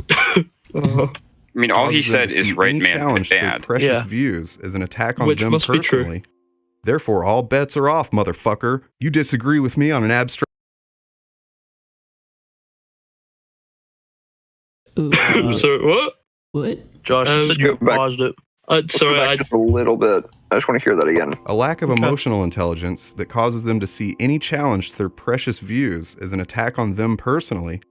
Uh-huh. I mean, all he Causes them said to is see right any man and challenge to their bad. precious Yeah. views as an attack on Which them must be true. personally. Therefore, all bets are off, motherfucker. You disagree with me on an abstract. Ooh, So what? what? Josh, you said you go back. paused it. Sorry, I Just a little bit. I just want to hear that again. A lack of Okay. emotional intelligence that causes them to see any challenge to their precious views as an attack on them personally.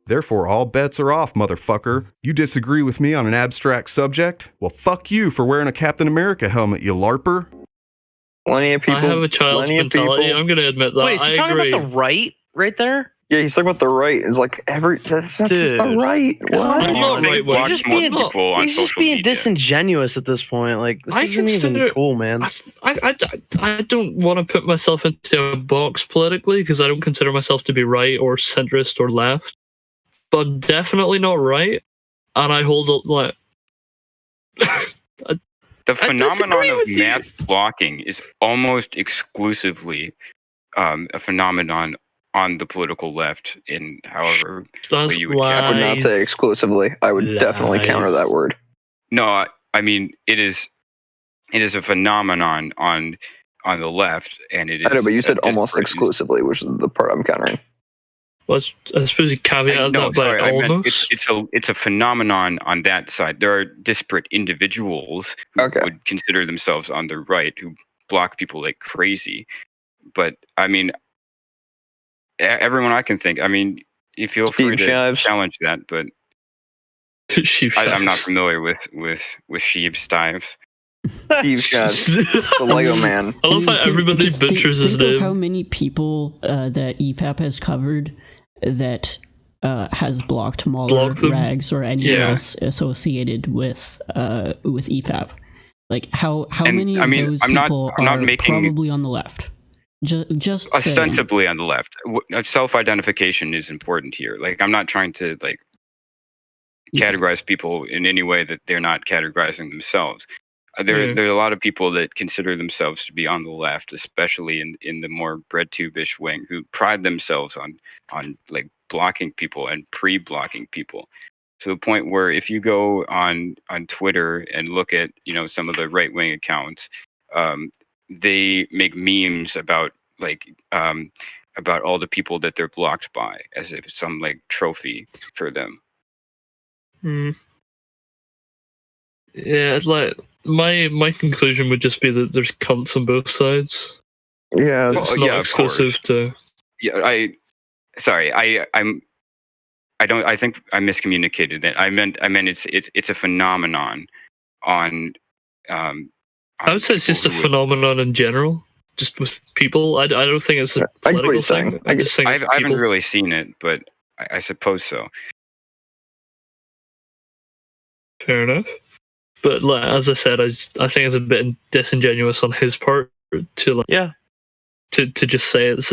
Therefore, all bets are off, motherfucker. You disagree with me on an abstract subject? Well, fuck you for wearing a Captain America helmet, you larper. Plenty of people. I have a child's plenty of mentality. people- I'm going to admit that. Wait, is he I talking agree. about the right there? Yeah, he's talking about the right. It's that's not just the Dude. right. Come What? I'm not on, right like, wing. he's just Watch more being, people on he's just social being media. disingenuous at this point. Like, this I isn't even consider- cool, man. I don't want to put myself into a box politically because I don't consider myself to be right or centrist or left. But I'm definitely not right. And I hold up The phenomenon disagree of with you. mass blocking is almost exclusively a phenomenon on the political left, in however that's way you would I would not lies. say exclusively. I would definitely counter that word. No, I mean it is a phenomenon on the left, and it is. I know, but you said a almost disparate use- exclusively, which is the part I'm countering. Well, I suppose you caveat No, that by sorry, I meant almost. it's a phenomenon on that side. There are disparate individuals who Okay. would consider themselves on the right who block people like crazy. But I mean, everyone I can think. I mean, you feel free Steve to Shives. challenge that, but I'm not familiar with Sheev Stives. Steve's got the Lego man. I love how everybody Just butchers his think of name. how many people that EPAP has covered that has blocked Mahler, Blocked them? Rags, or anyone Yeah. else associated with EPAP. Like how And, many I of mean, those I'm not- people I'm not are making- probably on the left? Just saying. Ostensibly on the left. Self-identification is important here. Like, I'm not trying to categorize people in any way that they're not categorizing themselves. There are a lot of people that consider themselves to be on the left, especially in the more breadtube-ish wing, who pride themselves on blocking people and pre-blocking people. To the point where if you go on Twitter and look at some of the right-wing accounts, they make memes about all the people that they're blocked by, as if it's some trophy for them. Yeah, it's like my conclusion would just be that there's cunts on both sides. Yeah, It's Well, not yeah, of exclusive to. Yeah, I think I miscommunicated that. I meant it's a phenomenon on. I would say it's just a phenomenon in general, just with people. I don't think it's a I get what political you're saying. thing. I just think I it's haven't people. really seen it, but I suppose so. Fair enough. But as I said, I think it's a bit disingenuous on his part to Yeah. to just say it's